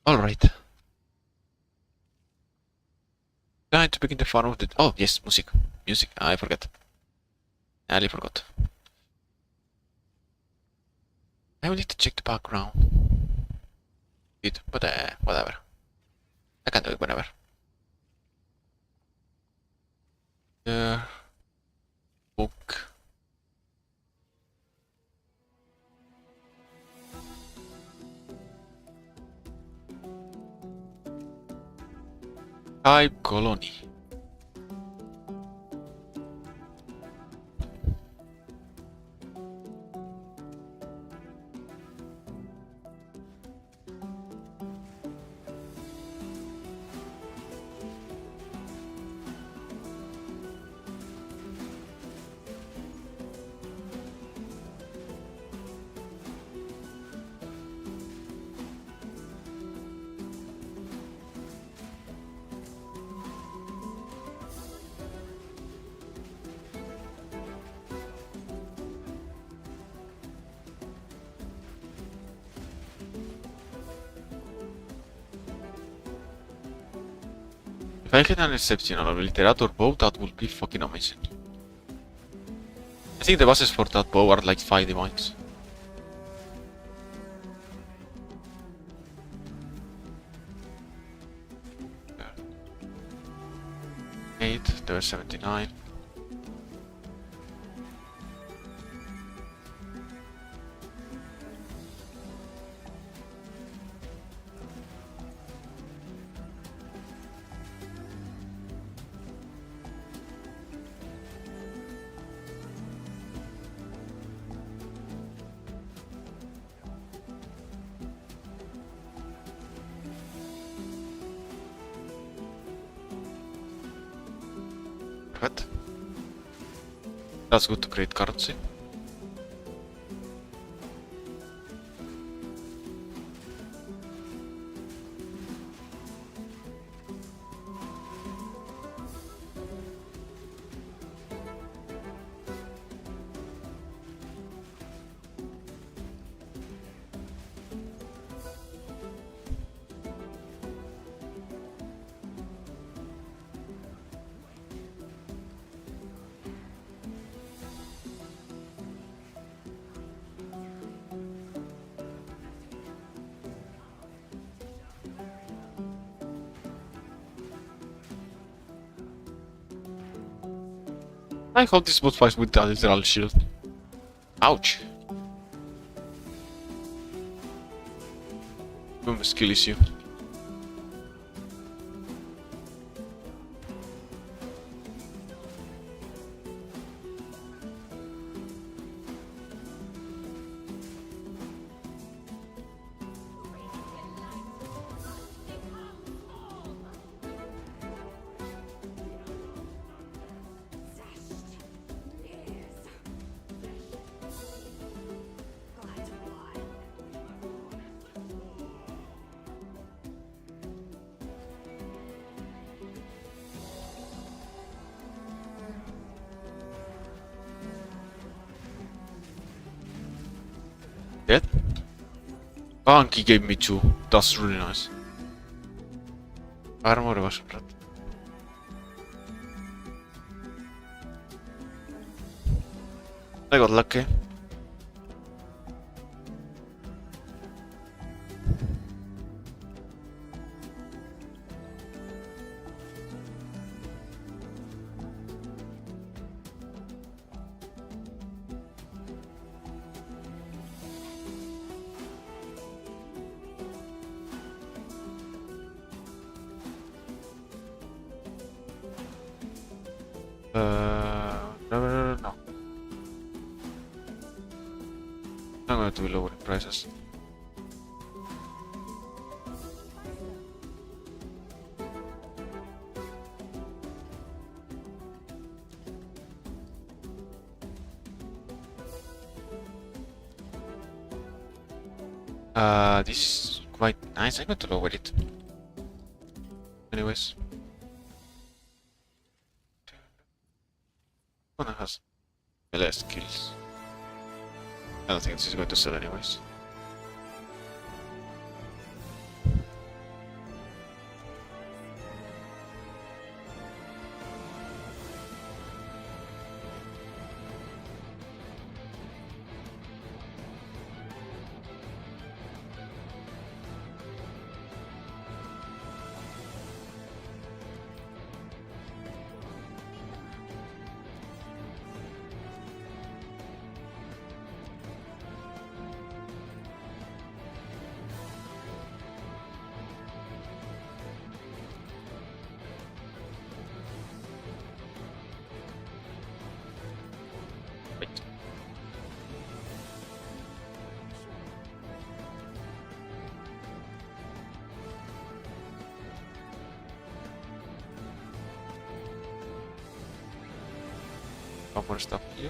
Alright. Time to begin the fun of the... Oh, yes, music. Music, I forgot. I forgot. I will need to check the background. But whatever. I can do it whenever. Book. Type colony. If I get an exceptional or literator bow, that would be fucking amazing. I think the bases for that bow are like 5 divines. There's 79. What? That's good to create currency. I hope this boss fights with the literal shield. Ouch! Boom, skill issue. Dead? He gave me 2. That's really nice. Armor was red. I got lucky. No. I'm going to be lowering prices. This is quite nice. I'm going to lower it. Anyways. One has melee skills. I don't think this is going to sell anyways. Some more stuff here.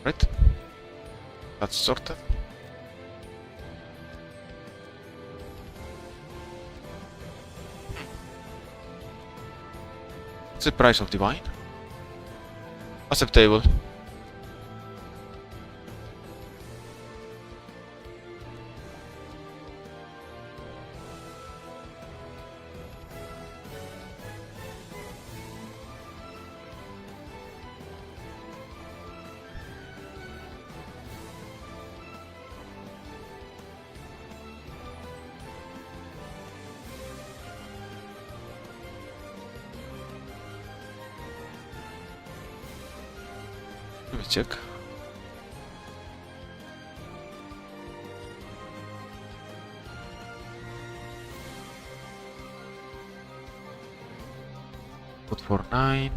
Right. That's sorted. What's the price of the wine? Acceptable. Let me check. Put for 9.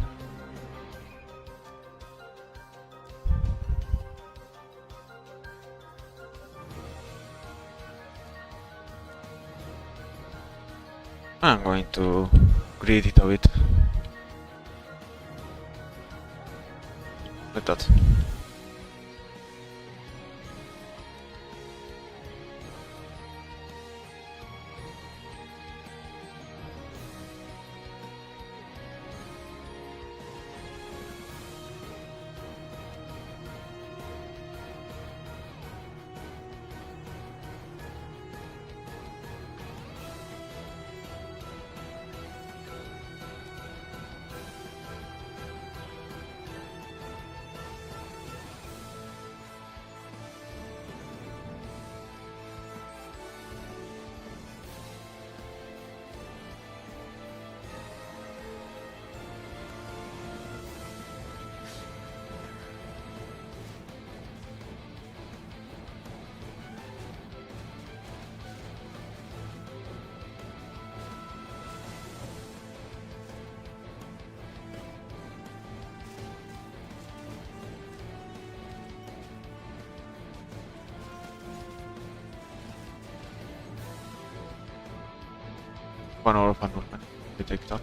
I'm going to greed it a bit. Like that. One hour of unrollment. We take that.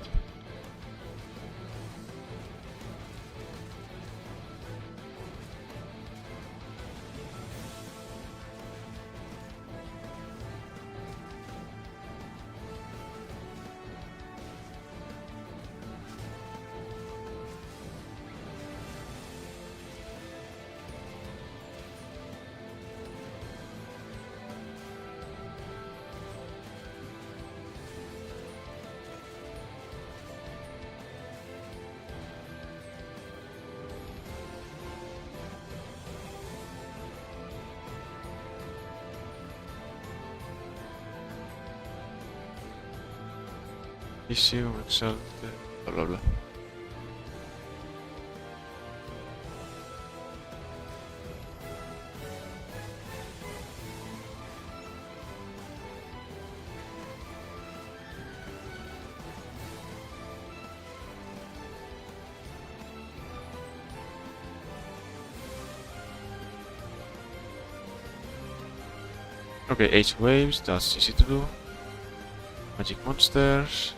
Issue, exile, blah blah blah. Okay, 8 waves, that's easy to do. Magic monsters.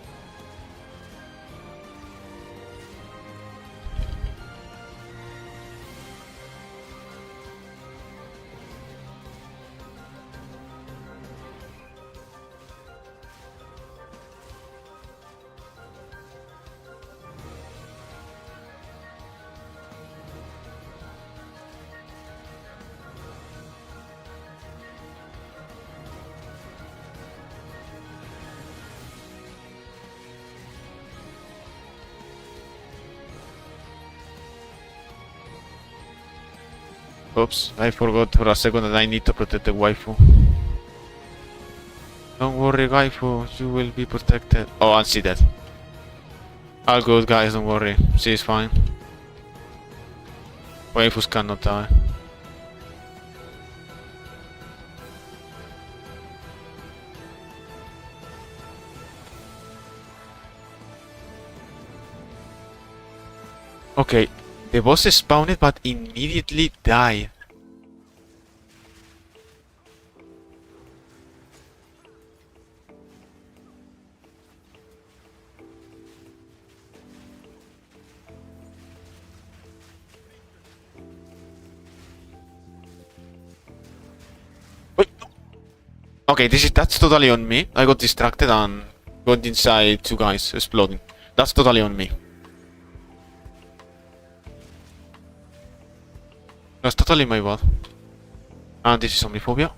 Oops, I forgot for a second that I need to protect the waifu. Don't worry, waifu, you will be protected. Oh, and she dead. All good, guys, don't worry. She is fine. Waifus cannot die. Okay, the boss spawned but immediately died. Okay, that's totally on me. I got distracted and got inside two guys exploding. That's totally on me. That's totally my bad. And this is homophobia.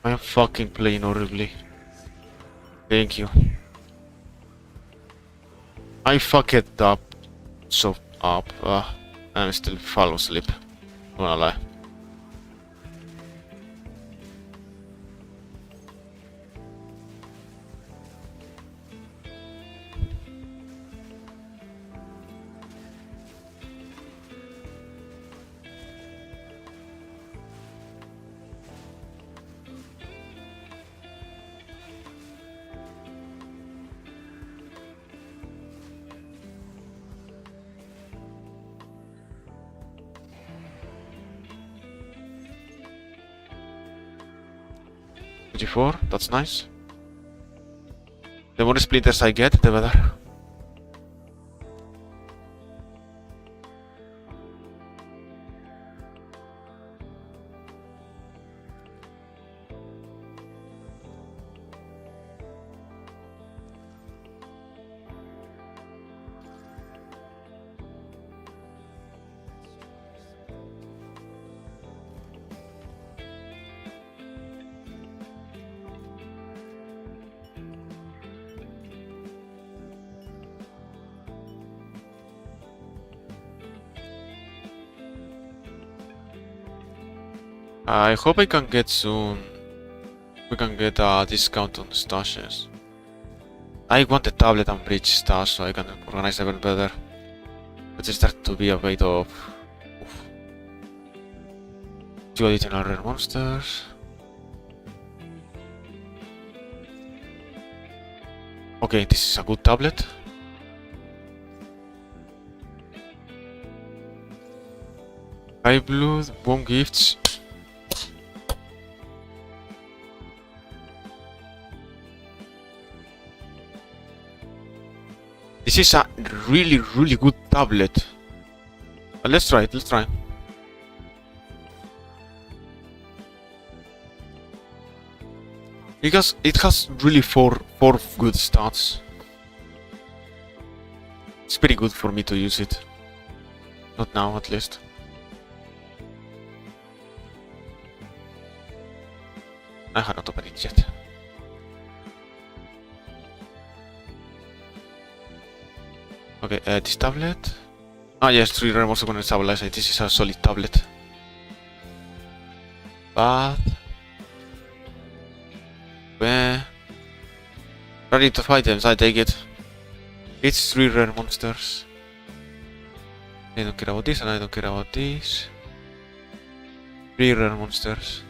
I am fucking playing horribly. Thank you. I fucked it up. So up. I'm still fall asleep. Not gonna lie. G4, that's nice. The more splinters I get, the better. I hope I can get soon. We can get a discount on stashes. I want a tablet and bridge stash so I can organize even better. But it starts to be a bit of... Two additional rare monsters. Okay, this is a good tablet. High blood, bomb gifts. This is a really good tablet. Let's try it, let's try. Because it has really four good stats. It's pretty good for me to use it. Not now, at least. I have not opened it yet. Okay, this tablet. Ah, yes, 3 rare also gonna stabilize it. This is a solid tablet. But ready to fight them, so I take it. It's 3 rare monsters. I don't care about this, and I don't care about this. 3 rare monsters.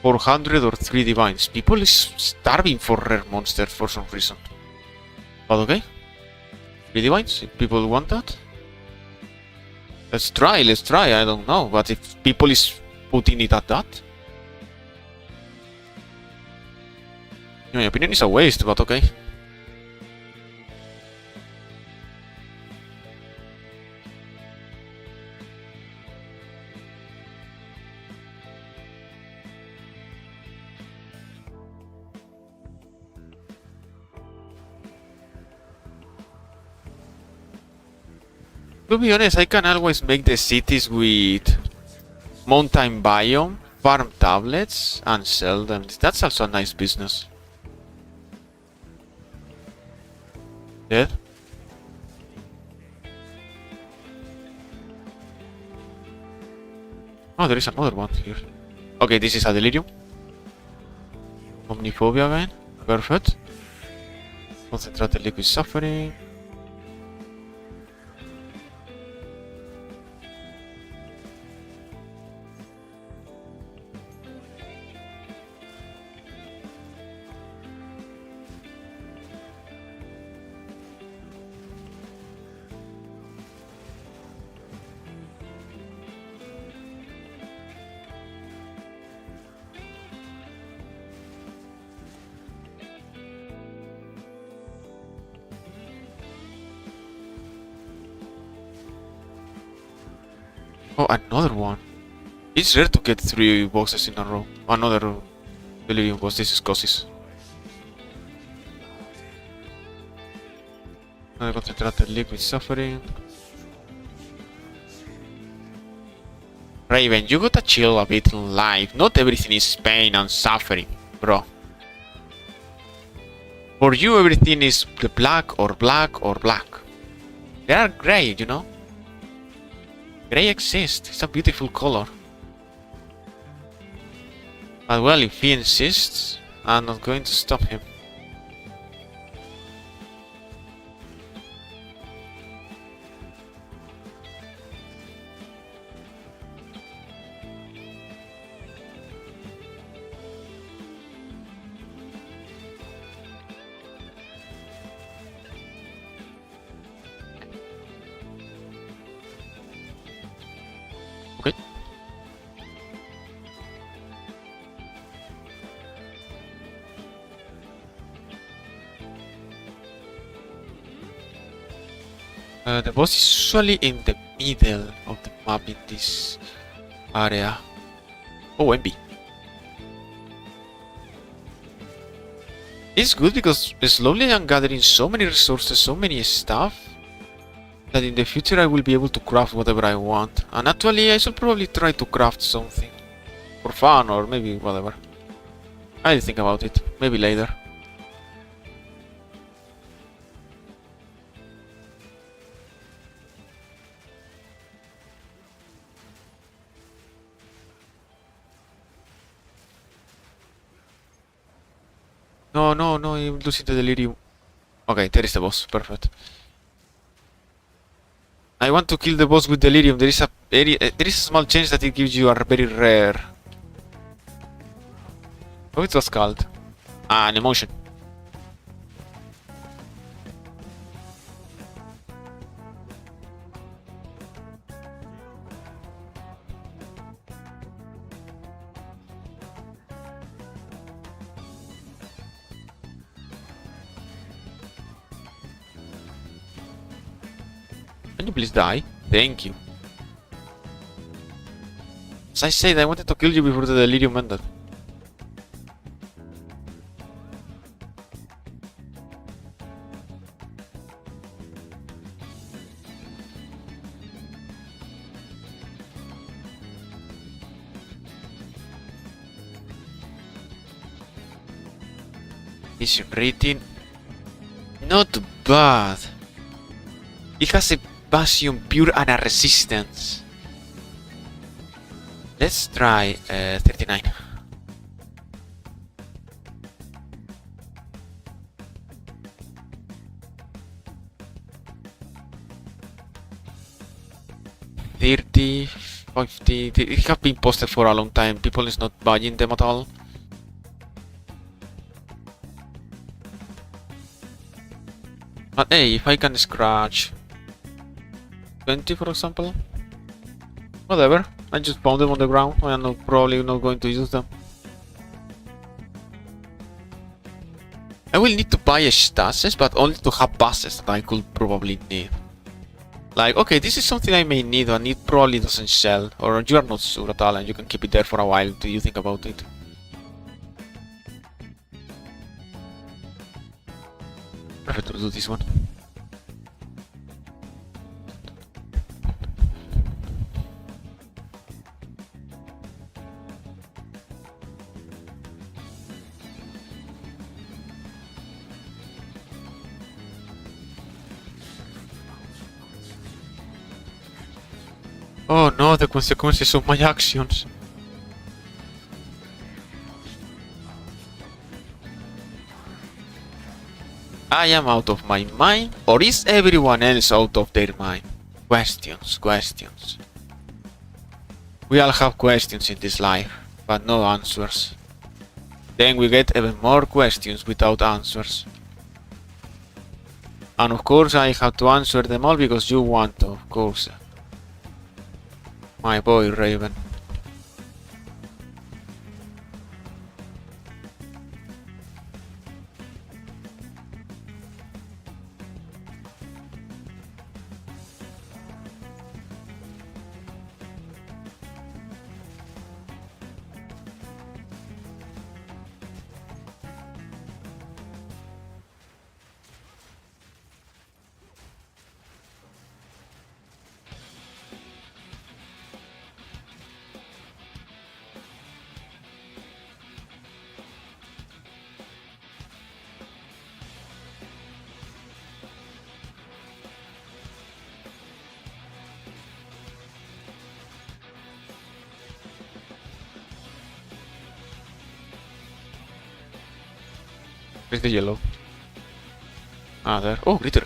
400 or 3 divines. People is starving for rare monsters for some reason. But okay. 3 divines, if people want that. Let's try, I don't know. But if people is putting it at that. In my opinion, it's a waste, but okay. To be honest, I can always make the cities with mountain biome, farm tablets, and sell them. That's also a nice business. Dead? Oh, there is another one here. Okay, this is a delirium. Omniphobia again. Perfect. Concentrated liquid suffering. Oh, another one. It's rare to get 3 boxes in a row. Another delirium boss. This is Cosis. Another concentrated liquid suffering. Raven, you gotta chill a bit in life. Not everything is pain and suffering, bro. For you, everything is the black or black or black. They are gray, you know? Gray exists. It's a beautiful color. But well, if he insists, I'm not going to stop him. Okay. The boss is usually in the middle of the map in this area. Oh, MB. It's good because slowly I'm gathering so many resources, so many stuff, that in the future I will be able to craft whatever I want. And actually I should probably try to craft something. For fun or maybe whatever. I'll think about it. Maybe later. No, no, no, I'm losing the delirium. Okay, there is the boss. Perfect. I want to kill the boss with delirium. There is a small chance that it gives you a very rare. What it was called? An emotion. Can you please die? Thank you. As I said, I wanted to kill you before the delirium ended. Mission rating. Not bad. It has a passion, pure, and a resistance. Let's try 39. $30, $50. It have been posted for a long time. People is not buying them at all. But hey, if I can scratch 20 for example, whatever, I just found them on the ground. I am probably not going to use them. I will need to buy stashes, but only to have buses that I could probably need. Like, okay, this is something I may need and it probably doesn't sell, or you are not sure at all and you can keep it there for a while till you think about it. Prefer to do this one. Oh no, the consequences of my actions. I am out of my mind, or is everyone else out of their mind? Questions, questions. We all have questions in this life, but no answers. Then we get even more questions without answers. And of course I have to answer them all because you want to, of course. My boy Raven. Where's the yellow? Ah, there. Oh, glitter.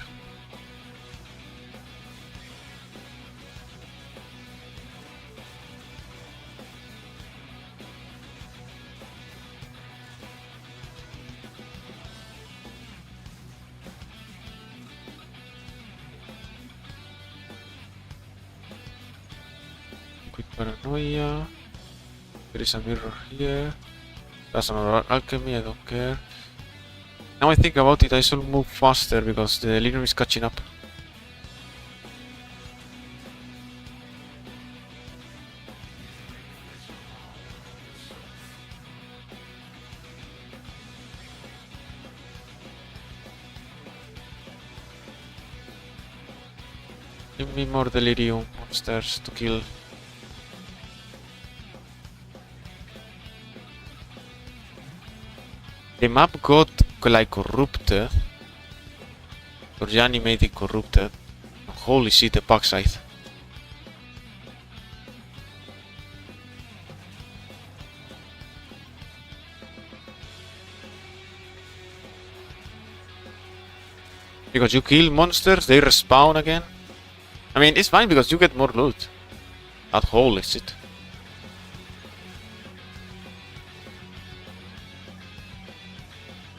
Quick paranoia. There is a mirror here. That's another alchemy, I don't care. Now I think about it, I should move faster because the delirium is catching up. Give me more delirium monsters to kill. The map got like corrupted. Or reanimated corrupted. Holy shit, the backside. Because you kill monsters, they respawn again. I mean, it's fine because you get more loot. That holy shit.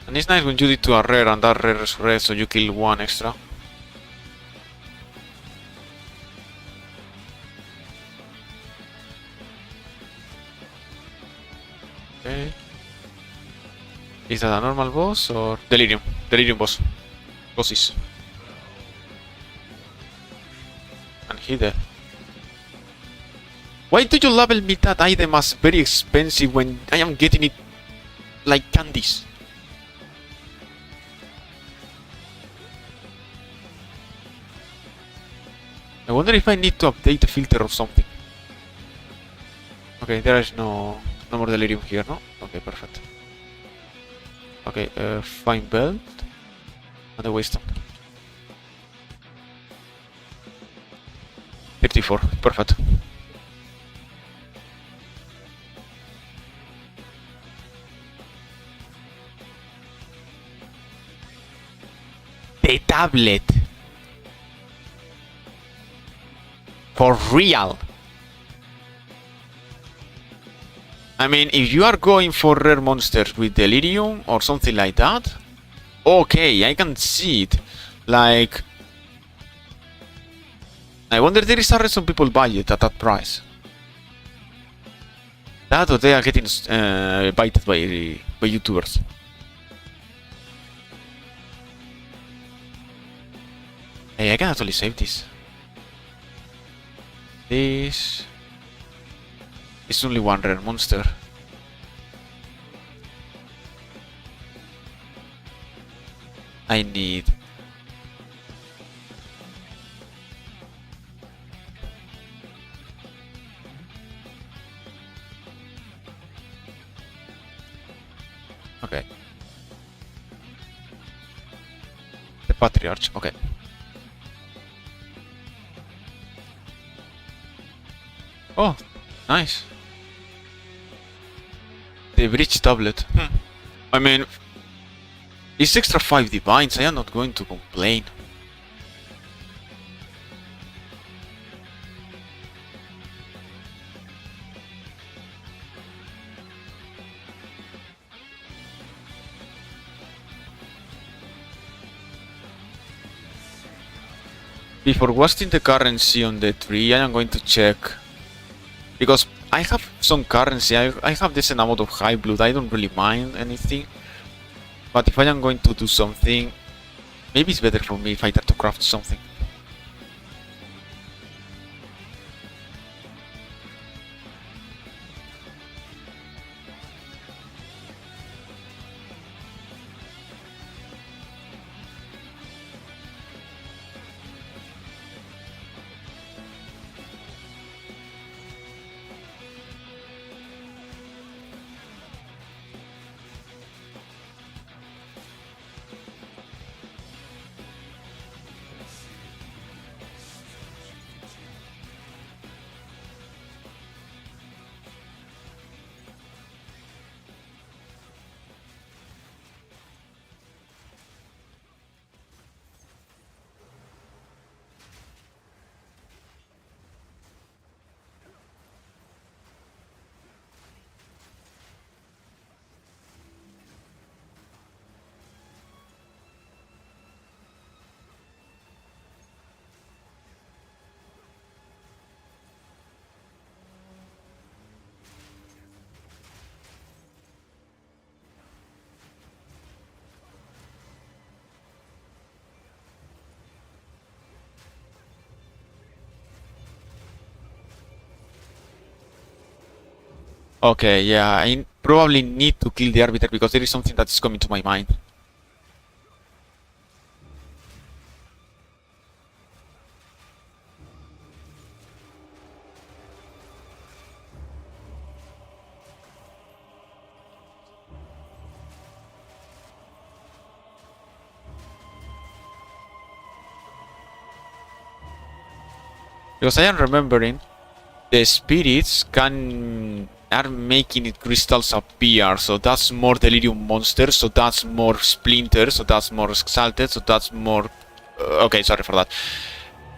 And it's nice when you did to a rare and that rare is red, so you kill one extra. Okay. Is that a normal boss or delirium? Delirium boss. Bosses. And he dead. Why do you label me that item as very expensive when I am getting it like candies? I wonder if I need to update the filter or something. Okay, there is no more delirium here, no? Okay, perfect. Okay, fine belt and the waistband. 34, perfect. The tablet. For real. I mean, if you are going for rare monsters with delirium or something like that, okay, I can see it. Like, I wonder if there is a reason people buy it at that price. That or they are getting bited by YouTubers. Hey, I can actually save this. This is only one rare monster. I need okay. The Patriarch, okay. Oh, nice. The bridge tablet. I mean, it's extra 5 divines, I am not going to complain. Before wasting the currency on the tree, I am going to check. Because I have some currency, I have decent amount of high blood, I don't really mind anything. But if I am going to do something, maybe it's better for me if I try to craft something. Okay, yeah, I probably need to kill the Arbiter because there is something that is coming to my mind. Because I am remembering the spirits are making crystals appear, so that's more delirium monsters, so that's more splinters, so that's more exalted, so that's more okay, sorry for that.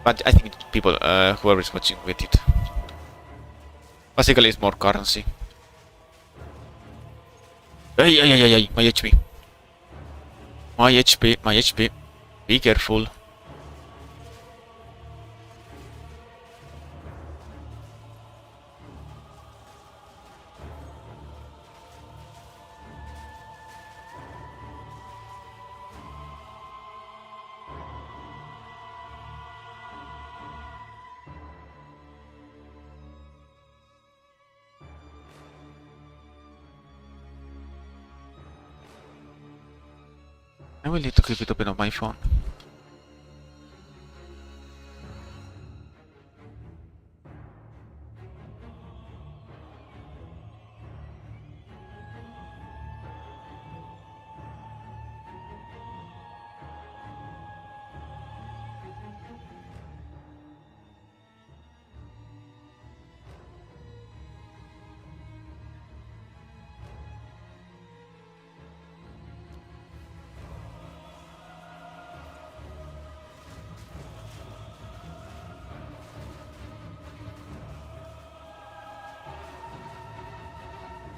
But I think people whoever is watching with it. Basically it's more currency. Hey, my HP. My HP, my HP. Be careful. I will need to keep it open on my phone.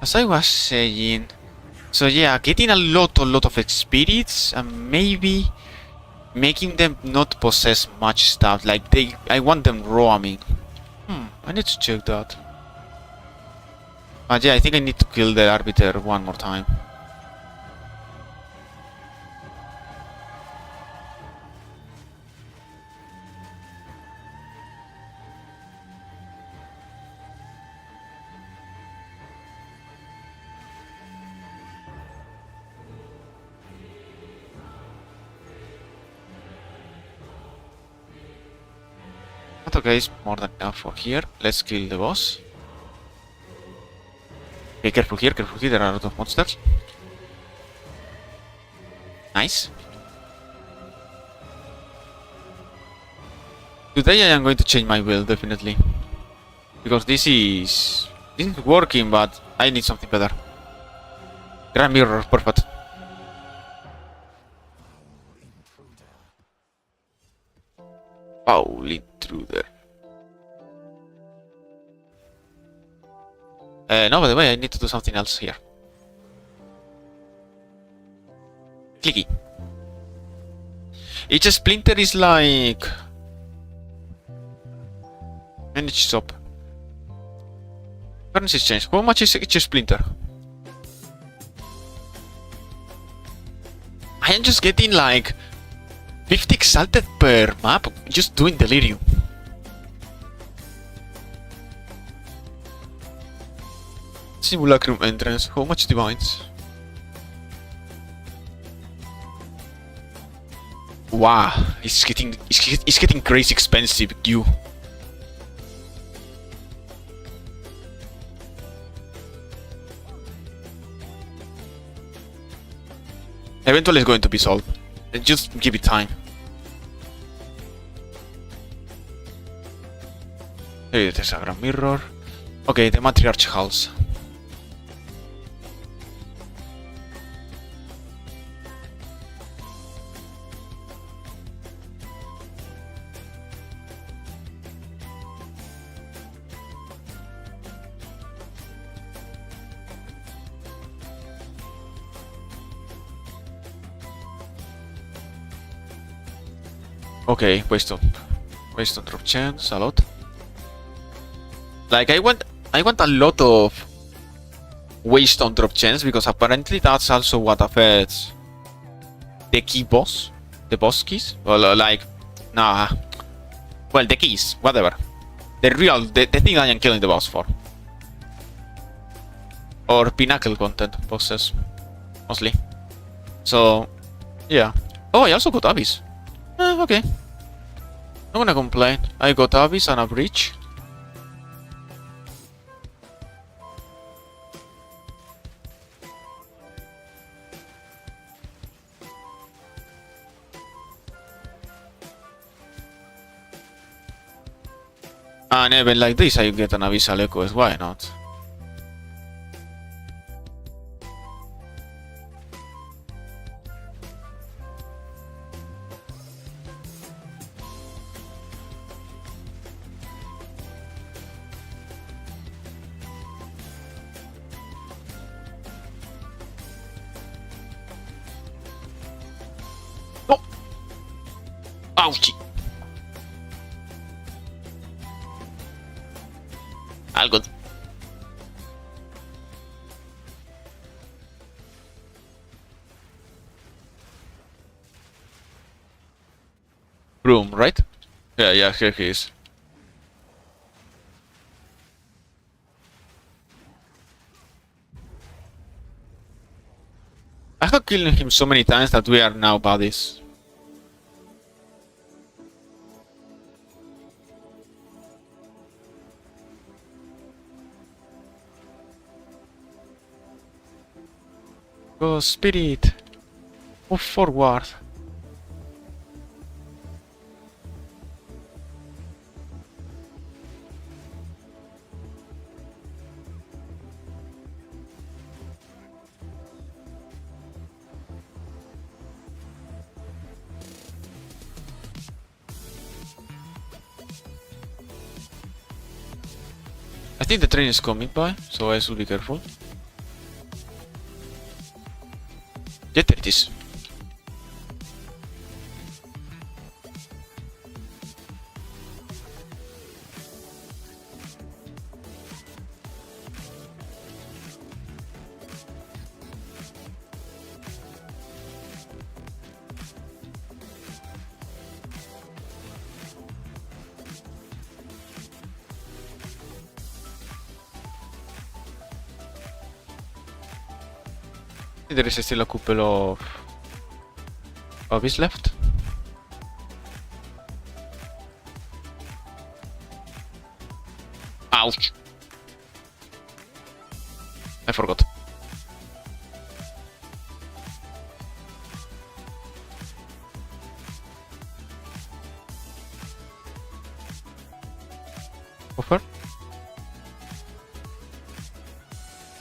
As I was saying, so yeah, getting a lot of spirits and maybe making them not possess much stuff. Like I want them roaming. I need to check that. But yeah, I think I need to kill the Arbiter one more time. But okay, it's more than enough for here. Let's kill the boss. Okay, careful here, there are a lot of monsters. Nice. Today I am going to change my build, definitely. Because this is working, but I need something better. Grand Mirror, perfect. Foul intruder. No, by the way, I need to do something else here. Clicky. Each splinter is like... Manage shop. Currency exchange. How much is each splinter? I am just getting like 50 exalted per map just doing delirium. Simulacrum entrance. How much divines? Wow, it's getting crazy expensive. You. Eventually it's going to be solved. Just give it time. Hey, there's a Grand Mirror. Okay, the Matriarch House. Okay, waste on drop chance a lot. Like I want a lot of waste on drop chance because apparently that's also what affects the key boss, the boss keys. Well, like nah, well the keys, whatever. The thing I am killing the boss for. or pinnacle content bosses, mostly. So, yeah. Oh, I also got Abyss. Okay. Not gonna complain. I got Abyss and a Breach. And even like this, I get an Abyssal Echo, why not? Oh! Ouchie! All good. Room, right? Yeah, here he is. I have killed him so many times that we are now buddies. Go spirit! Move forward! I think the train is coming by, so I should be careful. Yeah, there it is. There is still a couple of his left. Ouch! I forgot. Offer?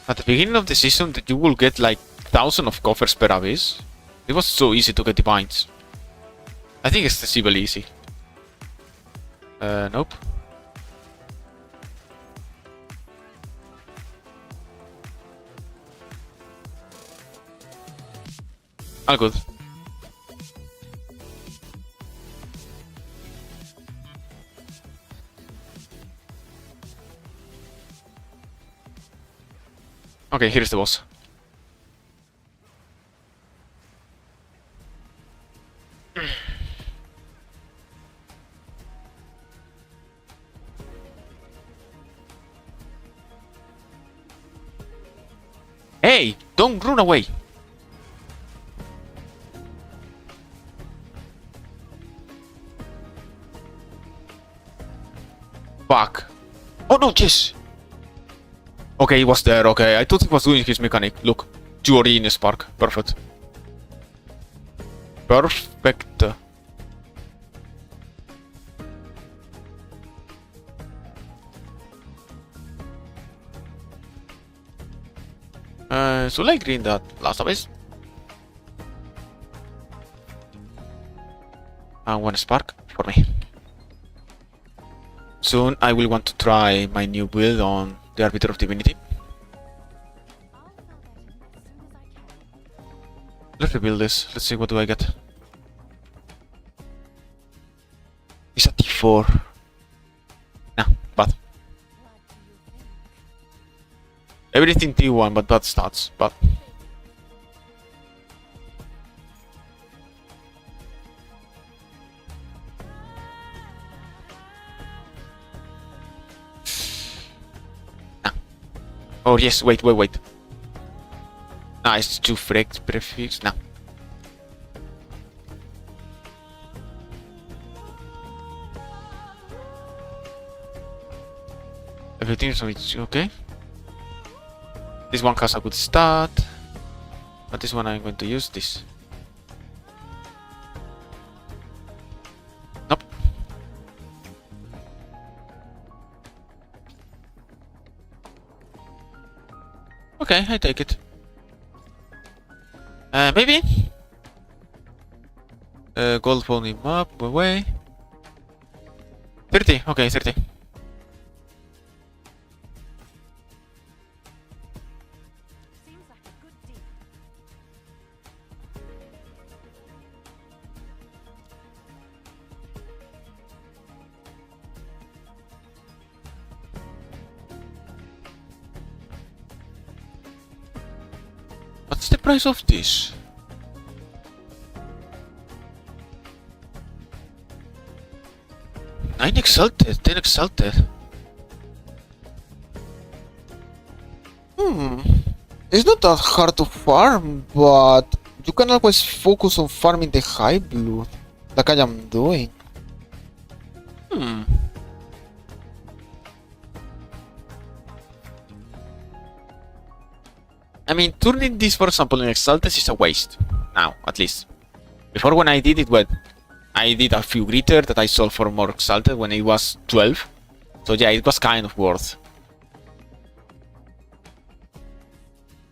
At the beginning of the season, you will get like thousands of coffers per abyss. It was so easy to get divines. I think it's excessively easy. Nope. All good. Okay, here's the boss. Hey, don't run away. Fuck. Oh no, yes. Okay, he was there. Okay, I thought he was doing his mechanic. Look, Juorine Spark. Perfect. Perfect. Should I green that last abyss? And one spark for me. Soon I will want to try my new build on the Arbiter of Divinity. Let's rebuild this. Let's see what do I get. It's a T4. Nah, bad. Everything T1 but bad stats, but nah. Oh yes, wait. Nah, it's too prefix. Nah. Everything is okay. This one has a good start. But this one I'm going to use this. Nope. Okay, I take it. Maybe. Gold pony map away. 30. Okay, 30. What's the price of this? Nine exalted, 10 exalted. It's not that hard to farm, but you can always focus on farming the high blue, like I am doing. I mean, turning this, for example, in Exalted is a waste. Now, at least. Before, when I did it, well, I did a few greater that I sold for more Exalted when it was 12. So yeah, it was kind of worth.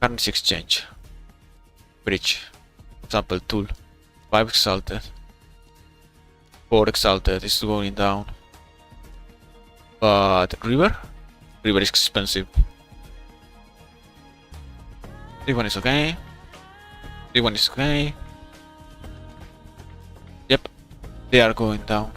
Currency exchange. Bridge. Example tool. 5 Exalted. 4 Exalted is going down. But river? River is expensive. This one is okay. This one is okay. Yep. They are going down.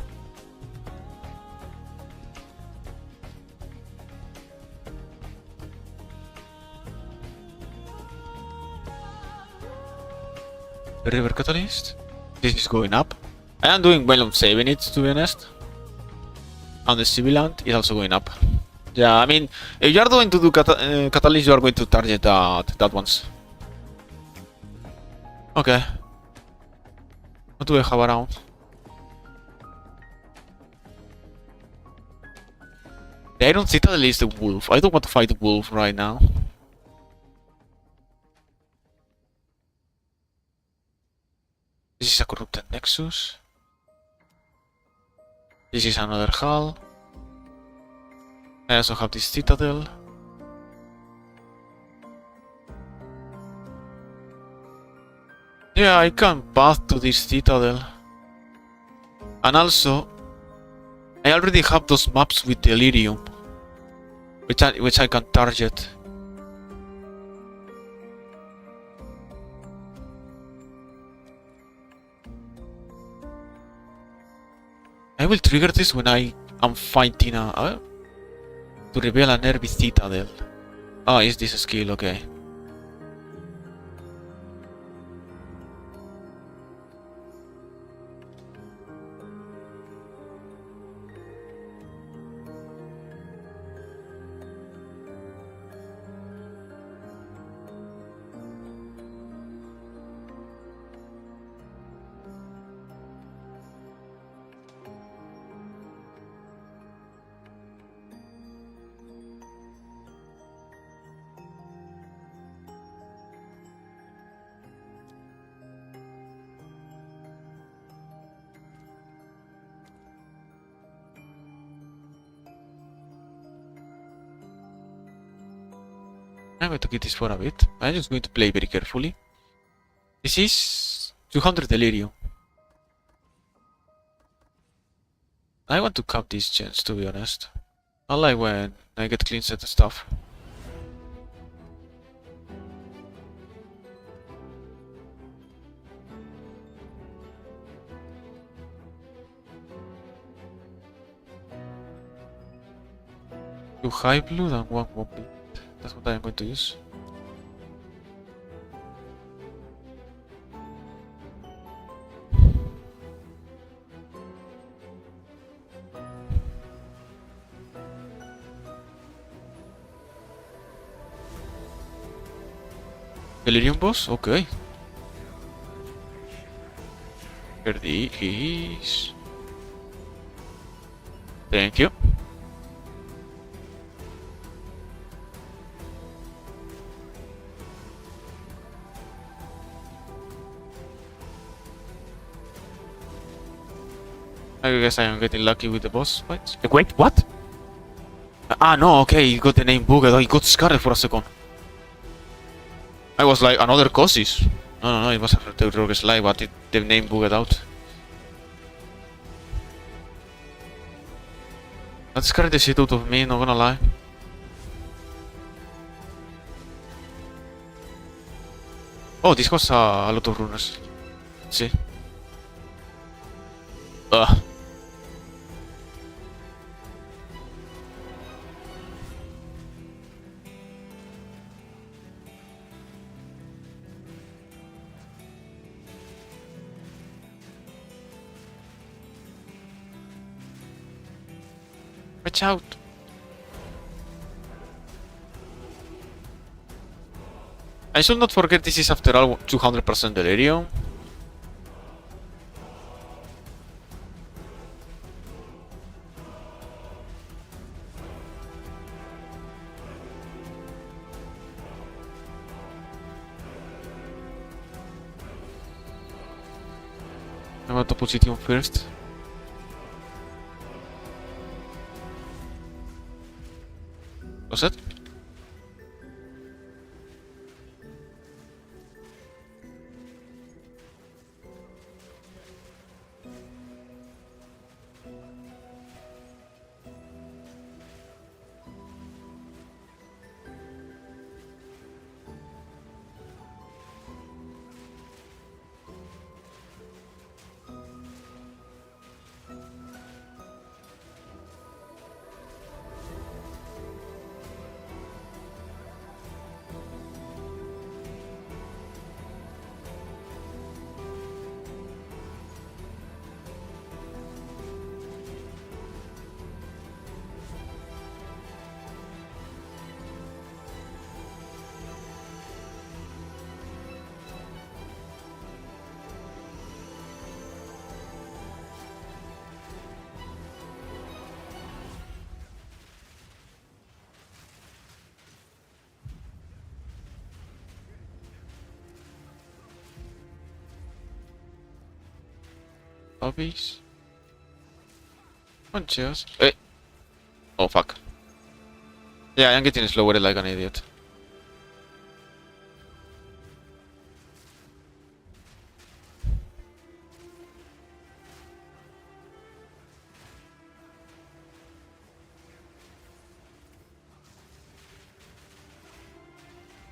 River Catalyst. This is going up. I am doing well on saving it, to be honest. And the Sibilant is also going up. Yeah, I mean, if you are going to do Catalyst, you are going to target that ones. Okay. What do I have around? The Iron Citadel is the wolf. I don't want to fight the wolf right now. This is a corrupted Nexus. This is another hull. I also have this Citadel. Yeah, I can path to this Citadel. And also, I already have those maps with Delirium, which I can target. I will trigger this when I am fighting to reveal an enemy Citadel. Oh, is this a skill? Okay. I'm going to get this for a bit. I'm just going to play very carefully. This is 200 Delirium. I want to cap these gens, to be honest. I like when I get clean set of stuff. Two high blue and one won't be. That's what I'm going to use. Delirium boss? Okay. Here is. Thank you. I guess I am getting lucky with the boss fights. Wait, what? Ah, no, okay, he got the name bugged. I got scared for a second. I was like, another Cosis. No, it was the Rogue Slide, but the name bugged out. That scared the shit out of me, not gonna lie. Oh, this was a lot of runes. Let's see. Ugh. Watch out. I should not forget this is after all 200% delirium. I'm going to put it on first. Was it? Hobbies. One chest. Hey. Oh fuck. Yeah, I'm getting slower like an idiot.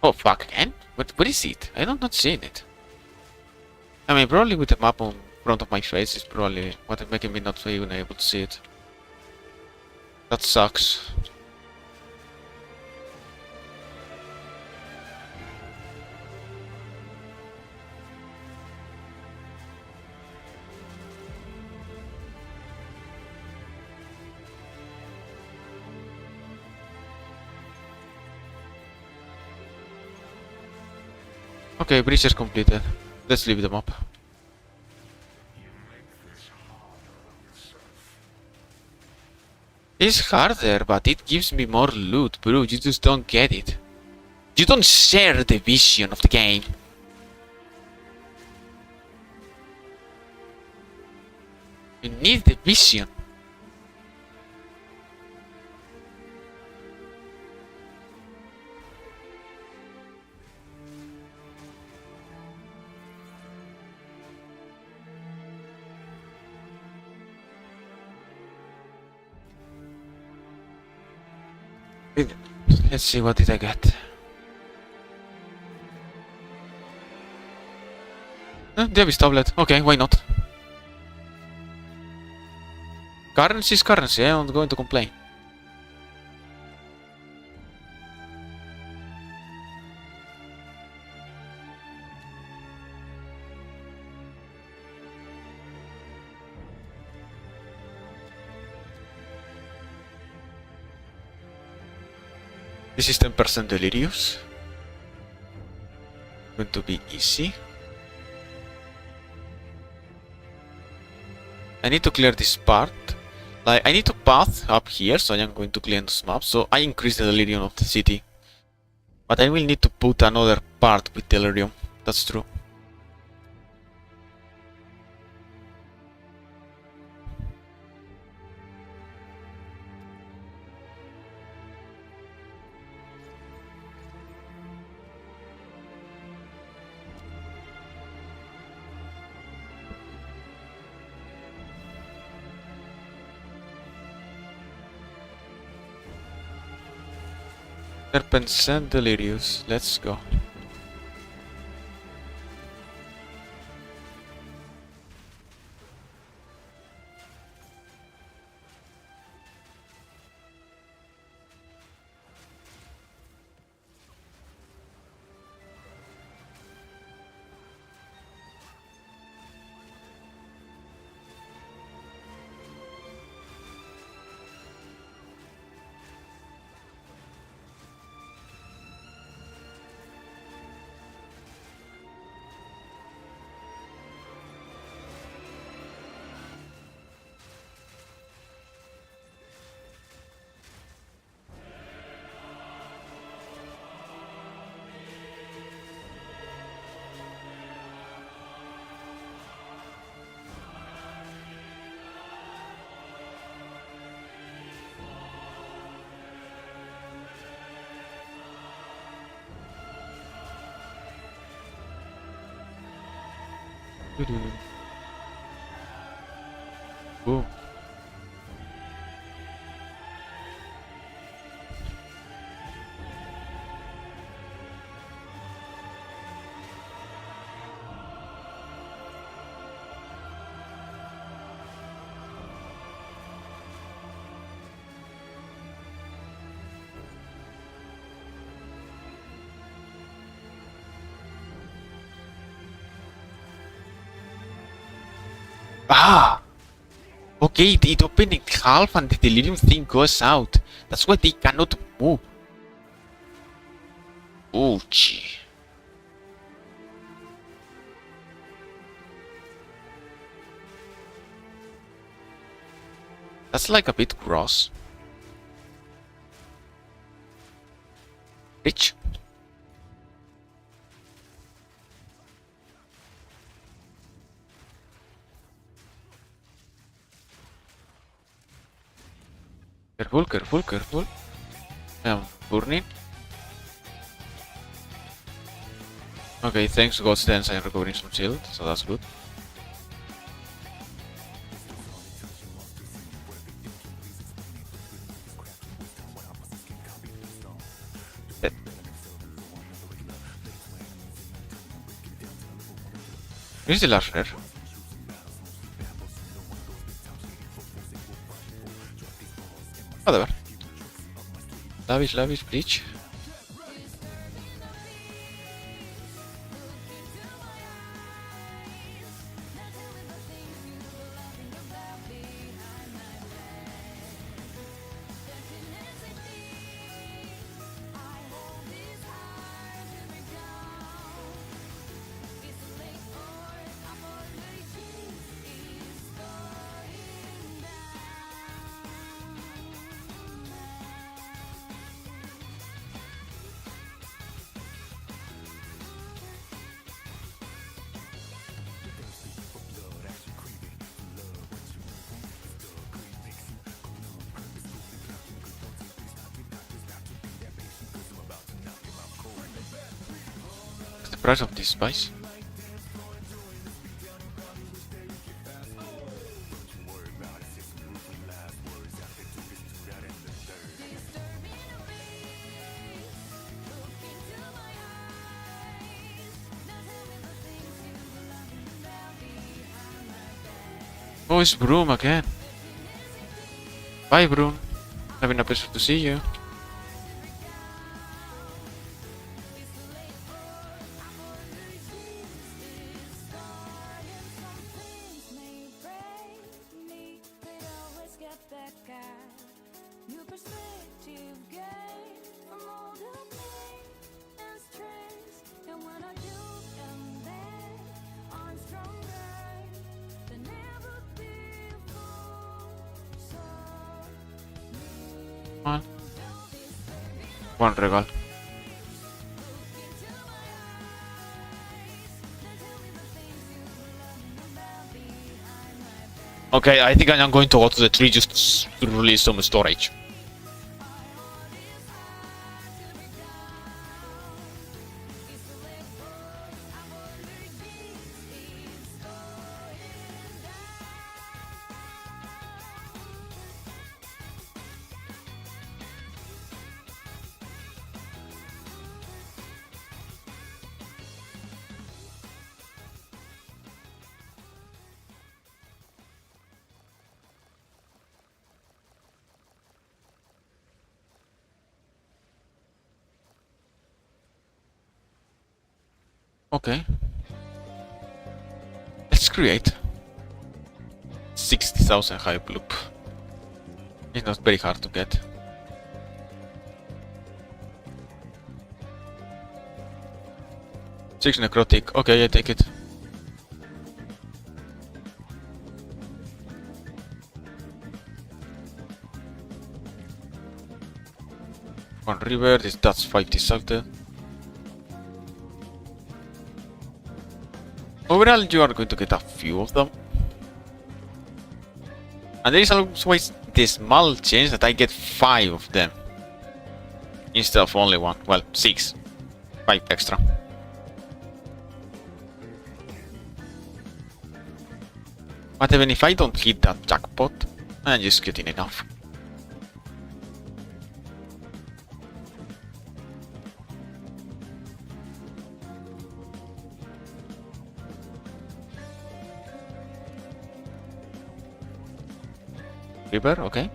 Oh fuck, again? What is it? I don't not seeing it. I mean, probably with the map on front of my face is probably what is making me not even able to see it. That sucks. Okay, bridge is completed. Let's leave them up. It's harder, but it gives me more loot, bro. You just don't get it. You don't share the vision of the game. You need the vision. Let's see, what did I get? Davis tablet. Okay, why not? Currency is currency, I'm not going to complain. This is 10% delirious. going to be easy. I need to clear this part. Like, I need to path up here, so I am going to clear this map. So I increase the delirium of the city. But I will need to put another part with delirium. That's true. Serpents and Delirious. Let's go. Boom. Ah! Okay, it opened in half and the delirium thing goes out. That's why they cannot move. Oh, gee. That's like a bit gross. Rich. Careful, careful, careful. I'm burning. Okay, thanks to God's dance I'm recovering some shield, so that's good. Dead. Where's the last rare? Whatever. Lavish, bleach. What's the price of this spice? Oh, it's Broom again. Bye, Broom. Having a pleasure to see you. Perspective gained from all the pain and stress, and when I do One regal. Okay, I think I'm going to go to the tree just to release some storage. Okay. Let's create 60,000 hype loop. It's not very hard to get. Six necrotic. Okay, I take it. One river. That's 5 destructed. Overall, you are going to get a few of them. And there is always the small chance that I get 5 of them. Instead of only 1. Well, 6. 5 extra. But even if I don't hit that jackpot, I'm just getting enough. River, okay.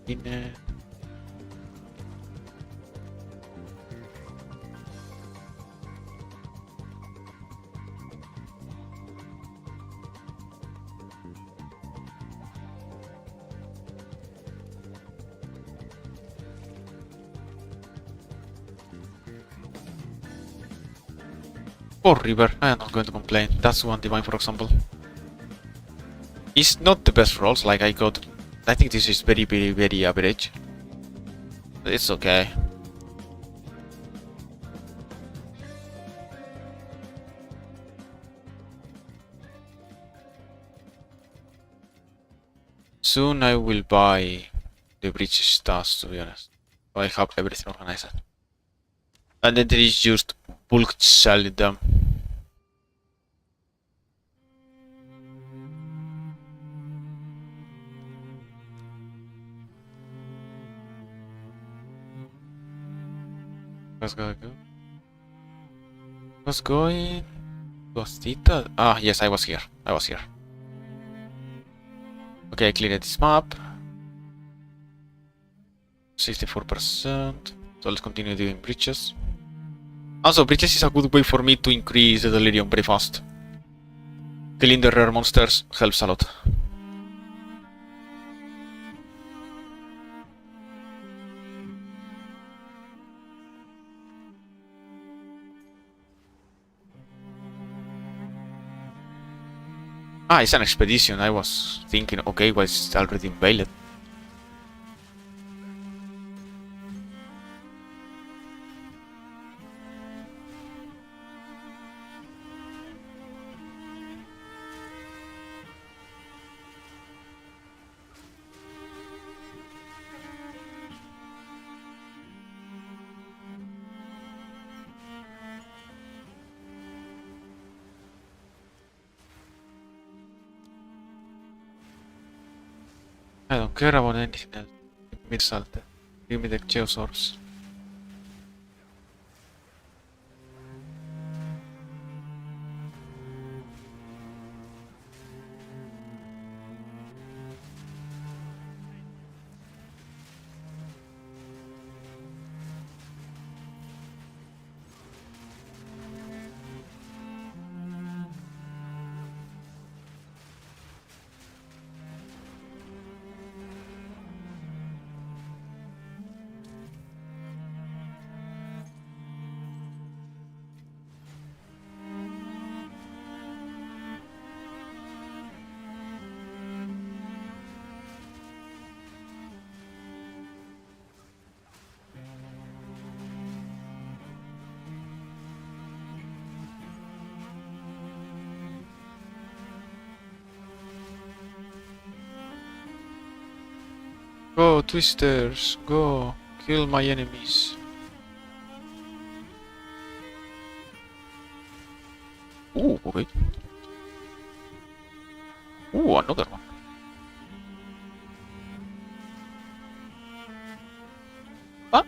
In Poor river, I am not going to complain. That's one divine, for example. It's not the best rolls, like I got. I think this is very, very, very average. But it's okay. Soon I will buy the bridge stars, to be honest. So I have everything organized. And then there is just bulk selling them. What's going to go? What's going? Was Tita? Ah, yes, I was here. I was here. Okay, I cleared this map. 64%. So let's continue doing bridges. Also, bridges is a good way for me to increase the delirium very fast. Killing the rare monsters helps a lot. Ah, it's an expedition. I was thinking, okay, well, it's already invaded. I don't care about anything else. Give me the salt. Give me the geosorbs. Go, twisters, go. Kill my enemies. Okay. Another one.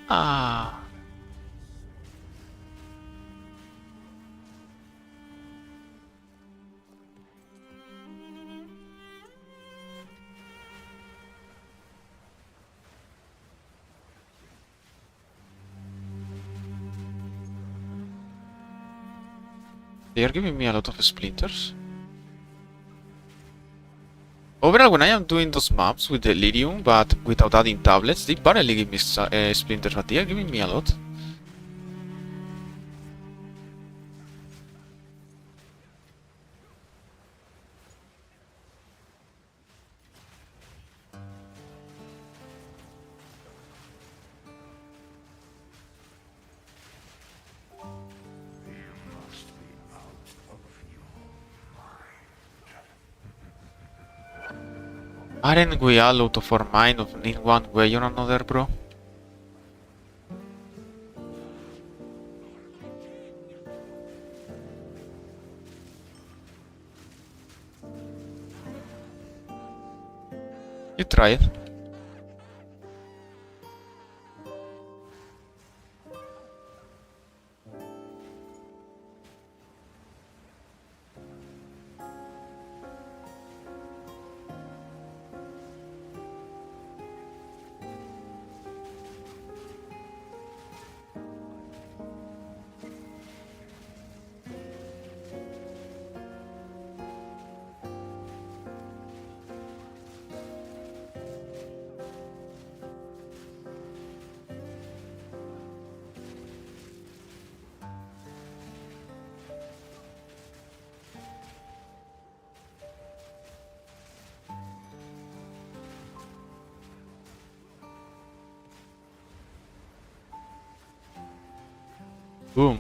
Ah! They are giving me a lot of splinters. Overall, when I am doing those maps with Delirium, but without adding tablets, they barely give me splinters, but they are giving me a lot. Aren't we all out of our mind in one way or another, bro? You try it. Boom.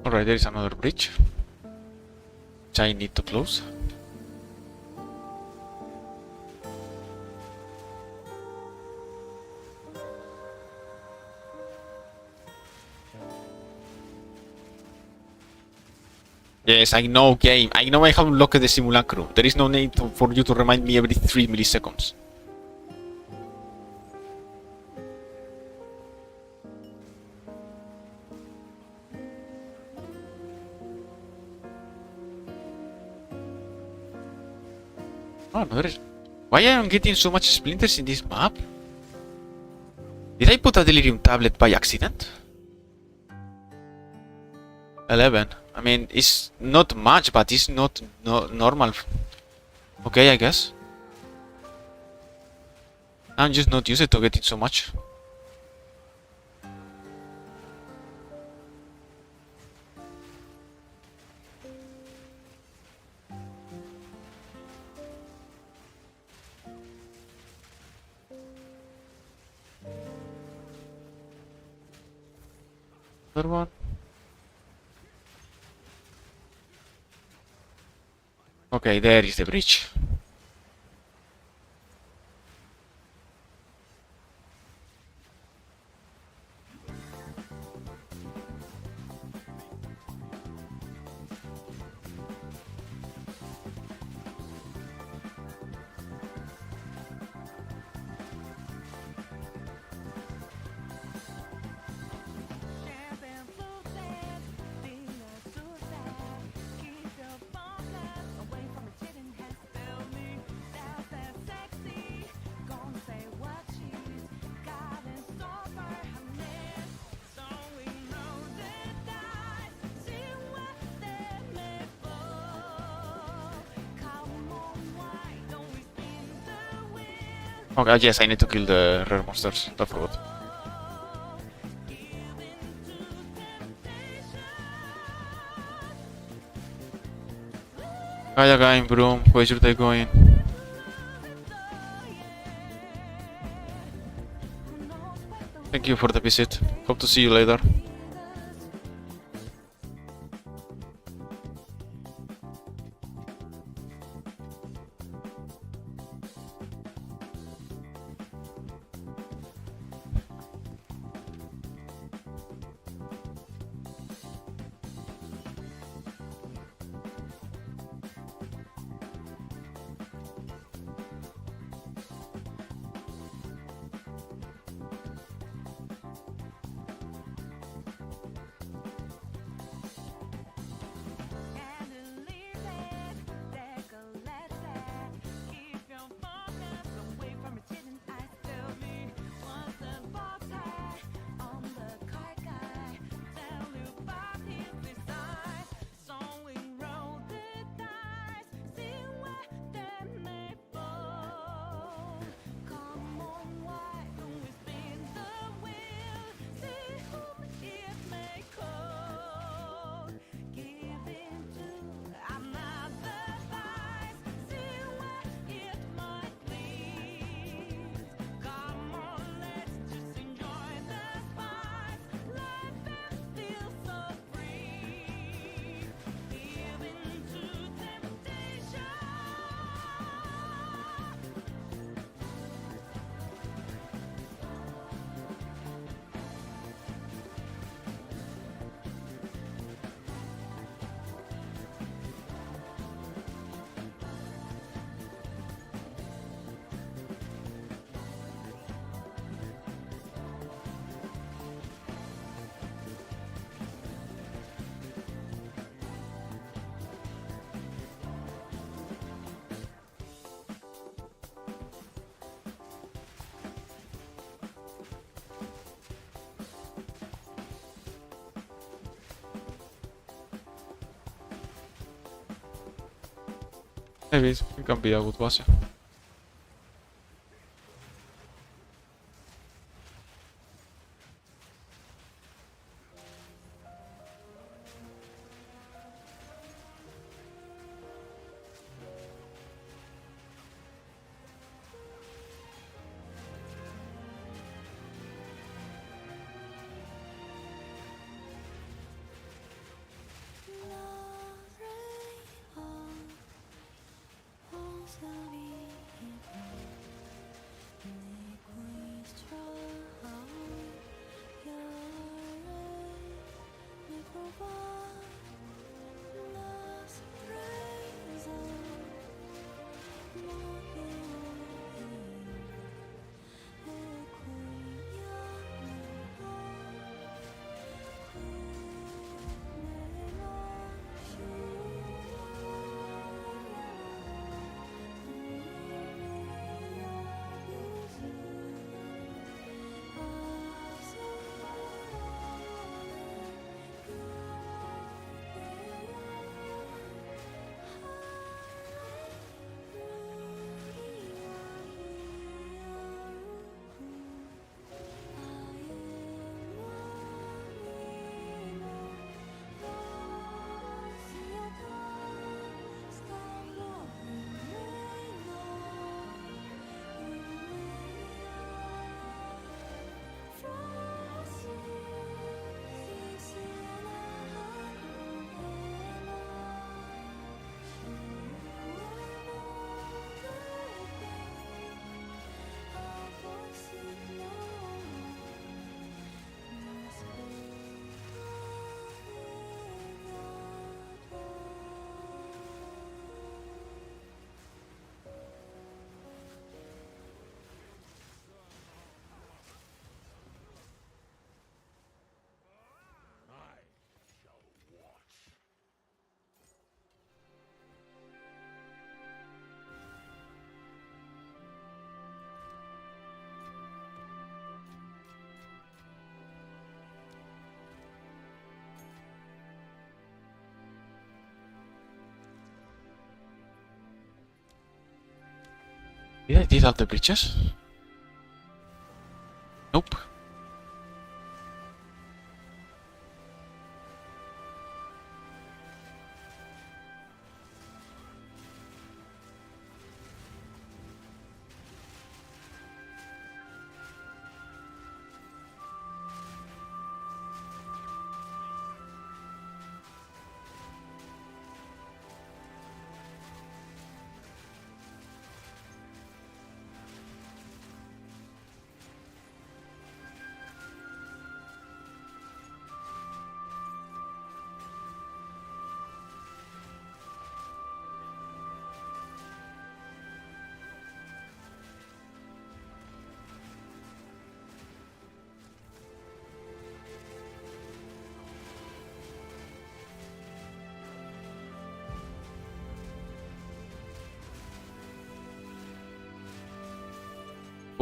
Alright, there is another bridge, which I need to close. Yes, I know, game. I know I have unlocked the simulacrum. There is no need for you to remind me every 3 milliseconds. Oh, no, there is... Why am I getting so much splinters in this map? Did I put a delirium tablet by accident? 11. I mean, it's not much, but it's not normal. Okay, I guess. I'm just not used to getting so much. Other one. Okay, there is the bridge. Okay, yes, I need to kill the rare monsters. I forgot. Kaya going, bro. Where should I go in? Thank you for the visit. Hope to see you later. Maybe it can be a good base. Did I did all the bridges? Nope.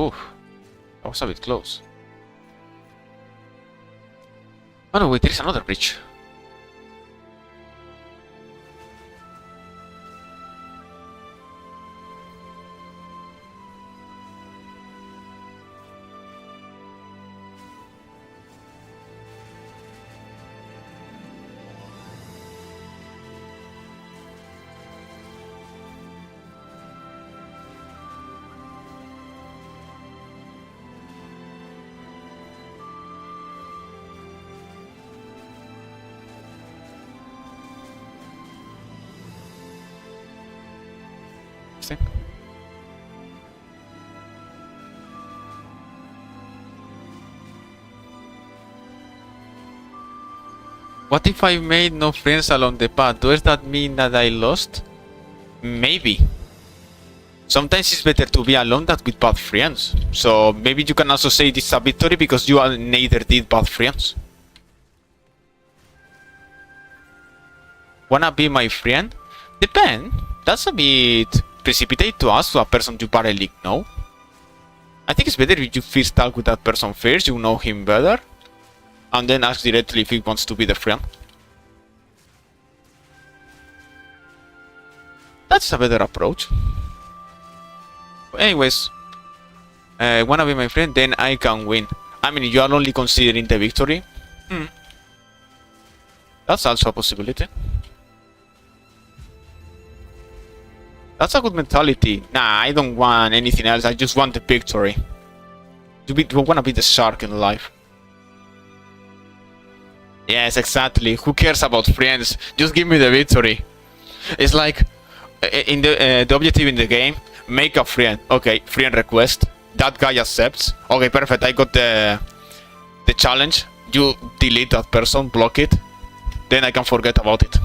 Oof. That was a bit close. Oh no, wait, there is another bridge. What if I made no friends along the path? Does that mean that I lost? Maybe. Sometimes it's better to be alone than with bad friends. So maybe you can also say this is a victory because you neither did bad friends. Wanna be my friend? Depend. That's a bit precipitate to ask to a person you barely know. I think it's better if you first talk with that person first, you know him better, and then ask directly if he wants to be the friend. That's a better approach. Anyways, wanna be my friend, then I can win. I mean, you are only considering the victory. That's also a possibility. That's a good mentality. Nah, I don't want anything else. I just want the victory. You wanna be the shark in life. Yes, exactly. Who cares about friends? Just give me the victory. It's like in the objective in the game. Make a friend. Okay, friend request. That guy accepts. Okay, perfect. I got the challenge. You delete that person, block it. Then I can forget about it.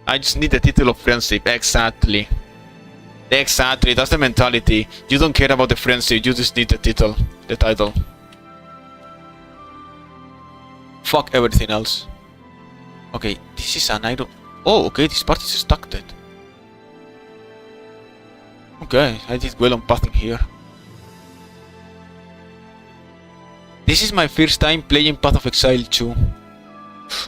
I just need the title of friendship. Exactly. Exactly. That's the mentality. You don't care about the friendship. You just need the title. The title. Fuck everything else. Okay, this is an idol. Oh, okay. This part is stuck then. Okay, I did well on pathing here. This is my first time playing Path of Exile 2.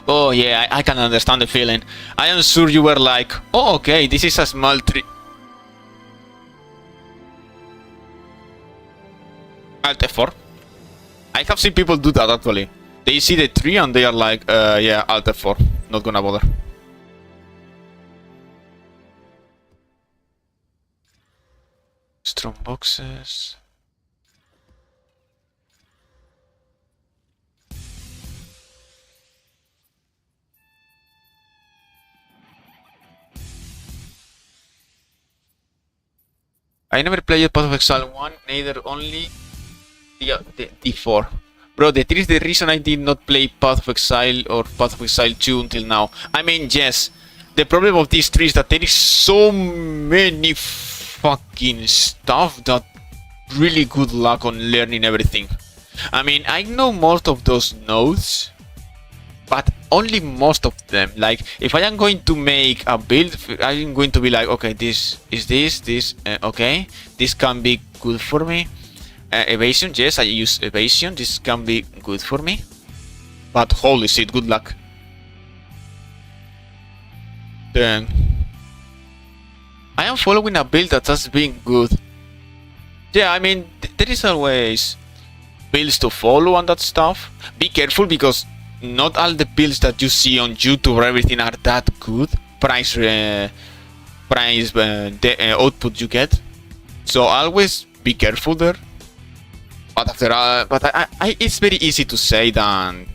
Oh yeah, I can understand the feeling. I am sure you were like, oh okay, this is a small tree. Alt F4. I have seen people do that actually. They see the tree and they are like, yeah, Alt F4. Not gonna bother. Strong boxes. I never played Path of Exile 1, neither only the D4. Bro, that is the reason I did not play Path of Exile or Path of Exile 2 until now. I mean, yes, the problem of these three is that there is so many fucking stuff that really good luck on learning everything. I mean, I know most of those nodes, but only most of them. Like, if I am going to make a build, I'm going to be like, okay, this is this, okay, this can be good for me. Evasion, yes, I use evasion, this can be good for me. But holy shit, good luck. Then I am following a build that has been good. Yeah, I mean, there is always builds to follow and that stuff. Be careful because not all the builds that you see on YouTube or everything are that good. Price, the output you get. So always be careful there. But after all, it's very easy to say than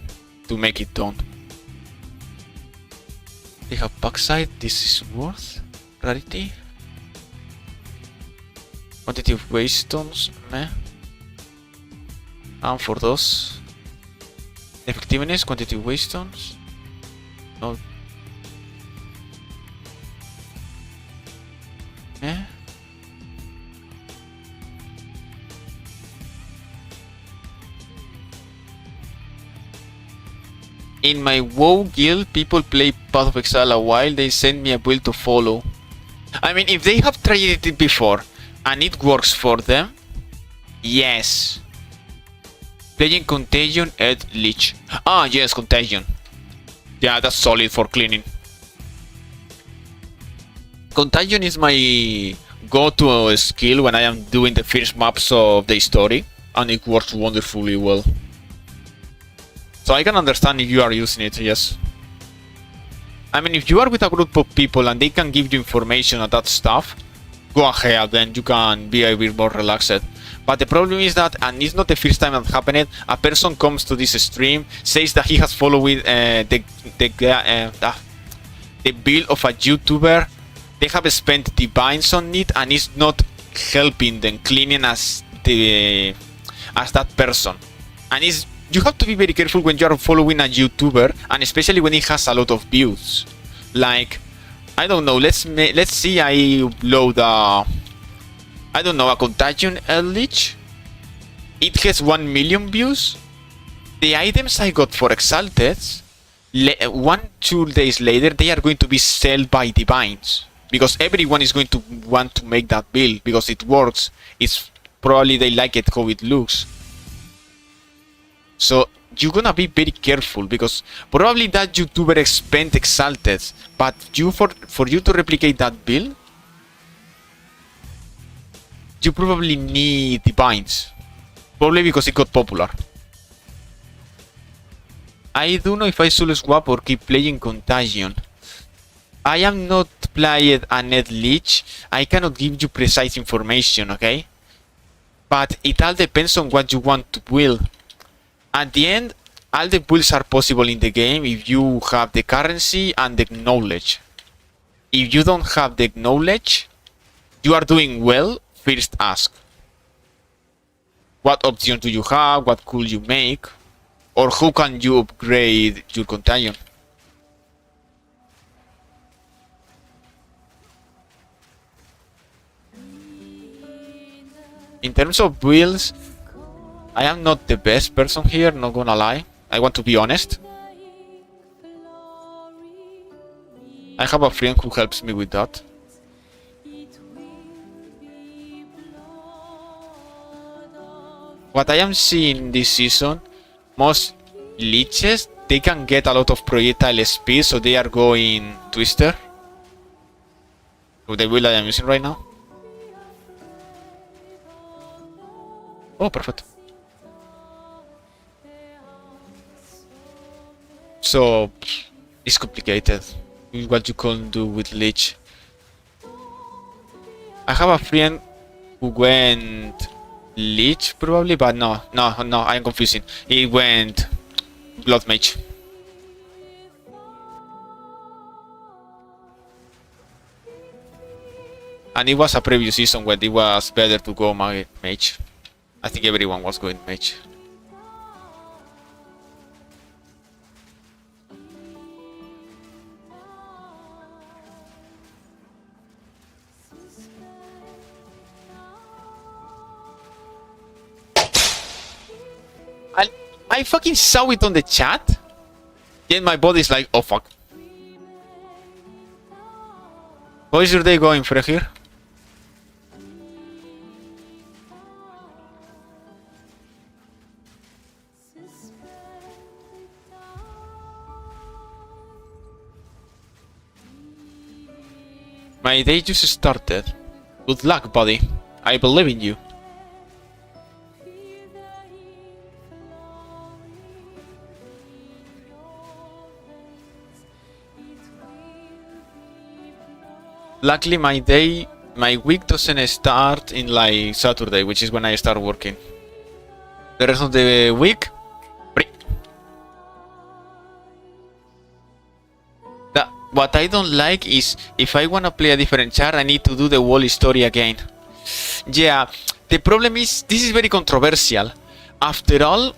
to make it done. They have backside. This is worth rarity. Quantity of waystones, meh. And for those. Effectiveness, quantity of waystones. No. Eh? In my WoW guild, people play Path of Exile a while, they send me a build to follow. I mean, if they have tried it before, and it works for them, yes. Playing Contagion and Leech. Ah, yes, Contagion. Yeah, that's solid for cleaning. Contagion is my go-to skill when I am doing the first maps of the story, and it works wonderfully well. So I can understand if you are using it, yes. I mean, if you are with a group of people and they can give you information on that stuff, go ahead, then you can be a bit more relaxed. But the problem is that, and it's not the first time that happened, a person comes to this stream, says that he has followed the build of a YouTuber. They have spent divines on it, and it's not helping them cleaning as that person. And you have to be very careful when you are following a YouTuber, and especially when it has a lot of views. Like, I don't know. Let's see. I upload I don't know, a Contagion Eldritch. It has 1 million views. The items I got for Exalted, 1-2 days later, they are going to be sold by divines. Because everyone is going to want to make that build because it works. It's probably they like it how it looks. So you're gonna be very careful because probably that YouTuber spent Exalted, but for you to replicate that build, you probably need divines. Probably because it got popular. I don't know if I should swap or keep playing Contagion. I am not playing a net leech. I cannot give you precise information, okay? But it all depends on what you want to build. At the end, all the builds are possible in the game if you have the currency and the knowledge. If you don't have the knowledge, you are doing well. First ask. What options do you have? What could you make? Or how can you upgrade your Contagion? In terms of builds, I am not the best person here, not gonna lie. I want to be honest. I have a friend who helps me with that. What I am seeing this season, most leeches, they can get a lot of projectile speed, so they are going Twister. With the build I am using right now. Oh, perfect. So, it's complicated. What you can do with Leech. I have a friend who went Leech probably, but no, I'm confusing. He went Blood Mage. And it was a previous season when it was better to go Mage. I think everyone was going Mage. I fucking saw it on the chat. Then my body's like, oh fuck. How is your day going, Frehir? My day just started. Good luck, buddy. I believe in you. Luckily, my week doesn't start in like Saturday, which is when I start working. The rest of the week, free. What I don't like is if I wanna play a different chart, I need to do the whole story again. Yeah, the problem is this is very controversial. After all,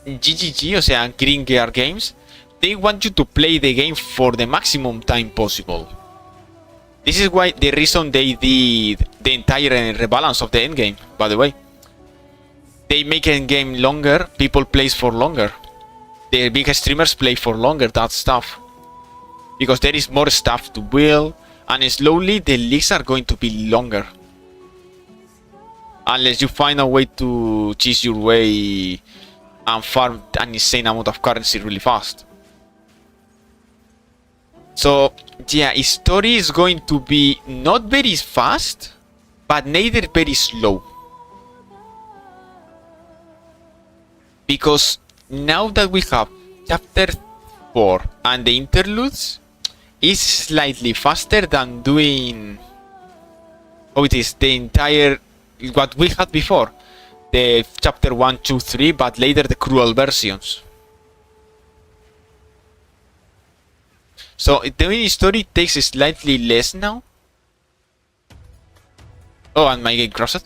GGG, o sea, Green Gear Games, they want you to play the game for the maximum time possible. This is why the reason they did the entire rebalance of the endgame, by the way. They make endgame longer, people play for longer. The big streamers play for longer, that stuff. Because there is more stuff to build, and slowly the leagues are going to be longer. Unless you find a way to cheese your way and farm an insane amount of currency really fast. So yeah, his story is going to be not very fast, but neither very slow. Because now that we have chapter 4 and the interludes, is slightly faster than doing it is the entire what we had before, the chapter 1, 2, 3, but later the cruel versions. So the mini story takes slightly less now. Oh, and my game crashed.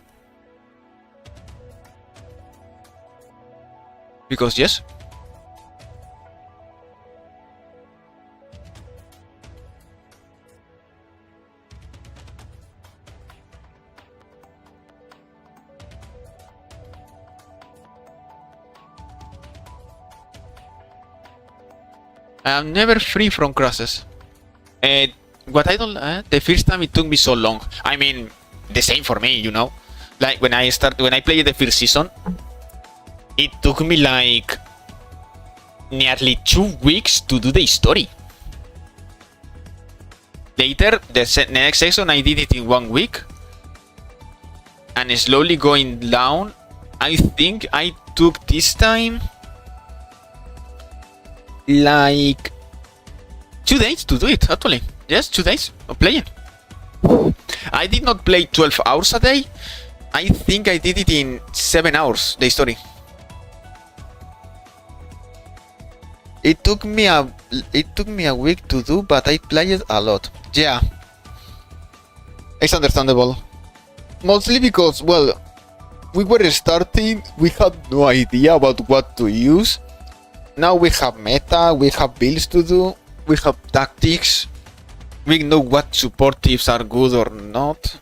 Because yes. I am never free from crashes. What I don't the first time it took me so long. I mean, the same for me, you know. Like when I played the first season, it took me like nearly 2 weeks to do the story. Later, the next season I did it in 1 week, and slowly going down. I think I took this time like 2 days to do it, actually. Yes, 2 days of playing. I did not play 12 hours a day. I think I did it in 7 hours, the story. It took me a week to do, but I played a lot. Yeah. It's understandable. Mostly because, well, we were starting, we had no idea about what to use. Now we have meta, we have builds to do, we have tactics. We know what support tips are good or not.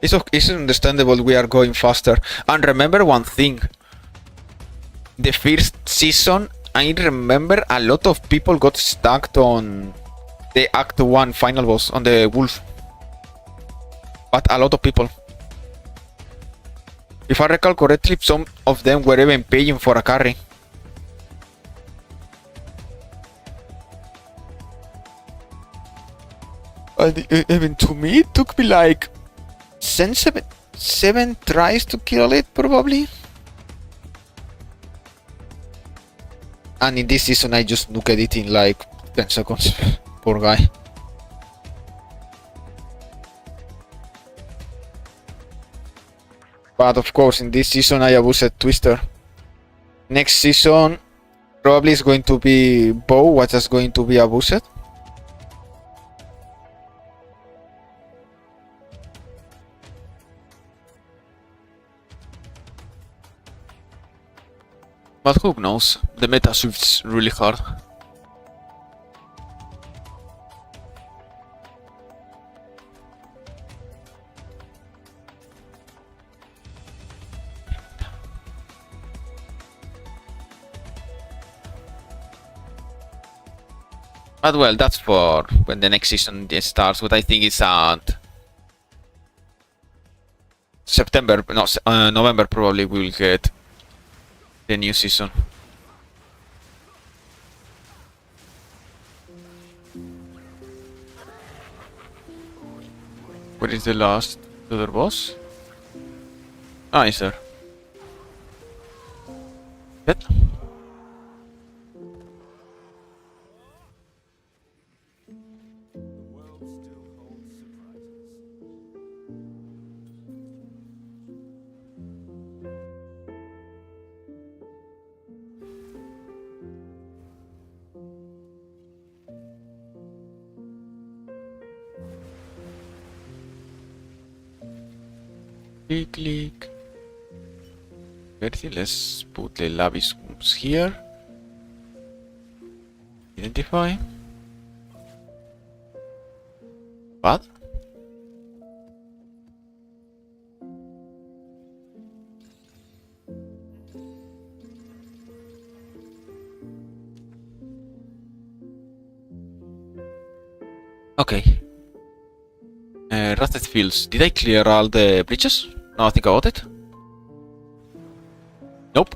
It's understandable we are going faster. And remember one thing. The first season, I remember a lot of people got stuck on the Act 1 final boss, on the wolf. But a lot of people. If I recall correctly, some of them were even paying for a carry. Even to me, it took me like 7 tries to kill it, probably. And in this season, I just nuked it in like 10 seconds. Poor guy. But of course, in this season, I abused Twister. Next season, probably is going to be Bow, what is going to be abused. But who knows? The meta shifts really hard. But well, that's for when the next season starts, what I think is at September, no, November probably we will get the new season. Where is the last other boss? Ah, is there? Yep. Click. Let's put the Lavis here. Identify. What? Okay. Rusted Fields. Did I clear all the breaches? No, I think about it. Nope.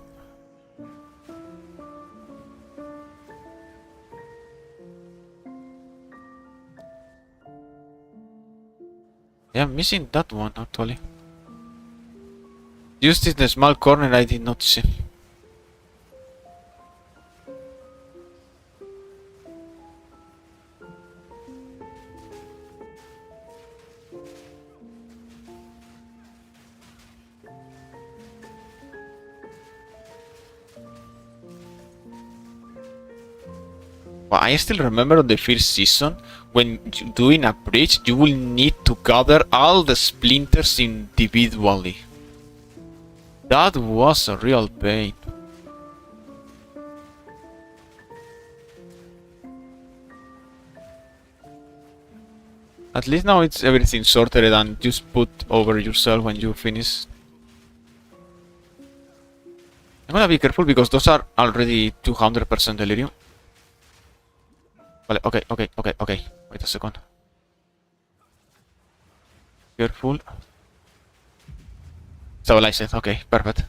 Yeah, I'm missing that one actually. Just in the small corner I did not see. Well, I still remember on the first season, when doing a bridge, you will need to gather all the splinters individually. That was a real pain. At least now it's everything sorted and just put over yourself when you finish. I'm gonna be careful because those are already 200% delirium. Vale, okay. Wait a second. Careful. Stabilize it, okay, perfect.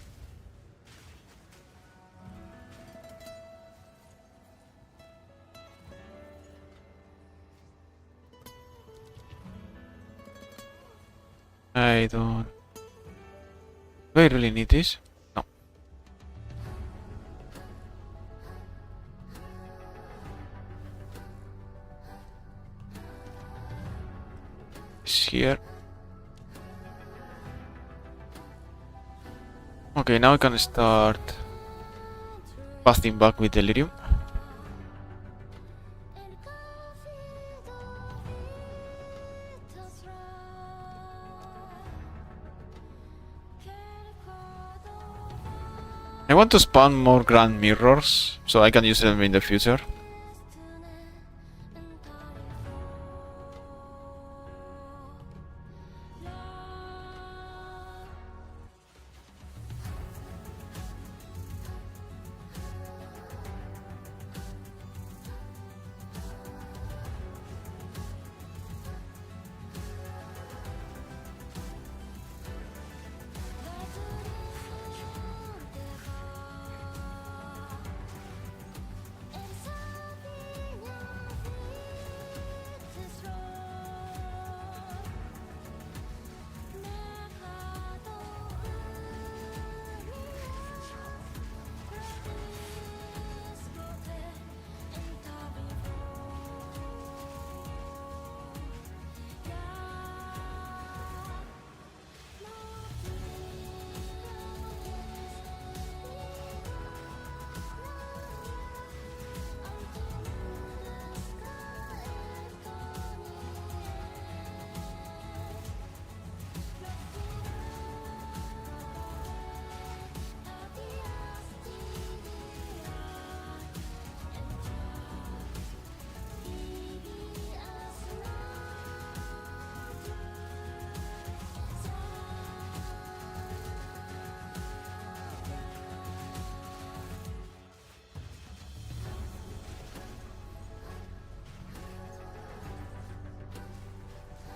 I don't... Do I really need this? No. It's here. Okay, now I can start fasting back with delirium. I want to spawn more grand mirrors so I can use them in the future.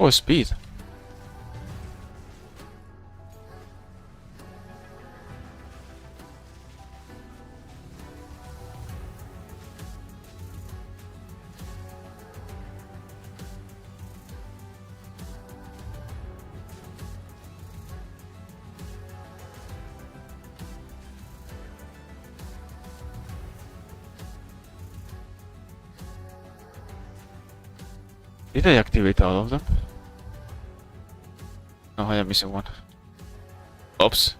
Oh, speed. Did I activate all of them? No, I am missing one. Oops.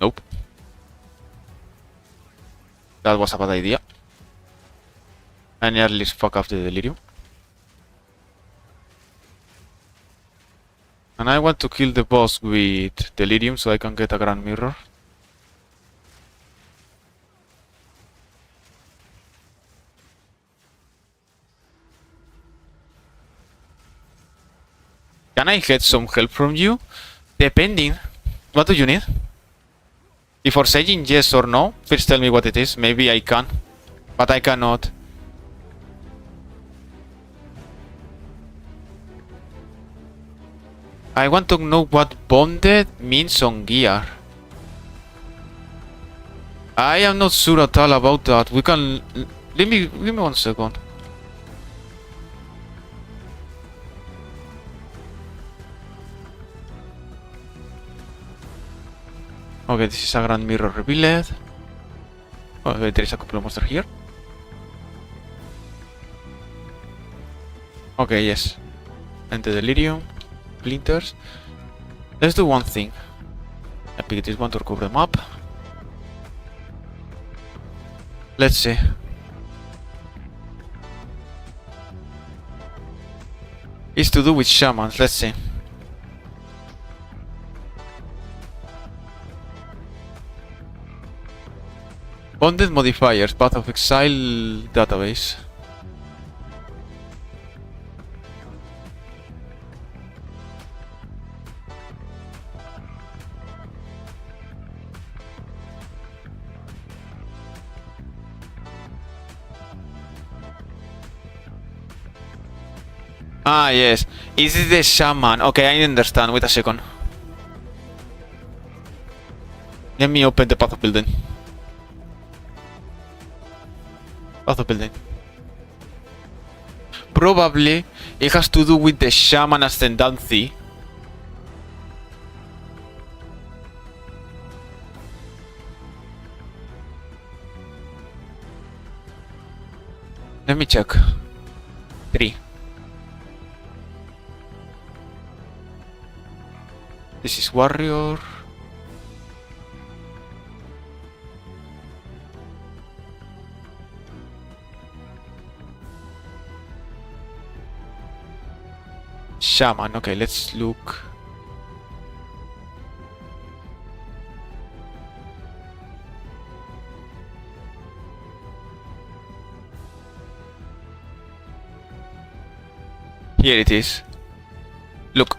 Nope. That was a bad idea. I nearly fuck up the delirium. And I want to kill the boss with delirium so I can get a grand mirror. Can I get some help from you? Depending. What do you need? Before saying yes or no, first tell me what it is. Maybe I can. But I cannot. I want to know what bonded means on gear. I am not sure at all about that. We can... give me 1 second. Okay, this is a grand mirror revealed. Okay, there is a couple of monsters here. Okay, yes. And the delirium. Splinters. Let's do one thing. I pick this one to recover the map. Let's see. It's to do with shamans, let's see. Bonded modifiers, Path of Exile database. Ah, yes. Is it the shaman? Okay, I understand. Wait a second. Let me open the path of building. Path of building. Probably it has to do with the shaman ascendancy. Let me check. 3. This is warrior. Shaman. Okay, let's look. Here it is. Look.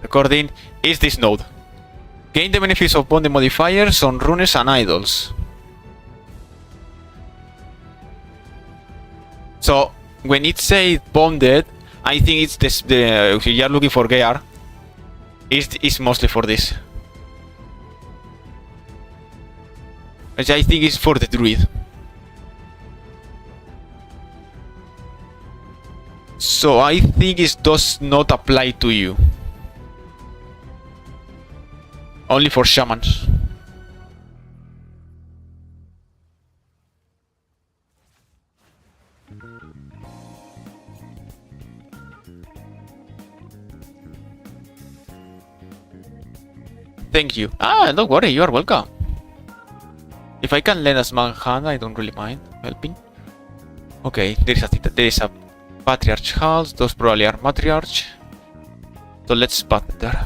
Recording is this node. Gain the benefits of bonding modifiers on runes and idols. So when it says bonded, I think it's this. If you are looking for gear, it's mostly for this. Which I think is for the druid. So I think it does not apply to you. Only for shamans. Thank you. Ah, don't worry, you are welcome. If I can lend a small hand, I don't really mind helping. Okay, there is a patriarch house. Those probably are matriarch. So let's spot there.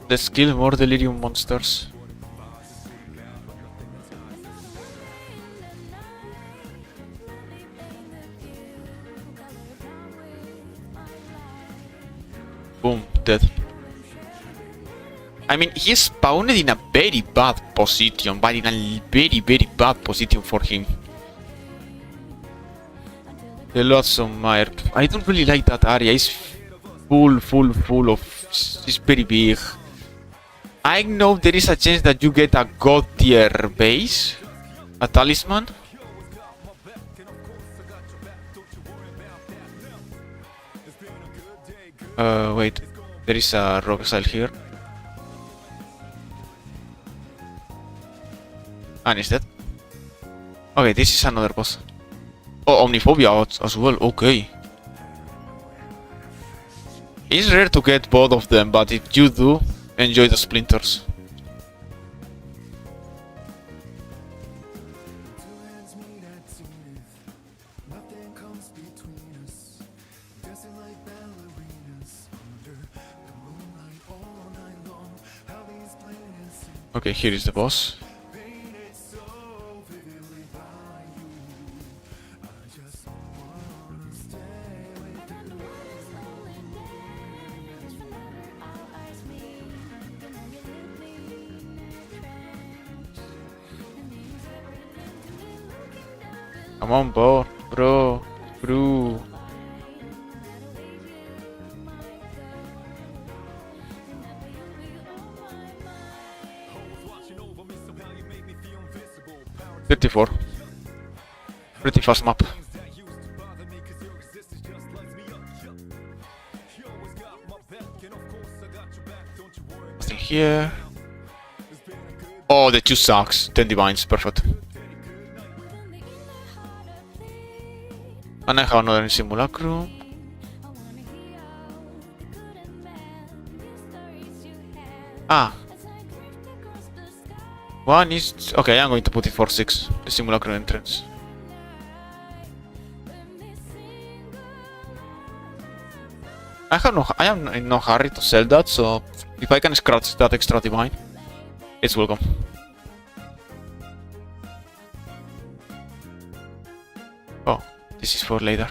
Let's kill more delirium monsters. Boom, dead. I mean, he spawned in a very bad position, but in a very, very bad position for him. The lots of mire. I don't really like that area. It's full of. It's very big. I know there is a chance that you get a god tier base, a talisman. Wait, there is a rock exile here. And is that? Okay, this is another boss. Oh, Omniphobia as well, okay. It's rare to get both of them, but if you do, enjoy the splinters. Okay, here is the boss. Come on, bro. Bro. $34. Pretty fast map. Nothing here. Oh, the 2 sucks. 10 divines, perfect. And I have another simulacrum. Ah. One is... Okay, I'm going to put it for 6. The simulacrum entrance. I am in no hurry to sell that, so if I can scratch that extra divine, it's welcome. Oh, this is for later.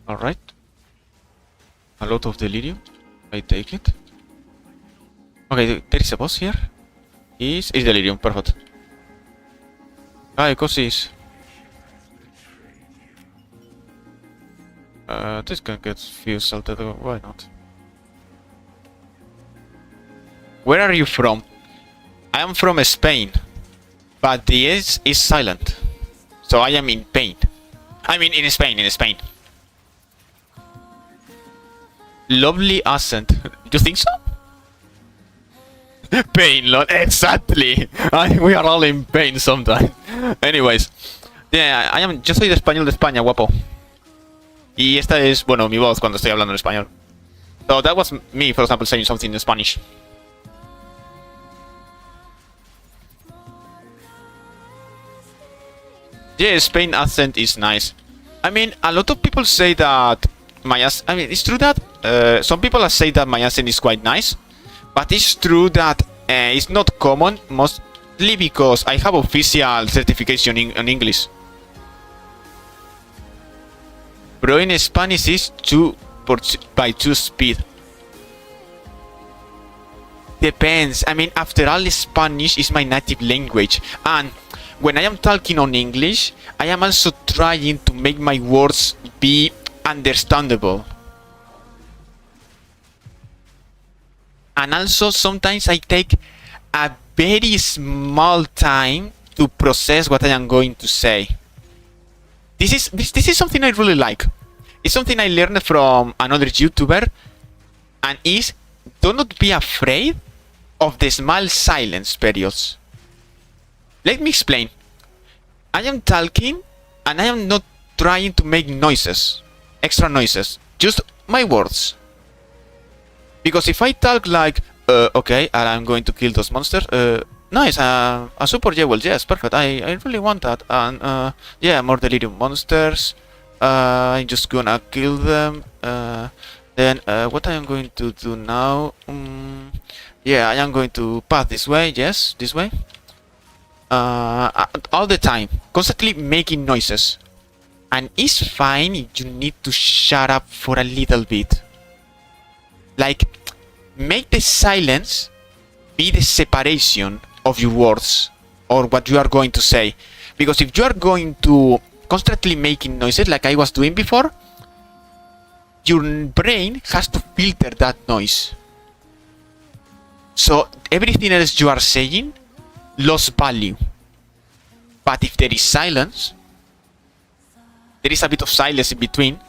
Alright. A lot of delirium. I take it. Okay, there is a boss here. Is delirium, perfect. Cosis. This can get few salted, why not? Where are you from? I am from Spain. But the S is silent. So I am in pain. I mean in Spain. Lovely accent. You think so? Pain, Lord. Exactly. We are all in pain sometimes. Anyways. Yeah, yo soy de español de España, guapo. Y esta es, bueno, mi voz cuando estoy hablando en español. So that was me, for example, saying something in Spanish. Yeah, Spain accent is nice. I mean, a lot of people say that I mean, it's true that some people say that my accent is quite nice, but it's true that it's not common, mostly because I have official certification in English. Bro, in Spanish is 2x2 speed. Depends. I mean, after all, Spanish is my native language, and when I am talking on English, I am also trying to make my words be understandable. And also sometimes I take a very small time to process what I am going to say. This is something I really like. It's something I learned from another YouTuber, and is do not be afraid of the small silence periods. Let me explain. I am talking and I am not trying to make noises. Extra noises, just my words. Because if I talk like, okay, and I'm going to kill those monsters, nice, a super jewel, yes, perfect, I really want that, and yeah, more delirium monsters, I'm just gonna kill them, then what I am going to do now, yeah, I am going to pass this way, yes, this way, all the time, constantly making noises. And it's fine if you need to shut up for a little bit. Like, make the silence be the separation of your words or what you are going to say. Because if you are going to constantly making noises like I was doing before, your brain has to filter that noise. So everything else you are saying lost value. But if there is silence, there is a bit of silence in between,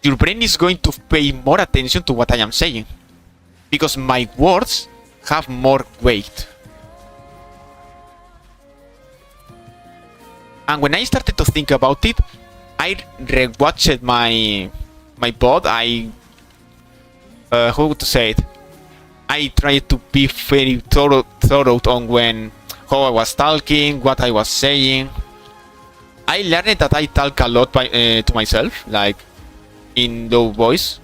your brain is going to pay more attention to what I am saying. Because my words have more weight. And when I started to think about it, I rewatched my pod. How to say it? I tried to be very thorough on how I was talking, what I was saying. I learned that I talk a lot to myself, like in low voice.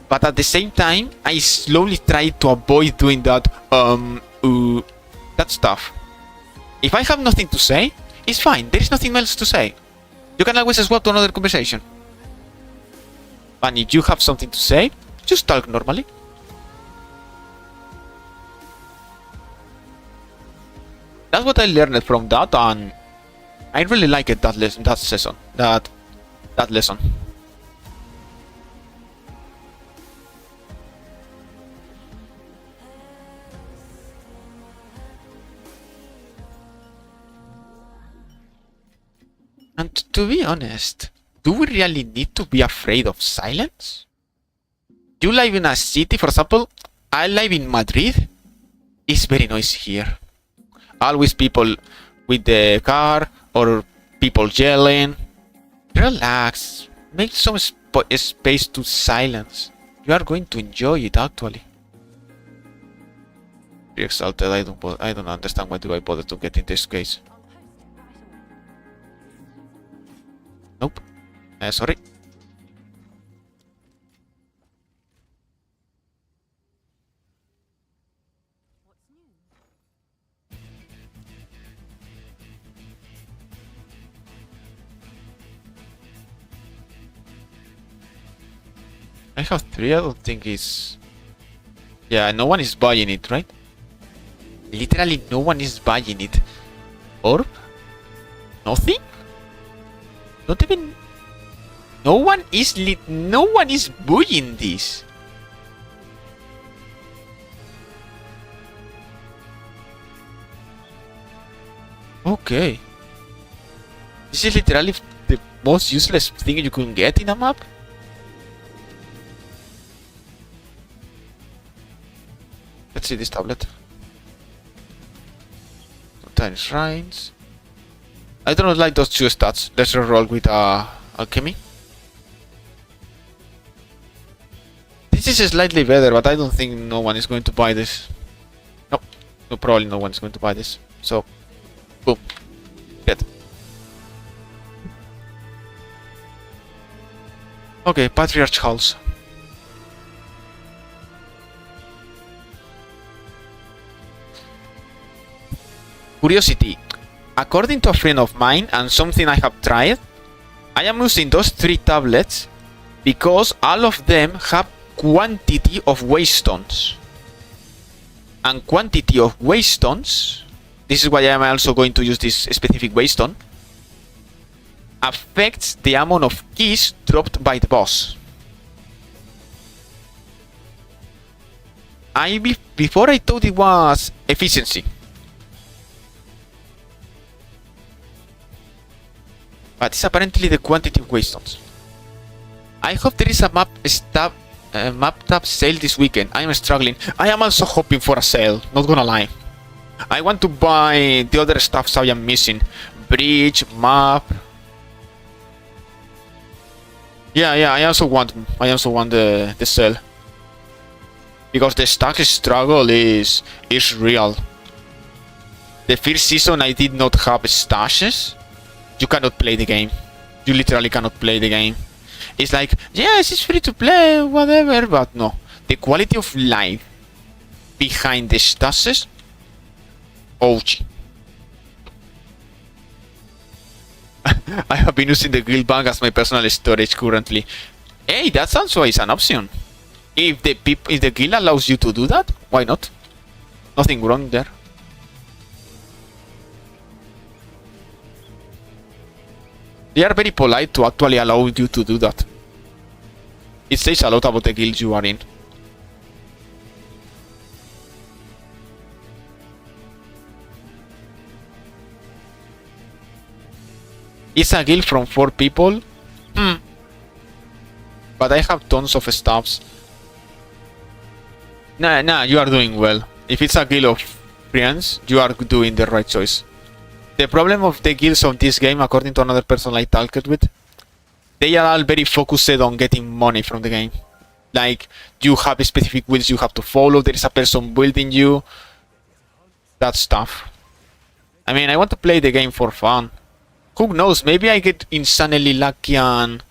But at the same time, I slowly try to avoid doing that that stuff. If I have nothing to say, it's fine. There is nothing else to say. You can always swap to another conversation. And if you have something to say, just talk normally. That's what I learned from that, and I really liked that lesson, that lesson. And to be honest, do we really need to be afraid of silence? You live in a city, for example, I live in Madrid. It's very noisy here. Always people with the car or people yelling. Relax. Make some space to silence. You are going to enjoy it actually. Be exalted. I don't understand why do I bother to get in this case. Nope. Sorry. I have 3, I don't think it's... Yeah, no one is buying it, right? Literally no one is buying it. Or? Nothing? Not even... No one is buying this. Okay. This is literally the most useless thing you can get in a map. Let's see this tablet. Tiny shrines. I don't like those 2 stats. Let's roll with alchemy. This is slightly better, but I don't think no one is going to buy this. Nope. No, probably no one is going to buy this. So, boom. Get. Okay, Patriarch Halls. Curiosity. According to a friend of mine and something I have tried, I am using those 3 tablets because all of them have quantity of waystones. And quantity of waystones, this is why I am also going to use this specific waystone, affects the amount of keys dropped by the boss. Before I thought it was efficiency. But it's apparently the quantity of waystones. I hope there is a map tab sale this weekend. I am struggling. I am also hoping for a sale, not gonna lie. I want to buy the other stuff I am missing. Bridge, map. Yeah, I also want the sale. Because the stack struggle is real. The first season I did not have stashes. You cannot play the game. You literally cannot play the game. It's like, yes, it's free to play, whatever, but no. The quality of life behind the stashes, ouch. I have been using the guild bank as my personal storage currently. Hey, that also is an option. If the guild allows you to do that, why not? Nothing wrong there. They are very polite to actually allow you to do that. It says a lot about the guild you are in. It's a guild from 4 people. But I have tons of stuffs. Nah, you are doing well. If it's a guild of friends, you are doing the right choice. The problem of the guilds of this game, according to another person I talked with, they are all very focused on getting money from the game. Like, you have specific guilds you have to follow, there is a person building you, that stuff. I mean, I want to play the game for fun. Who knows, maybe I get insanely lucky and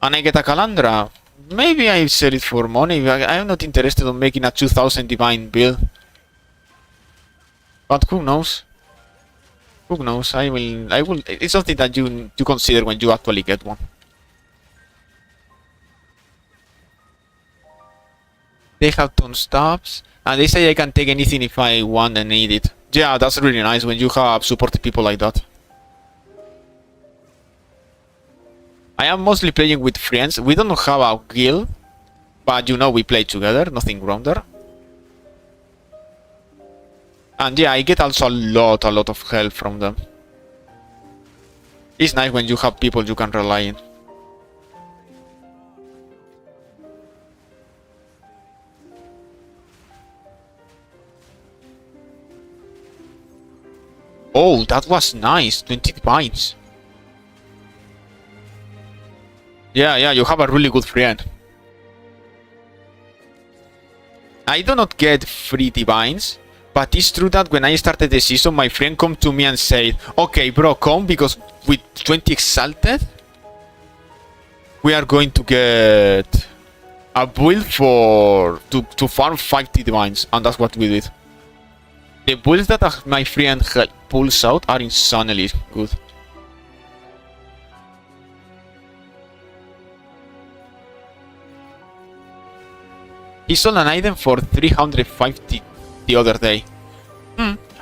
I get a Calandra. Maybe I sell it for money. I'm not interested in making a 2000 divine build. But who knows? Who knows? I will. It's something that you consider when you actually get one. They have ton stops, and they say I can take anything if I want and need it. Yeah, that's really nice when you have supported people like that. I am mostly playing with friends. We don't have a guild, but you know we play together. Nothing wrong there. And yeah, I get also a lot of help from them. It's nice when you have people you can rely on. Oh, that was nice. 20 divines. Yeah, you have a really good friend. I do not get free divines, but it's true that when I started the season, my friend come to me and said, okay, bro, come, because with 20 exalted, we are going to get a build to farm 50 divines, and that's what we did. The builds that my friend pulls out are insanely good. He sold an item for 350 the other day.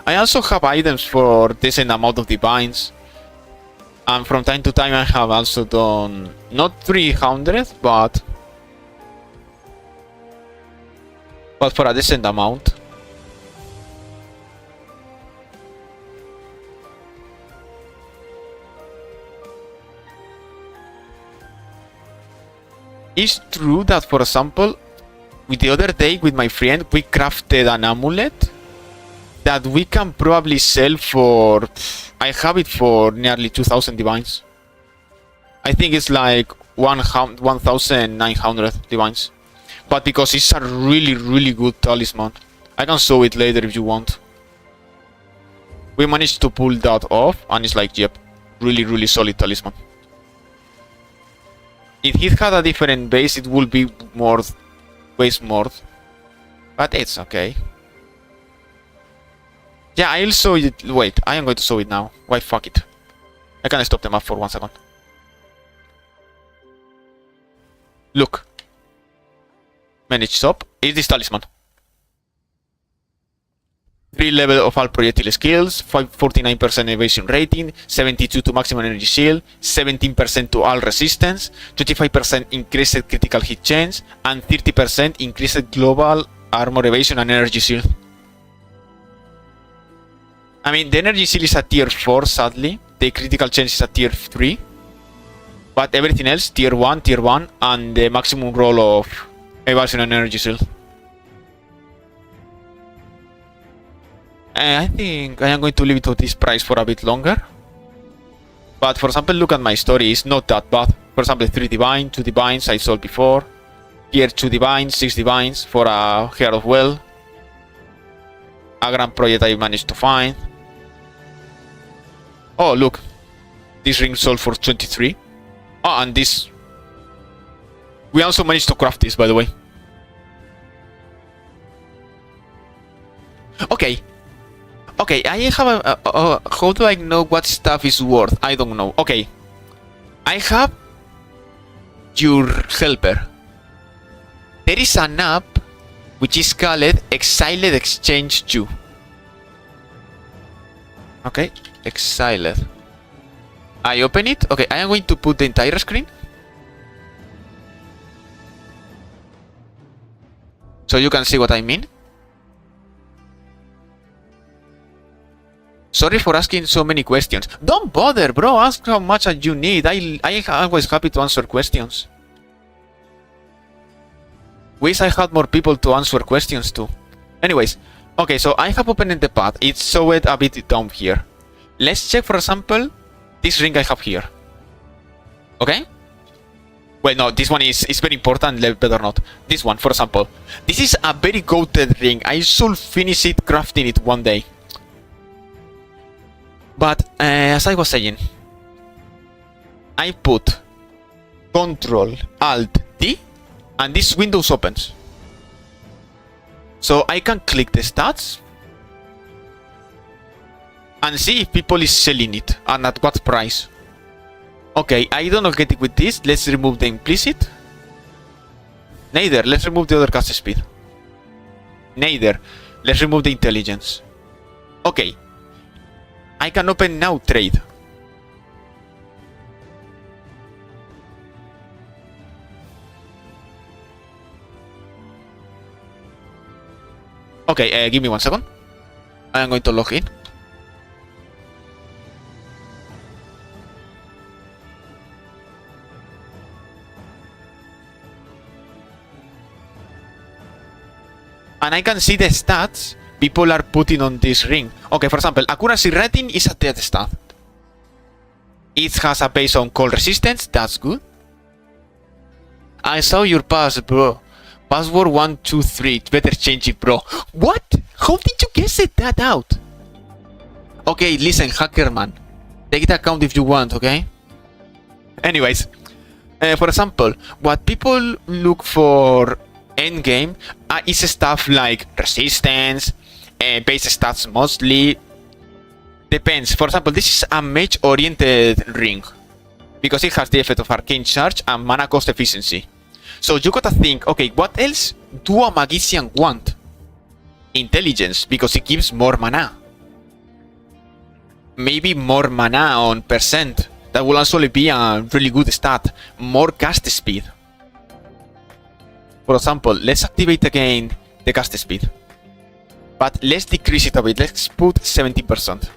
I also have items for decent amount of divines. And from time to time I have also done not 300 but for a decent amount. It's true that, for example, with the other day with my friend, we crafted an amulet that we can probably sell for... I have it for nearly 2000 divines. I think it's like 1900 divines. But because it's a really good talisman. I can show it later if you want. We managed to pull that off and it's like, yep, really solid talisman. If it had a different base, it would be more... weighs more. But it's okay. Yeah, I'll show it. Wait, I am going to show it now. Why, fuck it. I can stop the map for 1 second. Look. Manage shop. Is this talisman? 3 level of all projectile skills, 49% evasion rating, 72 to maximum energy shield, 17% to all resistance, 25% increased critical hit chance, and 30% increased global armor evasion and energy shield. I mean, the energy shield is a tier 4, sadly. The critical chance is a tier 3. But everything else, tier 1, and the maximum roll of evasion and energy shield. I think I am going to leave it to this price for a bit longer. But for example, look at my story, it's not that bad. For example, 3 divine, 2 divines I sold before. Here 2 divines, 6 divines for a Heart of Well. A grand project I managed to find. Oh, look. This ring sold for 23. Oh, and this... We also managed to craft this, by the way. Okay, I have a how do I know what stuff is worth? I don't know. Okay. I have your helper. There is an app which is called Exiled Exchange 2. Okay, Exiled. I open it. Okay, I am going to put the entire screen. So you can see what I mean. Sorry for asking so many questions. Don't bother, bro. Ask how much you need. I am always happy to answer questions. Wish I had more people to answer questions to. Anyways, okay, so I have opened the path. It's showed a bit down here. let's check, for example, this ring I have here. Okay? Well, no, this one is very important, better not. This one, for example. This is a very goated ring. I should finish it, crafting it one day. But, as I was saying, I put Control Alt D and this window opens. So I can click the stats and see if people is selling it and at what price. Okay, I don't get it with this. Let's remove the implicit. Neither. Let's remove the other cast speed. Neither. Let's remove the intelligence. Okay. I can open now trade. Okay, give me 1 second. I am going to log in. And I can see the stats people are putting on this ring. Okay, for example, accuracy rating is a dead stat. It has a base on cold resistance, that's good. I saw your pass, bro. Password 123, better change it, bro. What? How did you guess that out? Okay, listen, hacker man. Take the account if you want, okay? Anyways, for example, what people look for endgame is stuff like resistance, base stats mostly. Depends. For example, this is a mage oriented ring because it has the effect of arcane charge and mana cost efficiency. So you gotta think, okay, what else do a magician want? Intelligence, because it gives more mana. Maybe more mana on percent. That will also be a really good stat. More cast speed. For example, let's activate again the cast speed. But let's decrease it a bit. Let's put 70%.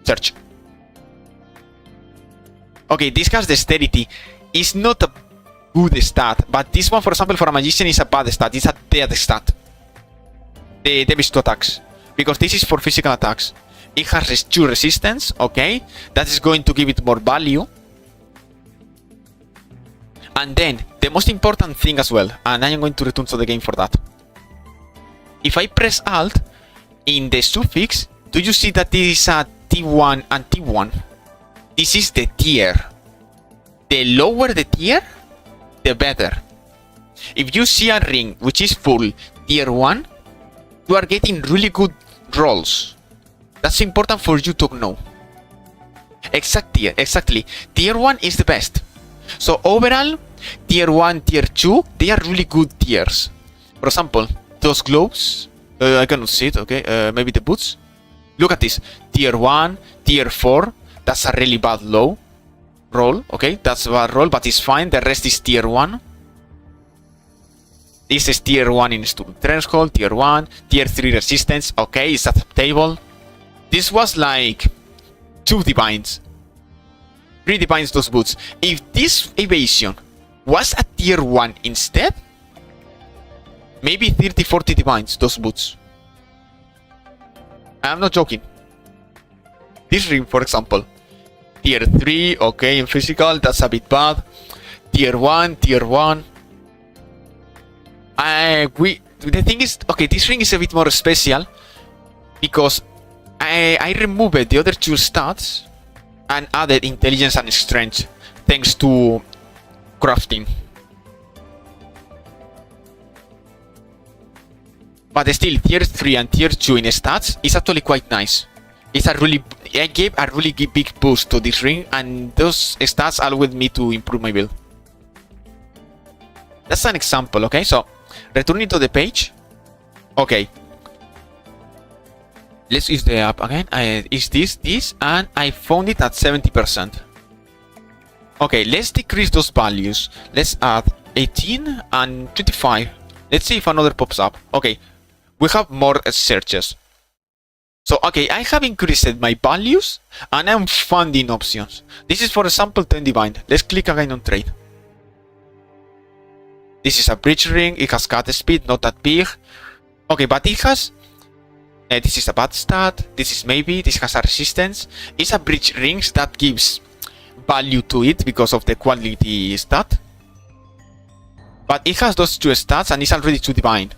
Search. Okay, this has dexterity. It's not a good stat, but this one, for example, for a magician is a bad stat. It's a dead stat. The damage to attacks. Because this is for physical attacks. It has 2 resistance, okay? That is going to give it more value. And then, the most important thing as well, and I am going to return to the game for that. If I press Alt, in the suffix, do you see that this is a T1 and T1? This is the tier. The lower the tier, the better. If you see a ring which is full tier 1, you are getting really good rolls. That's important for you to know. Exactly. Tier 1 is the best. So overall, tier 1, tier 2, they are really good tiers. For example, those gloves, I cannot see it, okay, maybe the boots. Look at this, tier 1, tier 4, that's a really bad low roll, okay, that's a bad roll, but it's fine, the rest is tier 1. This is tier 1 in Stone Threshold, tier 1, tier 3 resistance, okay, it's acceptable. This was like 2 divines. 3 divines those boots. If this evasion was a tier 1 instead, maybe 30-40 divines those boots. I'm not joking. This ring, for example, tier 3, okay, in physical, that's a bit bad. Tier 1. The thing is, okay, this ring is a bit more special because I removed the other 2 stats and added intelligence and strength thanks to crafting. But still, tier 3 and tier 2 in stats is actually quite nice. I gave a really big boost to this ring, and those stats allowed me to improve my build. That's an example, okay? So, returning to the page. Okay. Let's use the app again. Is this, and I found it at 70%. Okay, let's decrease those values. Let's add 18 and 25. Let's see if another pops up. Okay, we have more searches. So, okay, I have increased my values and I'm finding options. This is, for example, 10 divine. Let's click again on trade. This is a bridge ring. It has cut speed, not that big. Okay, but it has This is a bad stat. This is maybe. This has a resistance. It's a bridge rings that gives value to it because of the quality stat. But it has those two stats and it's already too divine.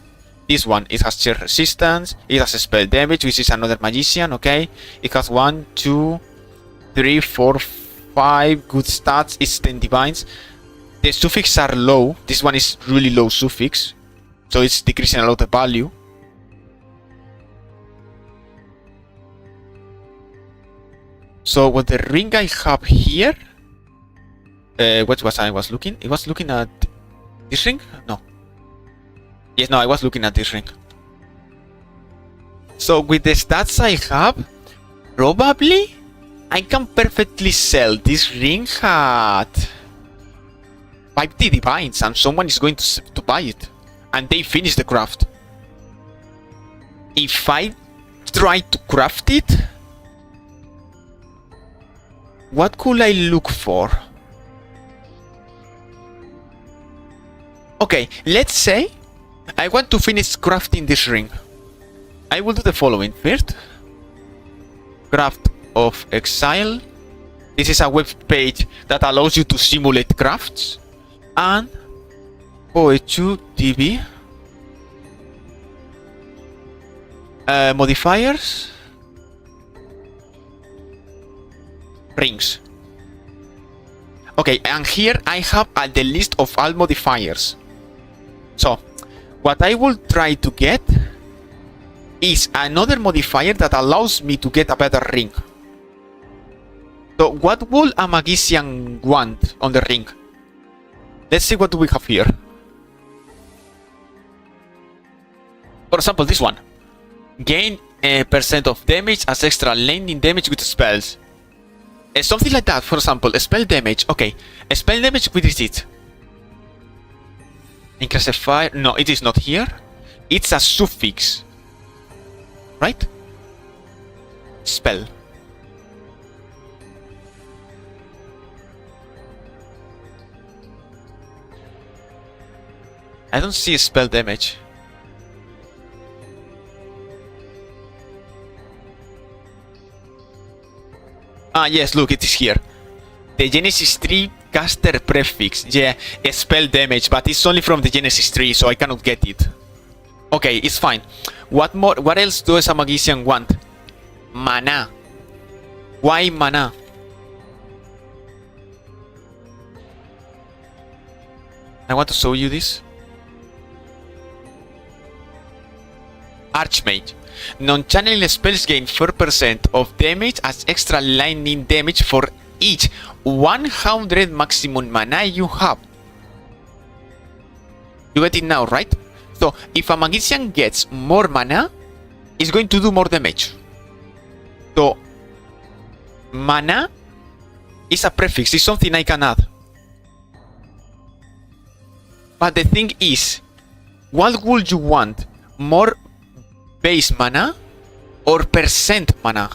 This one, it has sheer resistance. It has spell damage, which is another magician. Okay. It has 1, 2, 3, 4, 5 good stats. It's 10 divines. The suffixes are low. This one is really low suffix. So it's decreasing a lot of value. So what the ring I have here, what was I was looking? I was looking at this ring? No. Yes, no, I was looking at this ring. So with the stats I have, probably I can perfectly sell this ring at 50 divines and someone is going to buy it. And they finish the craft. If I try to craft it, what could I look for? Okay, let's say I want to finish crafting this ring. I will do the following. First, craft of exile. This is a web page that allows you to simulate crafts. And Poe2DB. Modifiers. Rings. Okay, and here I have the list of all modifiers. So, what I will try to get is another modifier that allows me to get a better ring. So, what will a magician want on the ring? Let's see what do we have here. For example, this one. Gain a percent of damage as extra landing damage with spells. Something like that, for example, spell damage. Okay, spell damage, what is it? Increase fire. No, it is not here. It's a suffix. Right? Spell. I don't see spell damage. Ah, yes, look, it is here. The Genesis 3 caster prefix. Yeah, a spell damage, but it's only from the Genesis 3, so I cannot get it. Okay, it's fine. What more? What else does a magician want? Mana. Why mana? I want to show you this. Archmage. Non-channeling spells gain 4% of damage as extra lightning damage for each 100 maximum mana you have. You get it now, right? So, if a magician gets more mana, it's going to do more damage. So, mana is a prefix, it's something I can add. But the thing is, what would you want? More base mana or percent mana?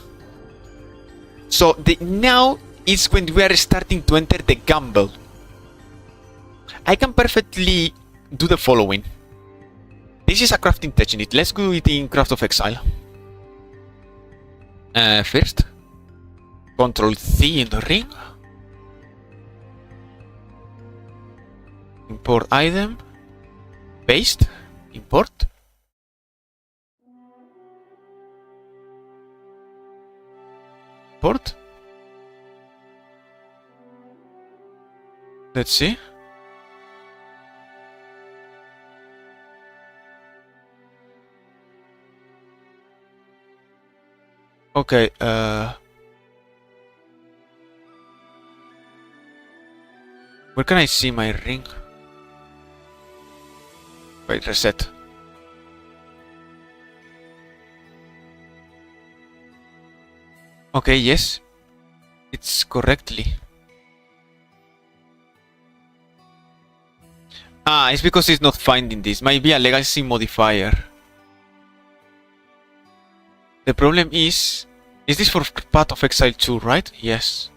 So now is when we are starting to enter the gamble. I can perfectly do the following. This is a crafting technique. Let's do it in Craft of Exile. First, Control C in the ring. Import item. Paste. Import. Import. Let's see. Okay, where can I see my ring? Wait, reset. Okay, yes. It's correctly. Ah, it's because it's not finding this. Might be a legacy modifier. The problem is this for Path of Exile 2, right? Yes.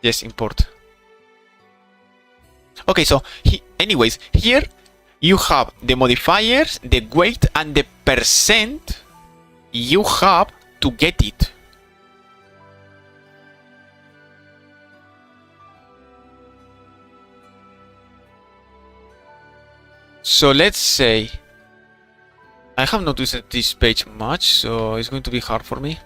Yes, import. Okay, so Anyways, here you have the modifiers, the weight, and the percent you have to get it. So let's say I have not used this page much, so it's going to be hard for me.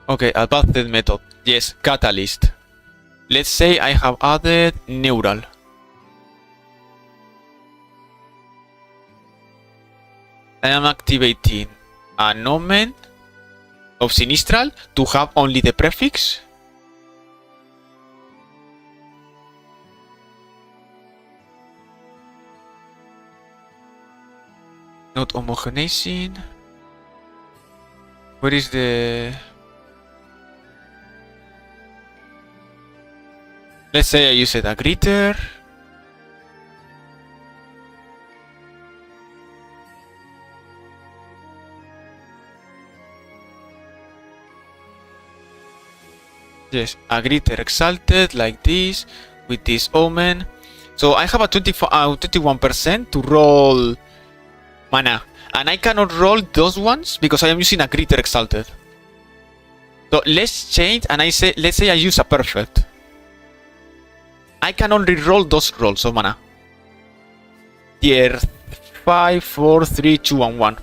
Okay, advanced method. Yes, catalyst. Let's say I have added neural. I am activating a nomen of Sinistral to have only the prefix. Not homogenizing. Where is the... Let's say I use it a greeter. Yes, a greeter exalted like this with this omen. So I have a 21% to roll mana, and I cannot roll those ones because I am using a greeter exalted. So let's change, and let's say I use a perfect. I can only roll those rolls of mana. Tier 5, 4, 3, 2, and 1.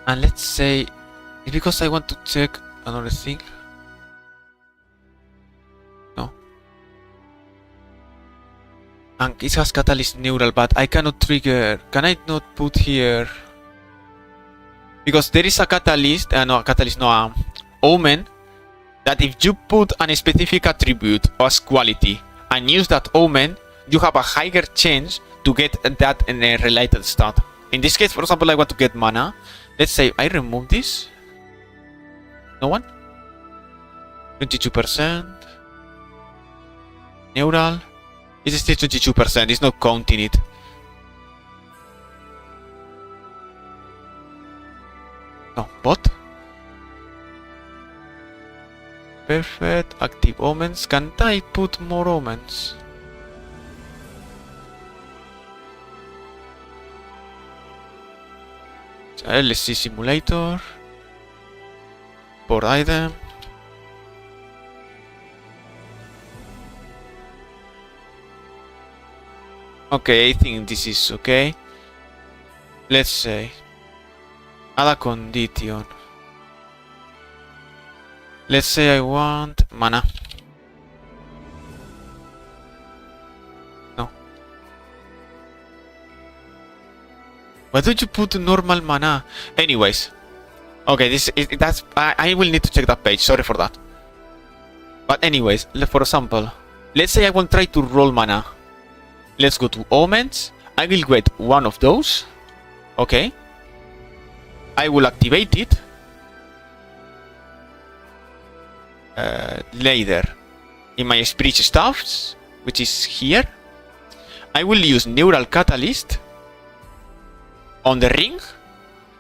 And let's say, it's because I want to check another thing. No. And it has catalyst neural, but I cannot trigger. Can I not put here? Because there is a catalyst, omen, that if you put a specific attribute as quality and use that omen, you have a higher chance to get that in a related stat. In this case, for example, I want to get mana. Let's say I remove this. No one? 22%. Neural. It's still 22%, it's not counting it. No, bot. Perfect. Active omens. Can't I put more omens? LSC simulator. Board item. Okay, I think this is okay. Let's say add a condition. Let's say I want mana. No. Why don't you put normal mana? Anyways. Okay, I will need to check that page. Sorry for that. But anyways, for example, let's say I will try to roll mana. Let's go to omens. I will get one of those. Okay. I will activate it. Later, in my speech stuffs, which is here, I will use neural catalyst on the ring.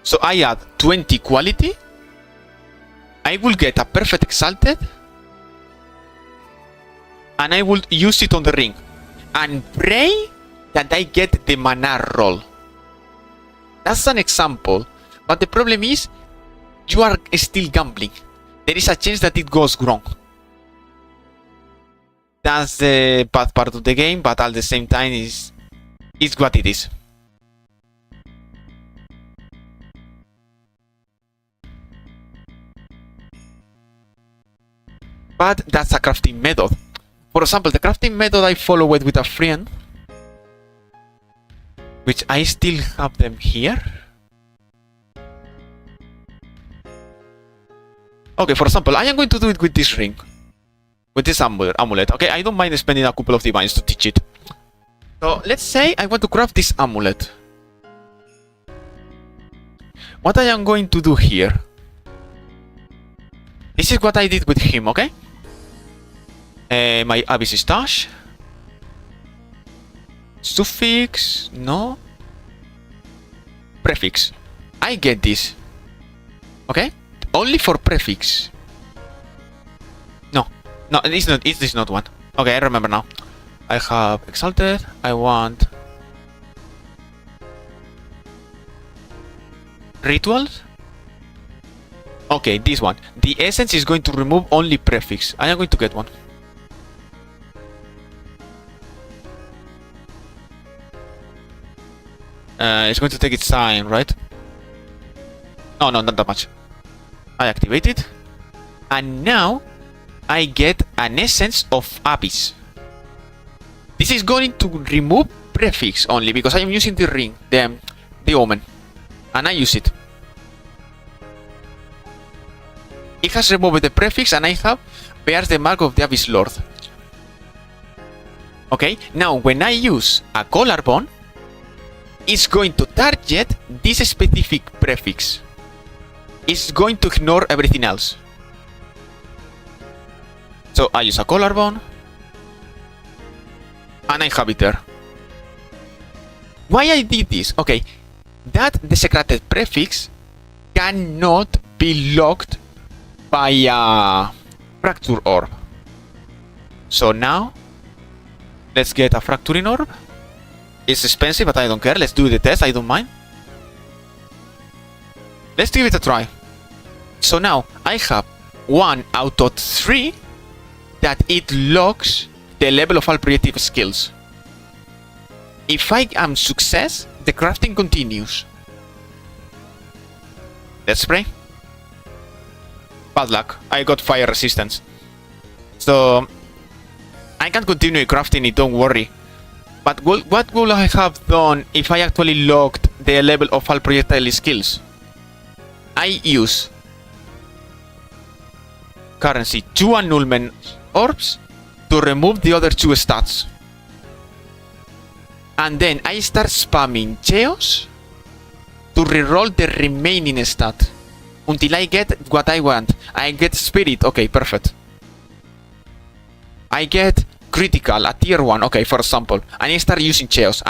So I add 20 quality. I will get a perfect exalted, and I will use it on the ring and pray that I get the mana roll. That's an example, but the problem is you are still gambling. There is a chance that it goes wrong. That's the bad part of the game, but at the same time it's what it is. But that's a crafting method. For example, the crafting method I followed with a friend, which I still have them here. Okay, for example, I am going to do it with this ring. With this amulet. Okay, I don't mind spending a couple of divines to teach it. So let's say I want to craft this amulet. What I am going to do here. This is what I did with him, okay? My abyss stash. Suffix, no. prefix. I get this. Okay? Only for prefix. No. No, it's not. It is not one. Okay, I remember now. I have exalted. I want rituals. Okay, this one. The essence is going to remove only prefix. I am going to get one. It's going to take its time, right? Oh, no, not that much. I activate it. And now I get an essence of Abyss. This is going to remove prefix only because I am using the ring, the omen. And I use it. It has removed the prefix and I have bears the mark of the Abyss Lord. Okay, now when I use a collarbone, it's going to target this specific prefix. It's going to ignore everything else. So I use a collarbone and I have it there. Why I did this? Okay, that desecrated prefix cannot be locked by a fracture orb. So now let's get a fracturing orb. It's expensive, but I don't care. Let's do the test. I don't mind. Let's give it a try. So now I have 1 out of 3 that it locks the level of all projective skills. If I am success, the crafting continues. Let's pray. Bad luck. I got fire resistance. So I can continue crafting it, don't worry. But what would I have done if I actually locked the level of all projectile skills? I use currency 2 annulment orbs to remove the other 2 stats. And then I start spamming Chaos to reroll the remaining stat until I get what I want. I get Spirit, okay, perfect. I get Critical, a tier 1, okay, for example. And I start using Chaos,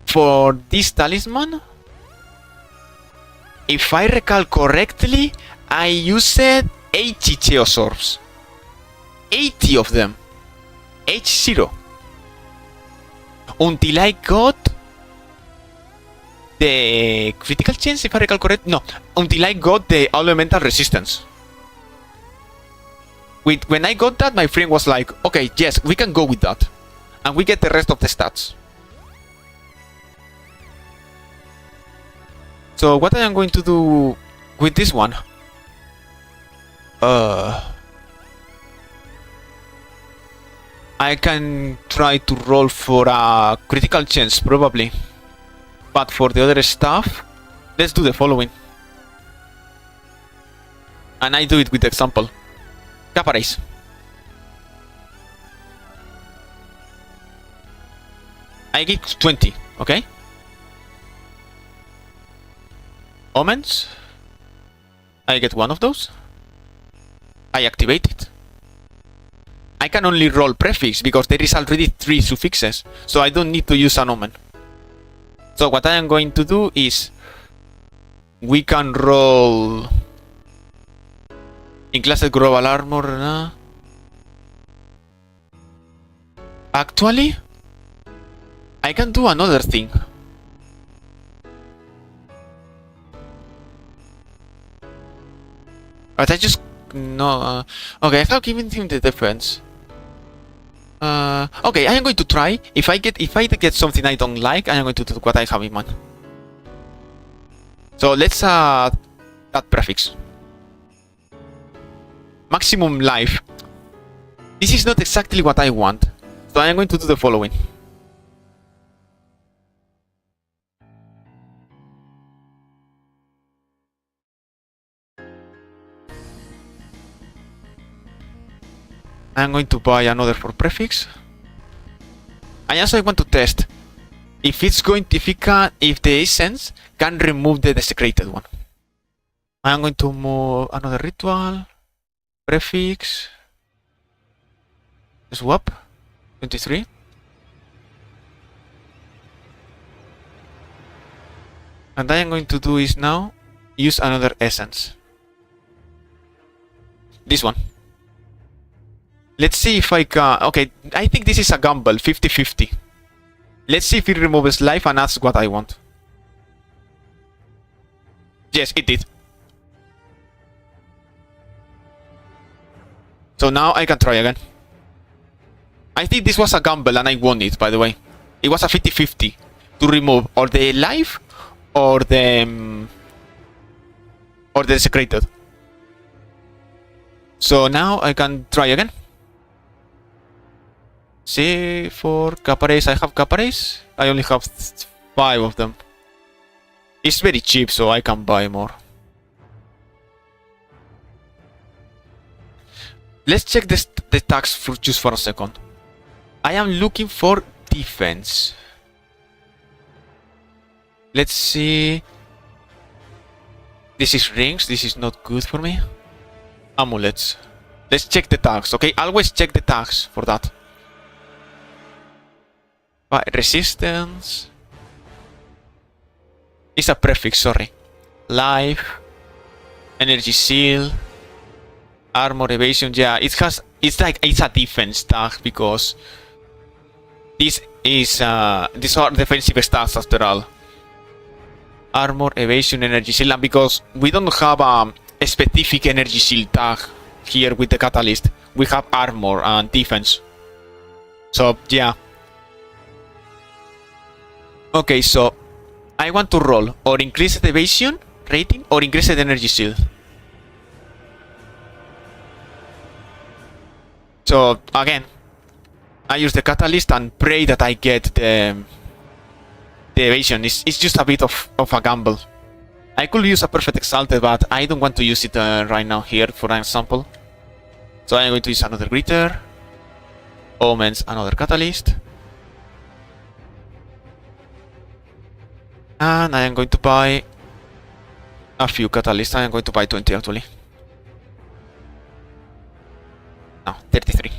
For this talisman, if I recall correctly, I used 80 Chaos orbs. 80 of them. H0. Until I got the critical chance, if I recall correct. No, until I got the elemental resistance. When I got that, my friend was like, okay, yes, we can go with that. And we get the rest of the stats. So what I am going to do with this one? I can try to roll for a critical chance, probably. But for the other stuff, let's do the following. And I do it with the example. Caparais. I get 20, okay? Omens. I get one of those. I activate it. I can only roll prefix because there is already 3 suffixes, so I don't need to use an omen. So what I am going to do is we can roll in class global armor. Actually, I can do another thing. But I just no. Okay, I have given him the defense. Okay, I am going to try. If I get something I don't like, I am going to do what I have in mind. So let's add that prefix. Maximum life. This is not exactly what I want, so I am going to do the following. I'm going to buy another for prefix. And also I want to test if it's going to, if the essence can remove the desecrated one. I'm going to move another ritual, prefix, swap, 23. And I am going to do is now use another essence. This one. Let's see if I can... Okay, I think this is a gamble, 50-50. Let's see if it removes life and adds what I want. Yes, it did. So now I can try again. I think this was a gamble and I won it, by the way. It was a 50-50 to remove or the life or the desecrated. So now I can try again. See, for Capares, I have Capares. I only have 5 of them. It's very cheap, so I can buy more. Let's check the tags for just for a second. I am looking for defense. Let's see. This is rings. This is not good for me. Amulets. Let's check the tags, okay? Always check the tags for that. Resistance. It's a prefix, sorry. Life. Energy seal. Armor evasion, yeah. It's like it's a defense tag because these are defensive stats after all. Armor, evasion, energy shield, and because we don't have a specific energy shield tag here with the catalyst, we have armor and defense. So yeah. Okay, so I want to roll or increase the evasion rating or increase the energy shield. So again, I use the catalyst and pray that I get the evasion. It's just a bit of a gamble. I could use a perfect exalted, but I don't want to use it right now here for an example. So I'm going to use another greeter. Omens, another catalyst. And I am going to buy a few catalysts. I am going to buy 20 actually. No, 33.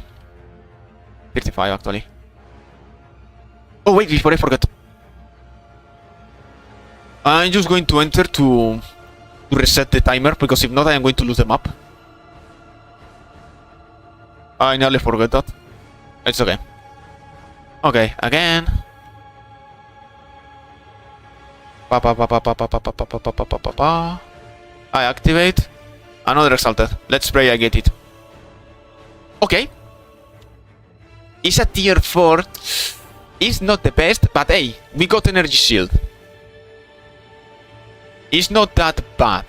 35 actually. Oh wait, before I forget. I'm just going to enter to reset the timer, because if not I am going to lose the map. I nearly forgot that. It's okay. Okay, again. I activate. Another exalted. Let's pray I get it. Okay. It's a tier 4. It's not the best, but hey, we got energy shield. It's not that bad.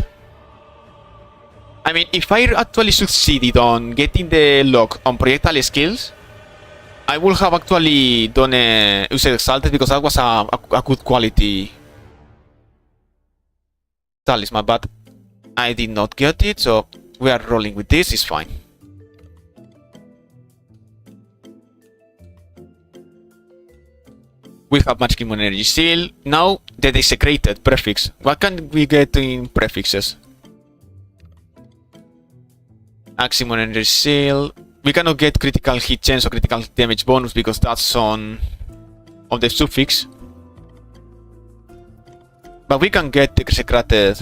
I mean, if I actually succeeded on getting the lock on projectile skills, I would have actually done a used exalted, because that was a good quality talisman, but I did not get it, so we are rolling with this, it's fine. We have Magic Energy Seal. Now the desecrated prefix. What can we get in prefixes? Maximum Energy Seal. We cannot get critical hit chance or critical damage bonus because that's on the suffix. But we can get the desecrated.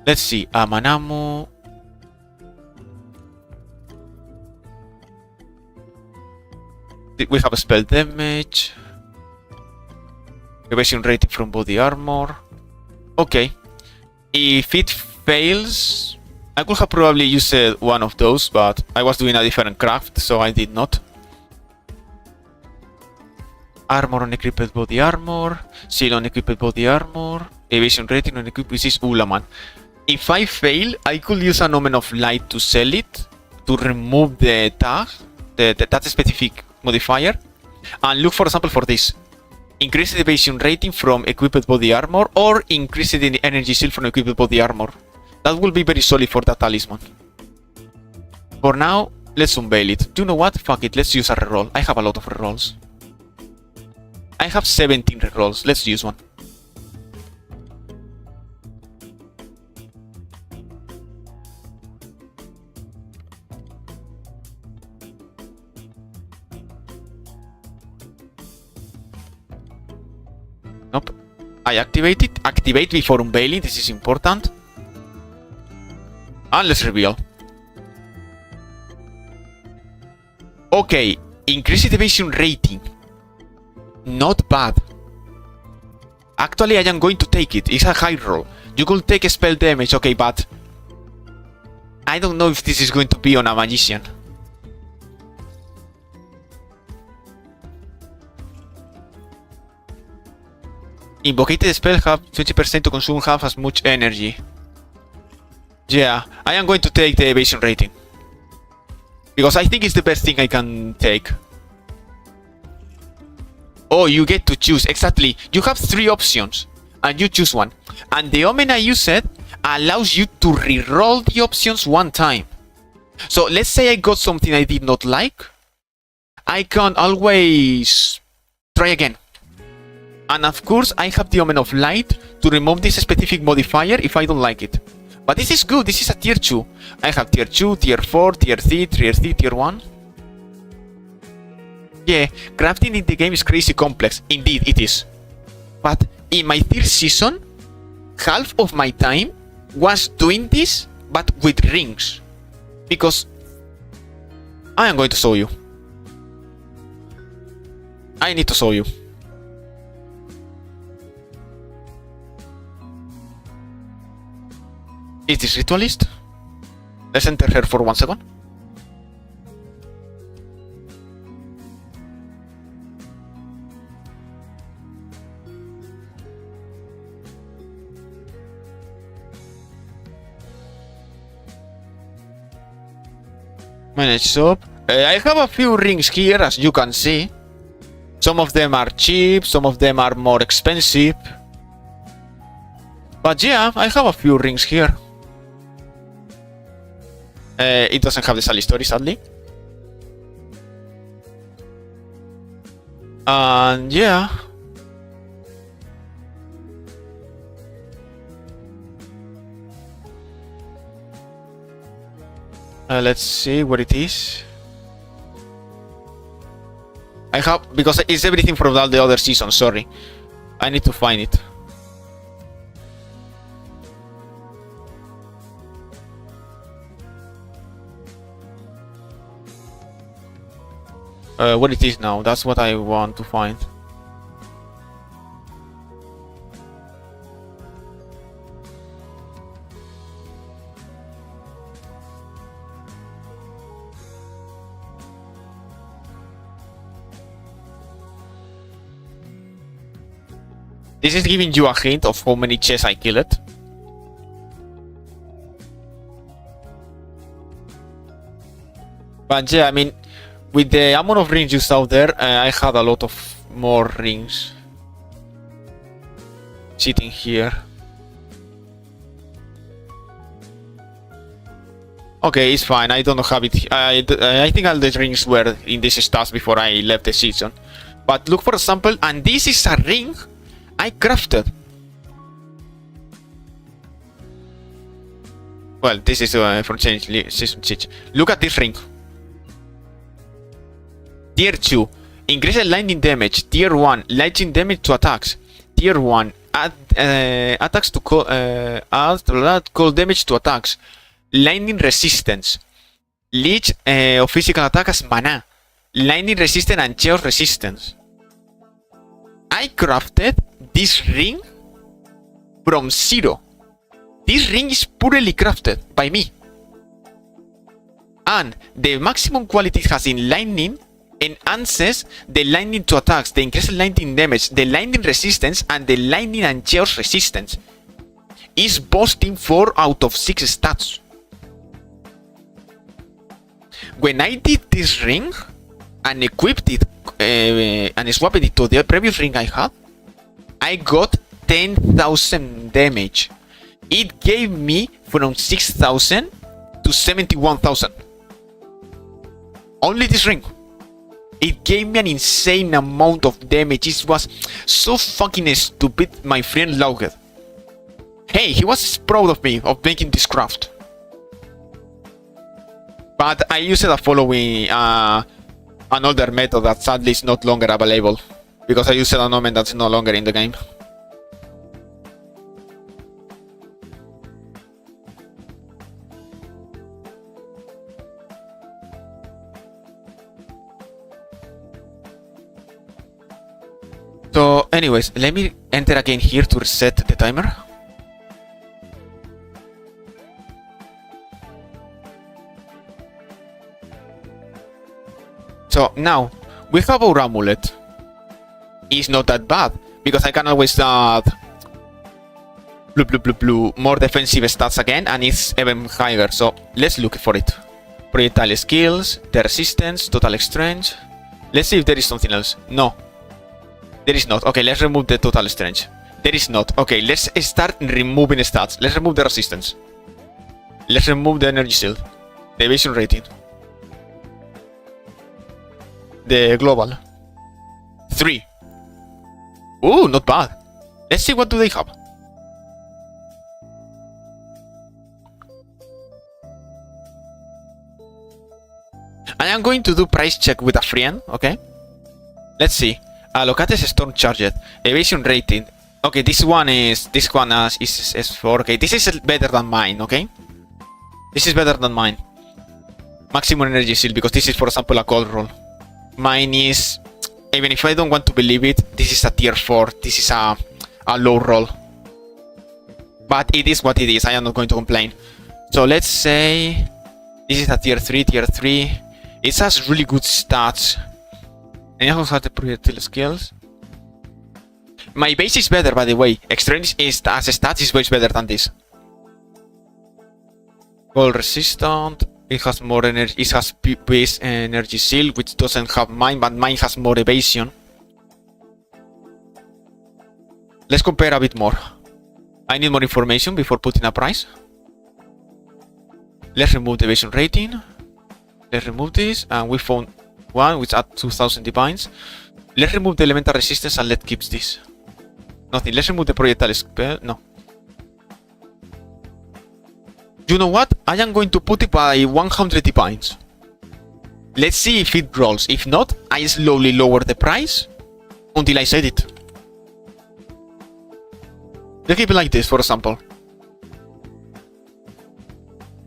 Let's see. Manamu. We have a spell damage. Evasion rating from body armor. Okay. If it fails, I could have probably used one of those, but I was doing a different craft, so I did not. Armor on equipped body armor. Seal on equipped body armor. Evasion rating on equipped, which is Ulaman. If I fail, I could use an Omen of Light to sell it, to remove the tag, that specific modifier, and look for example for this. Increase the evasion rating from equipped body armor, or increase the energy shield from equipped body armor. That will be very solid for that talisman. For now, let's unveil it. Do you know what? Fuck it, let's use a reroll. I have a lot of rerolls. I have 17 rerolls. Let's use one. Nope. I activate it. Activate before unveiling. This is important. And let's reveal. Okay. Increase evasion rating. Not bad. Actually, I am going to take it. It's a high roll. You could take a spell damage. Okay, but I don't know if this is going to be on a magician. Invocated spell have 20% to consume half as much energy. Yeah, I am going to take the evasion rating. Because I think it's the best thing I can take. Oh, you get to choose. Exactly. You have 3 options. And you choose one. And the omen I used allows you to reroll the options 1 time. So let's say I got something I did not like. I can always try again. And of course, I have the omen of light to remove this specific modifier if I don't like it. But this is good. This is a tier 2. I have tier 2, tier 4, tier 3, tier 1. Yeah, crafting in the game is crazy complex. Indeed, it is. But in my third season, half of my time was doing this, but with rings. Because I am going to show you. I need to show you. Is this ritualist? Let's enter her for 1 second. Manage shop. I have a few rings here, as you can see. Some of them are cheap, some of them are more expensive. But yeah, I have a few rings here. It doesn't have the Sally story, sadly. And yeah. Let's see what it is. I have, because it's everything from all the other seasons, sorry. I need to find it. What it is now, that's what I want to find. This is giving you a hint of how many chests I killed. But yeah, I mean, with the amount of rings used out there, I had a lot of more rings sitting here. Okay, it's fine. I don't have it. I think all the rings were in this stats before I left the season. But look for example, and this is a ring I crafted. Well, this is from season change. Look at this ring. Tier 2, increases lightning damage. Tier 1, lightning damage to attacks. Tier 1, attacks to cold damage to attacks. Lightning resistance. Leech of physical attack as mana. Lightning resistance and chaos resistance. I crafted this ring from 0. This ring is purely crafted by me. And the maximum quality it has in lightning enhances the lightning to attacks, the increased lightning damage, the lightning resistance, and the lightning and chaos resistance. Is boosting 4 out of 6 stats. When I did this ring and equipped it and swapped it to the previous ring I had, I got 10,000 damage. It gave me from 6,000 to 71,000. Only this ring. It gave me an insane amount of damage. It was so fucking stupid, my friend Lauget. Hey, he was proud of me, of making this craft. But I used a following an older method that sadly is not longer available. Because I used an omen that's no longer in the game. Anyways, let me enter again here to reset the timer. So now we have our amulet. It's not that bad because I can always add more defensive stats again, and it's even higher. So let's look for it. Projectile skills, the resistance, total strength. Let's see if there is something else. No, there is not. Okay, let's remove the total strength. There is not. Okay, let's start removing stats. Let's remove the resistance. Let's remove the energy shield, the evasion rating, the global 3. Ooh, not bad. Let's see what do they have. I am going to do price check with a friend, okay? Let's see. Locates storm charged. Evasion rating. Okay, this one is S4. Okay, this is better than mine, okay? This is better than mine. Maximum energy shield, because this is, for example, a cold roll. Mine is, even if I don't want to believe it, this is a tier 4. This is a low roll. But it is what it is. I am not going to complain. So let's say this is a tier 3, tier 3. It has really good stats. And it also has the projectile skills. My base is better, by the way. Extreme is as a stats is way better than this. Cold resistant. It has more energy. It has base energy shield, which doesn't have mine, but mine has more evasion. Let's compare a bit more. I need more information before putting a price. Let's remove the evasion rating. Let's remove this, and we found one which at 2000 divines. Let's remove the elemental resistance and let's keep this. Nothing. Let's remove the projectile spell. No. You know what? I am going to put it by 100 divines. Let's see if it rolls. If not, I slowly lower the price until I set it. Let's keep it like this, for example.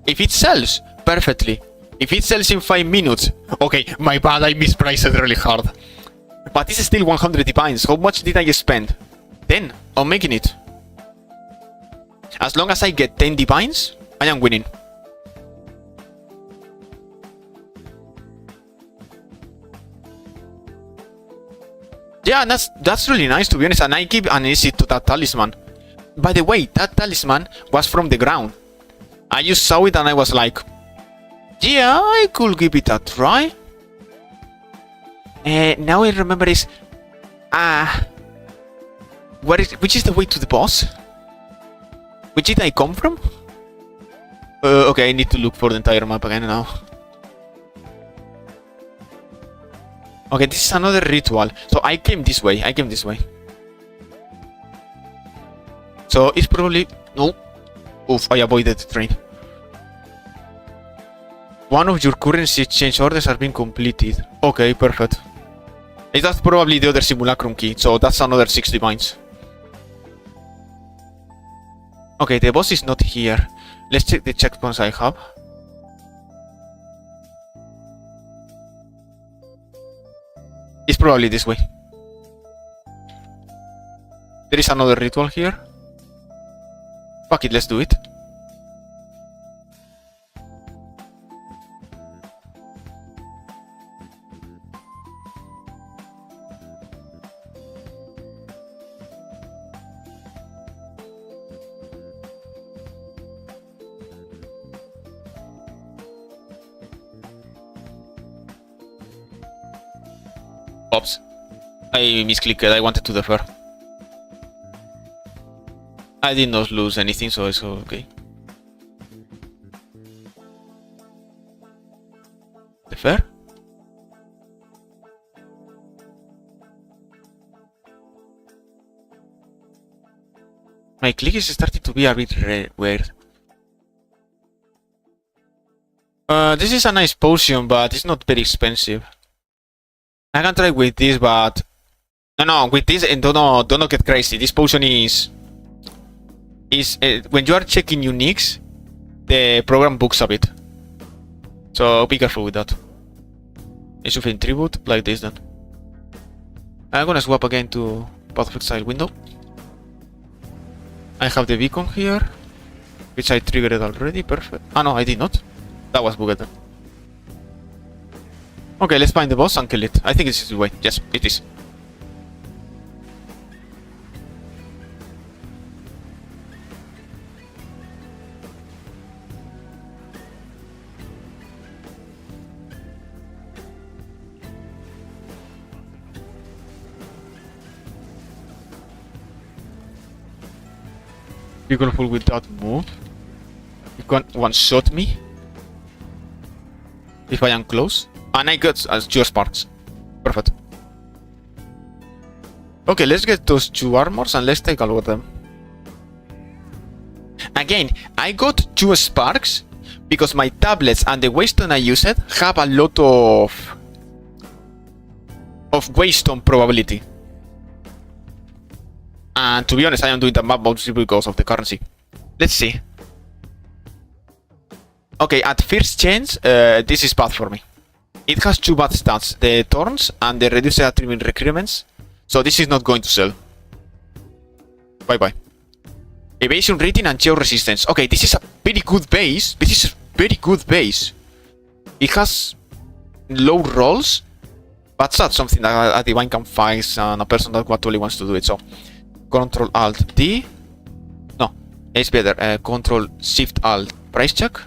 If it sells, perfectly. If it sells in 5 minutes, okay, my bad, I mispriced it really hard. But this is still 100 divines. How much did I spend? 10 on making it. As long as I get 10 divines, I am winning. Yeah, that's really nice, to be honest, and I give an easy to that talisman. By the way, that talisman was from the ground. I just saw it and I was like, yeah, I could give it a try. Now I remember is... which is the way to the boss? Which did I come from? Okay, I need to look for the entire map again now. Okay, this is another ritual. So I came this way. So it's probably... No. Oof, I avoided the train. One of your currency exchange orders has been completed. Okay, perfect. That's probably the other simulacrum key, so that's another 6 divines. Okay, the boss is not here. Let's check the checkpoints I have. It's probably this way. There is another ritual here. Fuck it, let's do it. Oops. I misclicked, I wanted to defer. I did not lose anything, so it's okay. Defer? My click is starting to be a bit weird. This is a nice potion, but it's not very expensive. I can try with this, but no, with this, and don't get crazy. This potion is when you are checking uniques, the program books a bit. So be careful with that. Insufficient tribute, like this then. I'm gonna swap again to Path of Exile window. I have the beacon here, which I triggered already. Perfect. Ah no, I did not. That was bugged. Okay, let's find the boss and kill it. I think this is the way. Yes, it is. Be careful with that move. You can one-shot me if I am close. And I got your sparks. Perfect. Okay, let's get those 2 armors and let's take a look at them. Again, I got 2 sparks because my tablets and the waystone I used have a lot of waystone probability. And to be honest, I am doing the map mostly because of the currency. Let's see. Okay, at first chance, this is bad for me. It has 2 bad stats, the thorns and the reduced attribute recruitments. So this is not going to sell. Bye bye. Evasion rating and geo resistance. Okay, this is a very good base. This is a very good base. It has low rolls, but that's something that a divine can find and a person that actually wants to do it. So Control Alt D. No, it's better. Control Shift Alt price check.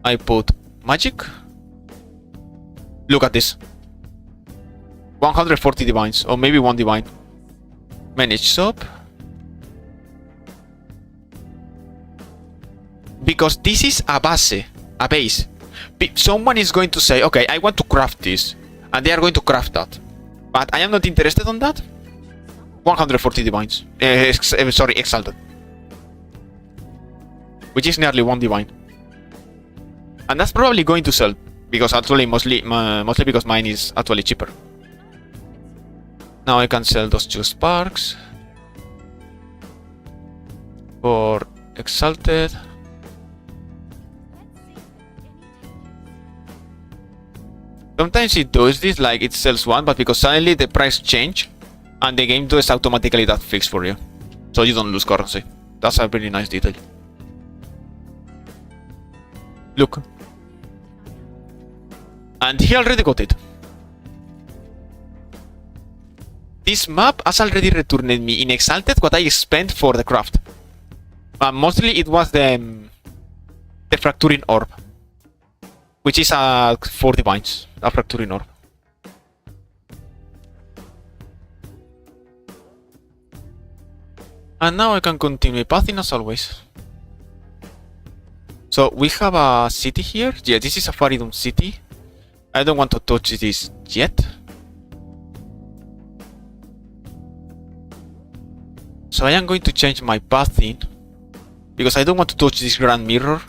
I put magic. Look at this. 140 divines, or maybe 1 divine. Manage shop. Because this is a base. Someone is going to say, okay, I want to craft this. And they are going to craft that. But I am not interested on that. 140 divines. Sorry, exalted. Which is nearly 1 divine. And that's probably going to sell. Because actually, mostly because mine is actually cheaper. Now I can sell those 2 sparks. For exalted. Sometimes it does this, like it sells 1, but because suddenly the price change and the game does automatically that fix for you. So you don't lose currency. That's a very nice detail. Look. And he already got it. This map has already returned me in Exalted what I spent for the craft. Mostly it was the Fracturing Orb. Which is 4 divines, a Fracturing Orb. And now I can continue pathing as always. So we have a city here. Yeah, this is a Faridum city. I don't want to touch this yet. So I am going to change my pathing. Because I don't want to touch this Grand Mirror.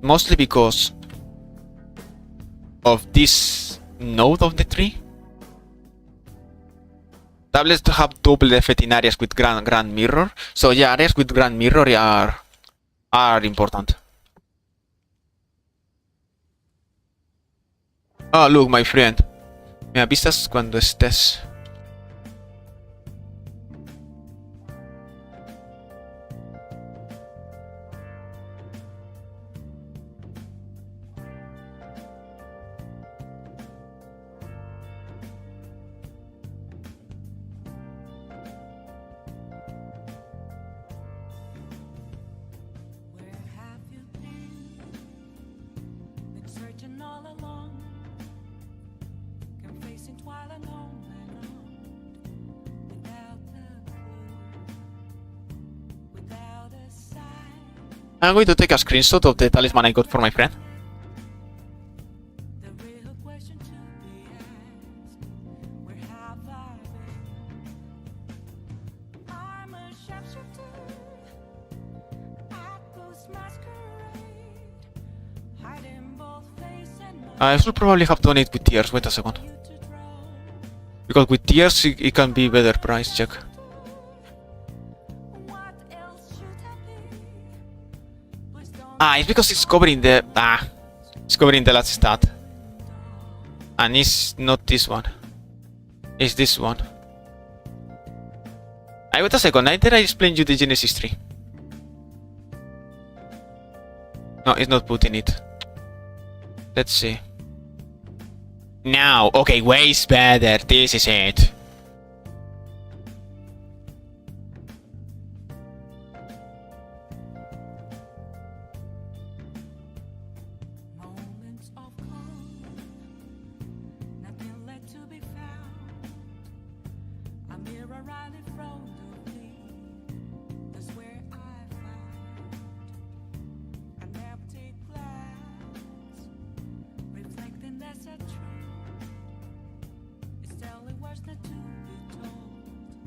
Mostly because of this node of the tree. Tablets have double effect in areas with Grand Mirror. So yeah, areas with Grand Mirror are important. Oh, look, my friend. Me avisas cuando estés. I'm going to take a screenshot of the talisman I got for my friend. I should probably have done it with tears. Wait a second. Because with tears it can be better price check. It's because it's covering the... it's covering the last stat. And it's not this one. It's this one. wait a second, did I explain you the Genesis tree? No, it's not putting it. Let's see. Now, okay, way better. This is it.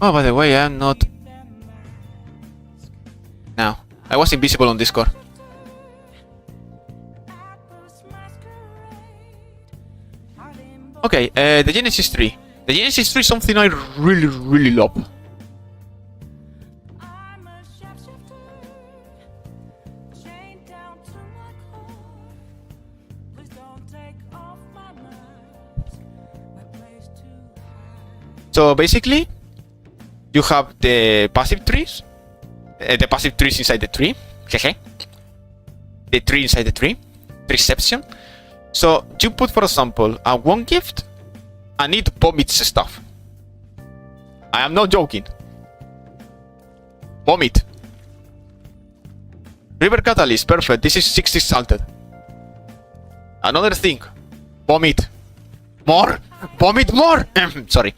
Oh, by the way, I'm not... Now, I was invisible on Discord. Okay, the Genesis tree. The Genesis tree is something I really love. So basically, you have the passive trees, inside the tree, the tree inside the tree, treeception. So you put, for example, a one gift, and it vomits stuff. I am not joking. Vomit. River catalyst, perfect. This is 60 salted. Another thing, vomit. More, vomit more. Sorry.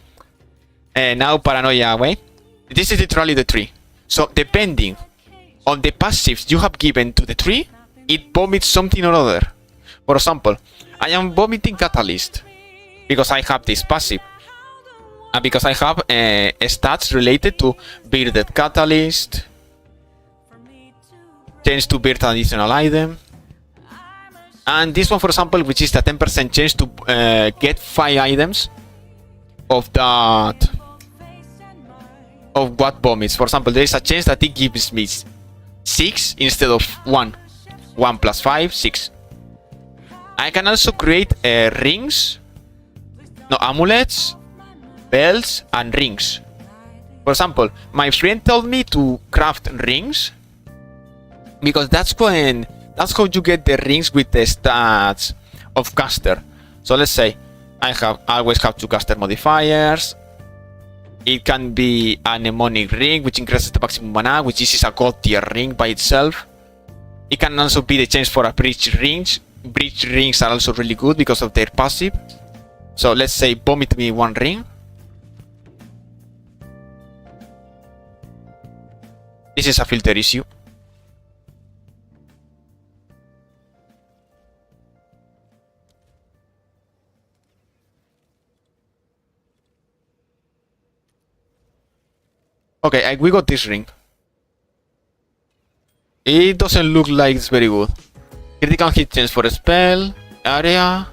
Now paranoia away. This is literally the tree. So depending on the passives you have given to the tree, it vomits something or other. For example, I am vomiting catalyst because I have this passive, and because I have stats related to bearded catalyst, change to beard additional item, and this one, for example, which is the 10% chance to get 5 items of that. Of what vomits. For example, there is a chance that it gives me 6 instead of 1. 1 plus 5, 6. I can also create rings, no, amulets, bells, and rings. For example, my friend told me to craft rings because that's how you get the rings with the stats of caster. So let's say I always have 2 caster modifiers. It can be a mnemonic ring, which increases the maximum mana, which is a god tier ring by itself. It can also be the chance for a breach rings. Breach rings are also really good because of their passive. So let's say vomit me 1 ring. This is a filter issue. Okay, we got this ring. It doesn't look like it's very good. Critical hit chance for a spell, area.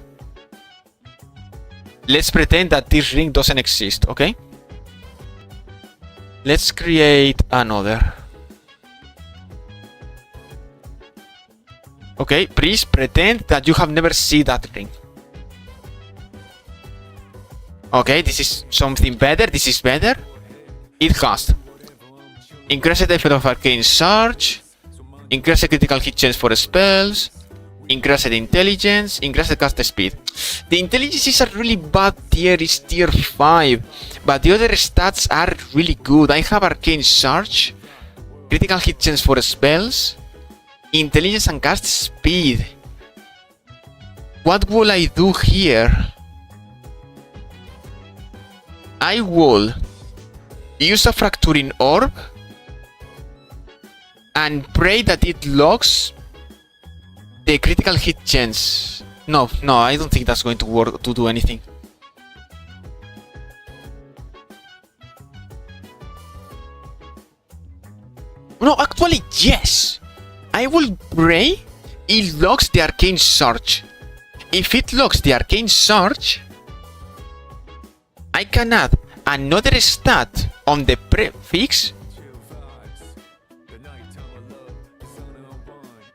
Let's pretend that this ring doesn't exist, okay? Let's create another. Okay, please pretend that you have never seen that ring. Okay, this is something better. This is better. It has increased the effect of arcane surge, increased critical hit chance for spells, increased intelligence, increased cast speed. The intelligence is a really bad tier, it's tier 5, but the other stats are really good. I have arcane surge, critical hit chance for spells, intelligence and cast speed. What will I do here? I will use a fracturing orb and pray that it locks the critical hit chance. No, I don't think that's going to work to do anything. No, actually, yes. I will pray it locks the arcane surge. If it locks the arcane surge, I can add another stat on the prefix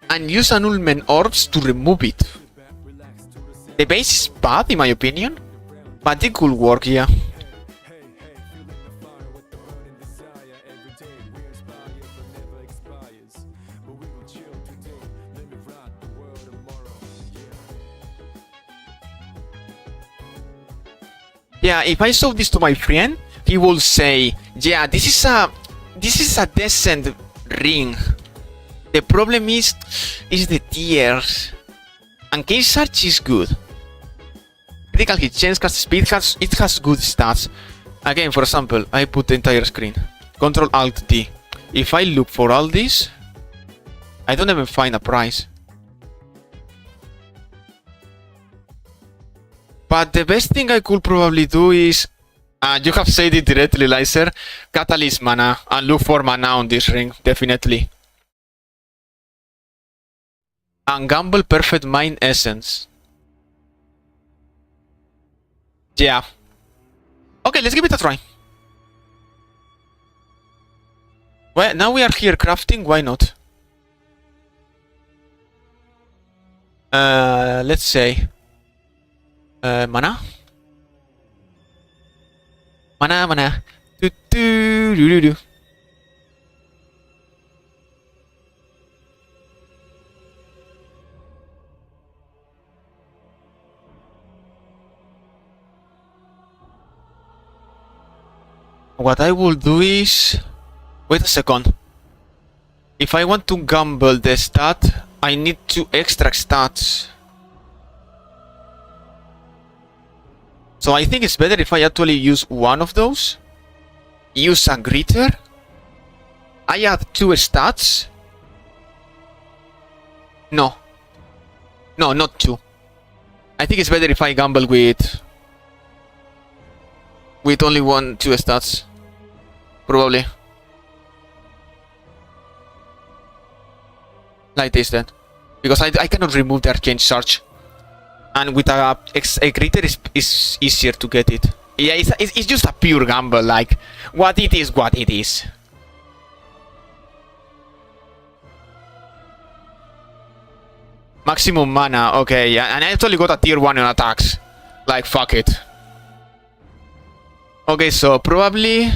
and use annulment orbs to remove it. The base is bad in my opinion, but it could work, yeah. Yeah, if I show this to my friend, he will say, yeah, this is a decent ring. The problem is the tears. And case search is good. Critical hit chance, cast speed, it has good stats. Again, for example, I put the entire screen. Control Alt D. If I look for all this, I don't even find a price. But the best thing I could probably do is, you have said it directly, Lyser, Catalyst mana and look for mana on this ring, definitely. And gamble Perfect Mind Essence. Yeah. Okay, let's give it a try. Well, now we are here crafting, why not? Let's say... mana? Mana. Do. What I will do is... Wait a second. If I want to gamble the stat, I need 2 extra stats. So I think it's better if I actually use one of those. Use a greeter. I add 2 stats. No, not 2. I think it's better if I gamble with only 2 stats. Probably. Like this then. Because I cannot remove the arcane charge. And with a greeter is easier to get it. Yeah, it's just a pure gamble, like what it is. Maximum mana, okay, yeah, and I actually got a tier 1 on attacks. Like, fuck it. Okay, so probably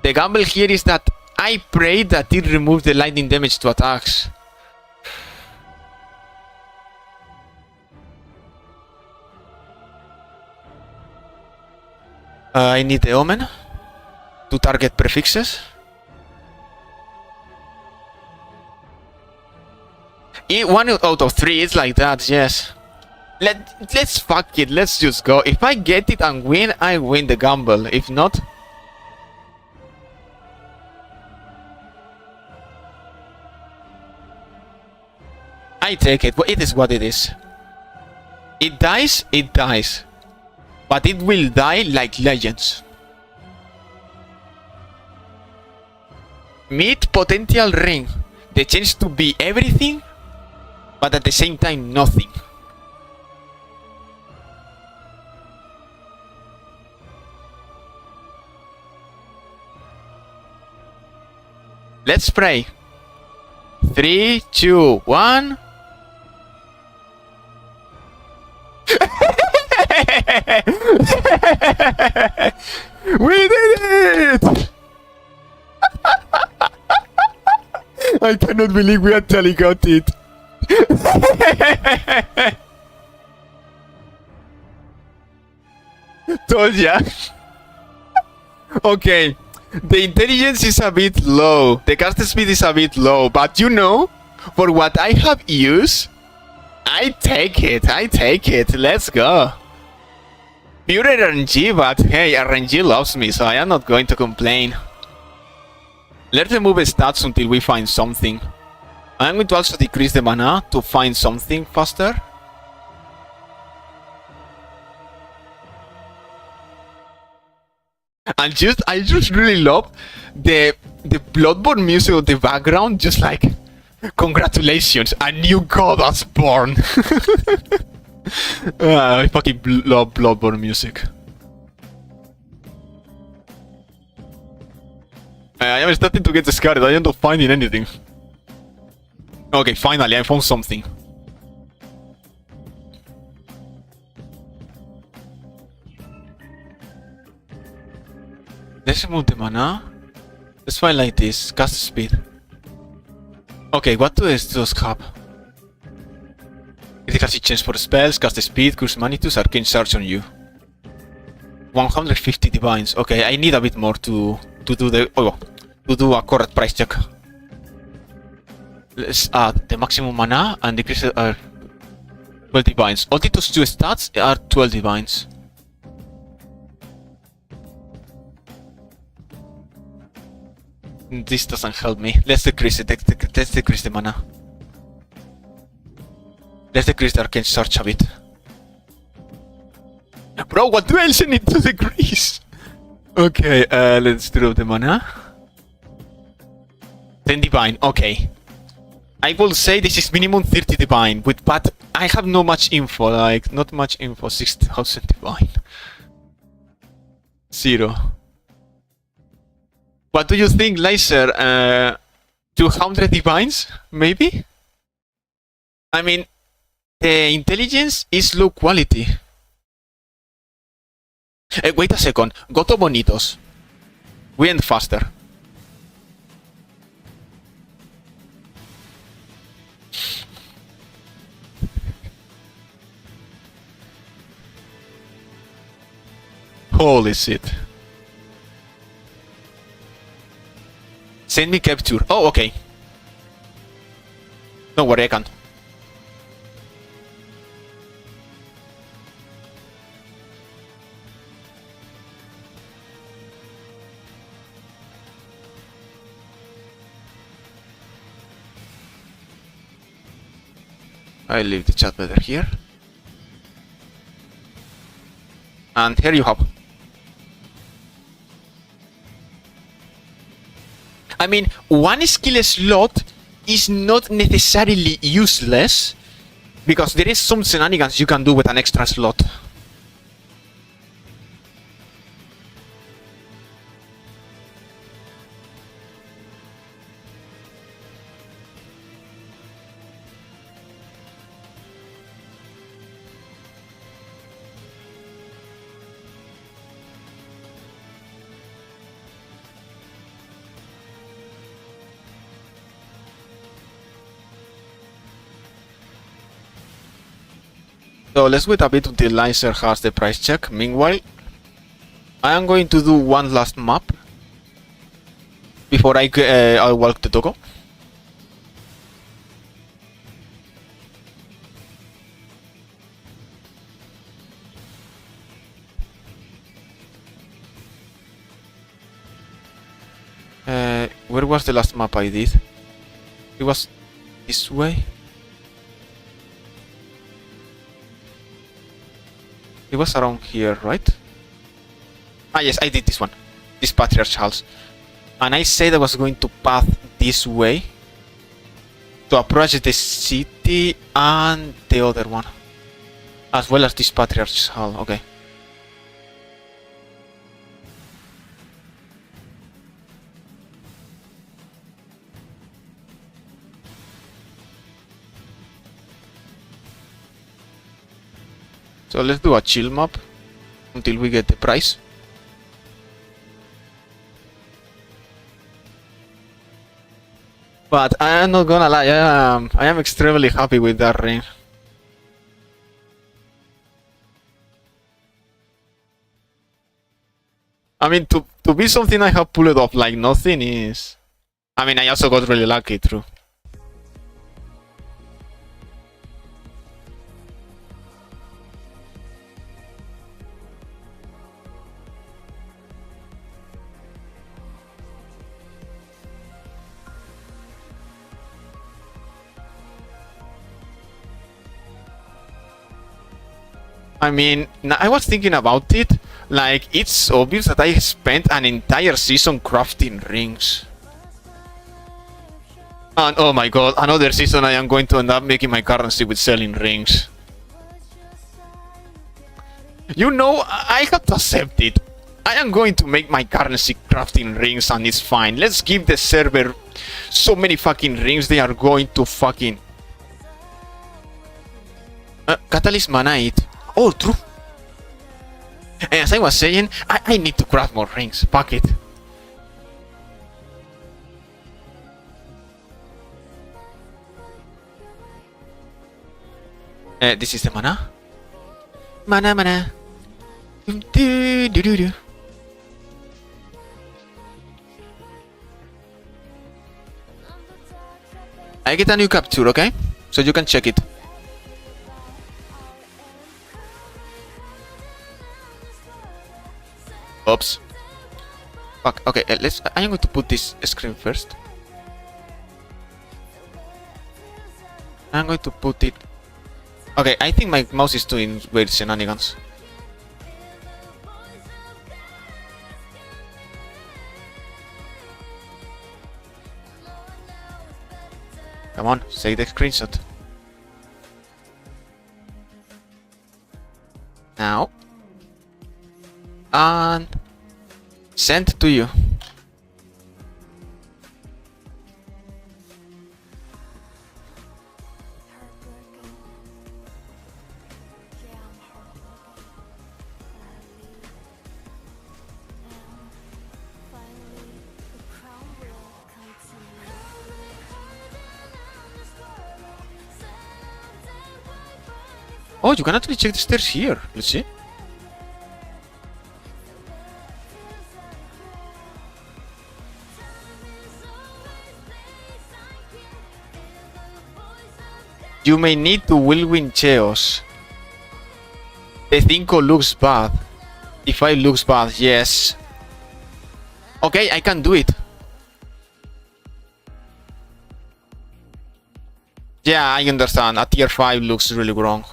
the gamble here is that I pray that it removes the lightning damage to attacks. I need the Omen to target prefixes. One out of 3, it's like that, yes. Let's fuck it, let's just go. If I get it and win, I win the gamble. If not... I take it, but it is what it is. It dies, it dies. But it will die like legends. Meet potential ring. The chance to be everything, but at the same time nothing. Let's pray. 3, 2, 1. We did it! I cannot believe we actually got it. Told ya. Okay, the intelligence is a bit low, the cast speed is a bit low, but you know, for what I have used, I take it, let's go. Pure RNG, but hey, RNG loves me, so I am not going to complain. Let's remove stats until we find something. I'm going to also decrease the mana to find something faster. And I just really love the Bloodborne music of the background, just like, congratulations, a new god was born. I fucking love Bloodborne music. I am starting to get scared, I am not finding anything. Okay, finally, I found something. Let's remove the mana. Let's find like this, cast speed. Okay, what do those have? Critical hit chance for spells, cast speed, curse magnitude, arcane charge on you. 150 divines. Okay, I need a bit more to do a correct price check. Let's add the maximum mana and decrease 12 divines. All those two stats are 12 divines. This doesn't help me. Let's decrease it. Let's decrease the mana. Let's decrease the arcane search a bit. Bro, what do I else need to decrease? Okay, let's drop the mana. 10 divine, okay. I will say this is minimum 30 divine, but I have no much info, like, not much info. 6,000 divine. 0. What do you think, Laser? 200 divines, maybe? I mean, the intelligence is low quality. Wait a second. Go to Bonitos. We end faster. Holy shit. Send me capture. Oh, okay. Don't worry, I can. I leave the chat better here. And here you have. I mean, one skill slot is not necessarily useless, because there is some shenanigans you can do with an extra slot. So let's wait a bit until Laser has the price check. Meanwhile, I am going to do one last map before I walk the Togo. Where was the last map I did? It was this way. It was around here, right? Ah, yes, I did this one. This Patriarchals. And I said I was going to path this way to approach the city and the other one. As well as this Patriarchal. Okay. So let's do a chill map until we get the price. But I am not gonna lie, I am extremely happy with that ring. I mean, to be something I have pulled off like nothing is... I mean, I also got really lucky, true. I mean, I was thinking about it, like, it's obvious that I spent an entire season crafting rings. And oh my god, another season I am going to end up making my currency with selling rings. You know, I have to accept it. I am going to make my currency crafting rings and it's fine. Let's give the server so many fucking rings they are going to fucking... Catalyst Manite. Oh, true. As I was saying, I need to craft more rings. Fuck it. This is the mana. Mana. I get a new capture, okay? So you can check it. Oops. Fuck. Okay, I'm going to put this screen first. I'm going to put it. Okay, I think my mouse is doing weird shenanigans. Come on, say the screenshot. Now. And send to you. Oh, you can actually check the stairs here. Let's see. You may need to whirlwind chaos. The Cinco looks bad. If I looks bad, yes. Okay, I can do it. Yeah, I understand. A tier 5 looks really wrong.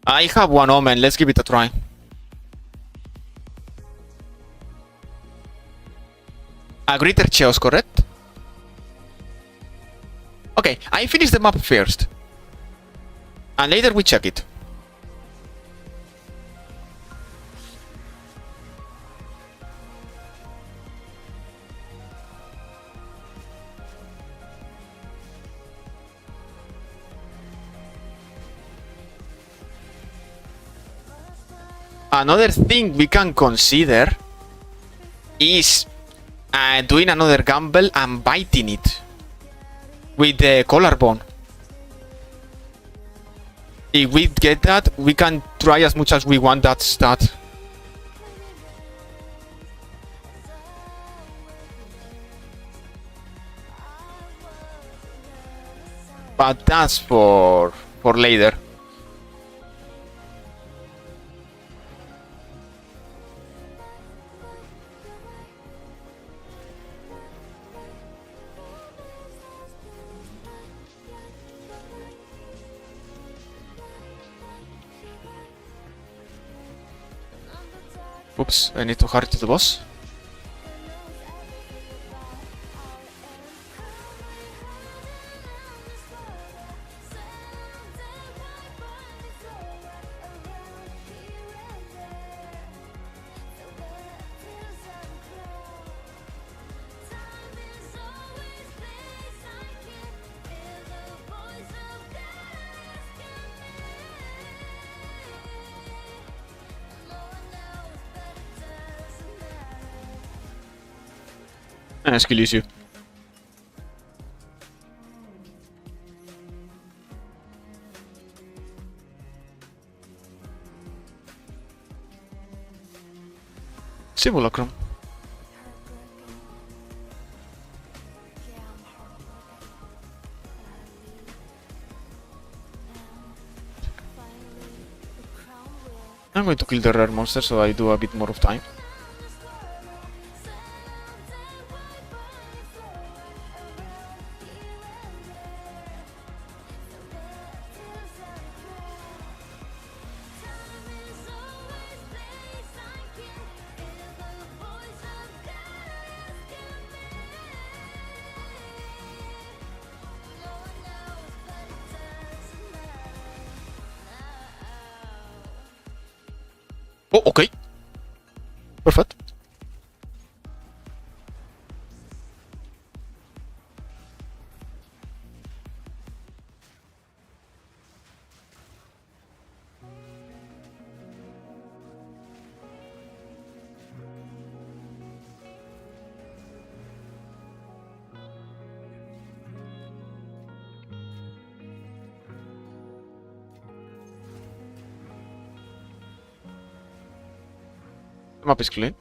I have one omen. Let's give it a try. A greater chaos, correct? Okay, I finish the map first. And later we check it. Another thing we can consider is doing another gamble and biting it with the collarbone. If we get that, we can try as much as we want that stat. But that's for later. Oops, I need to hurry to the boss. Skill issue. Simulacrum. I'm going to kill the rare monster so I do a bit more of time. Oh, okay. Perfect. The map is clean.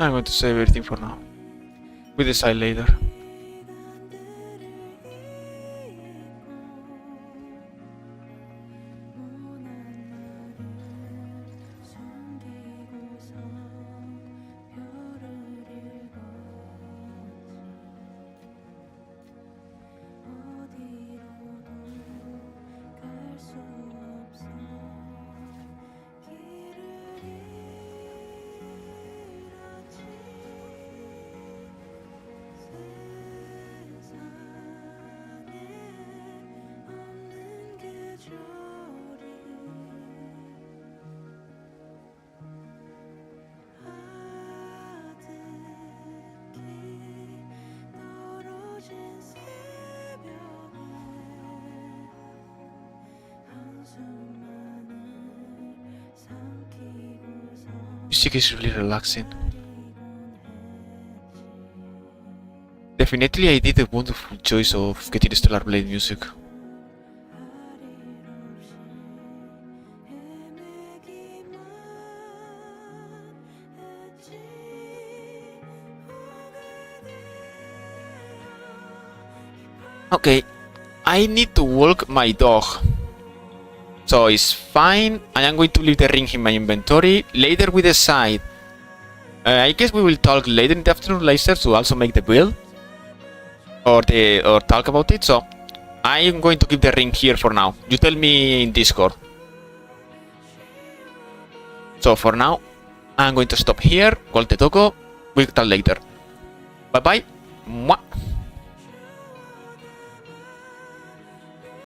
I'm going to save everything for now. We decide later. Music is really relaxing. Definitely I did a wonderful choice of getting Stellar Blade music. Okay, I need to walk my dog. So it's fine. I am going to leave the ring in my inventory. Later we decide. I guess we will talk later in the afternoon later to also make the build. Or talk about it. So I am going to keep the ring here for now. You tell me in Discord. So for now, I'm going to stop here. Call the Toko. We'll talk later. Bye bye. Mwah.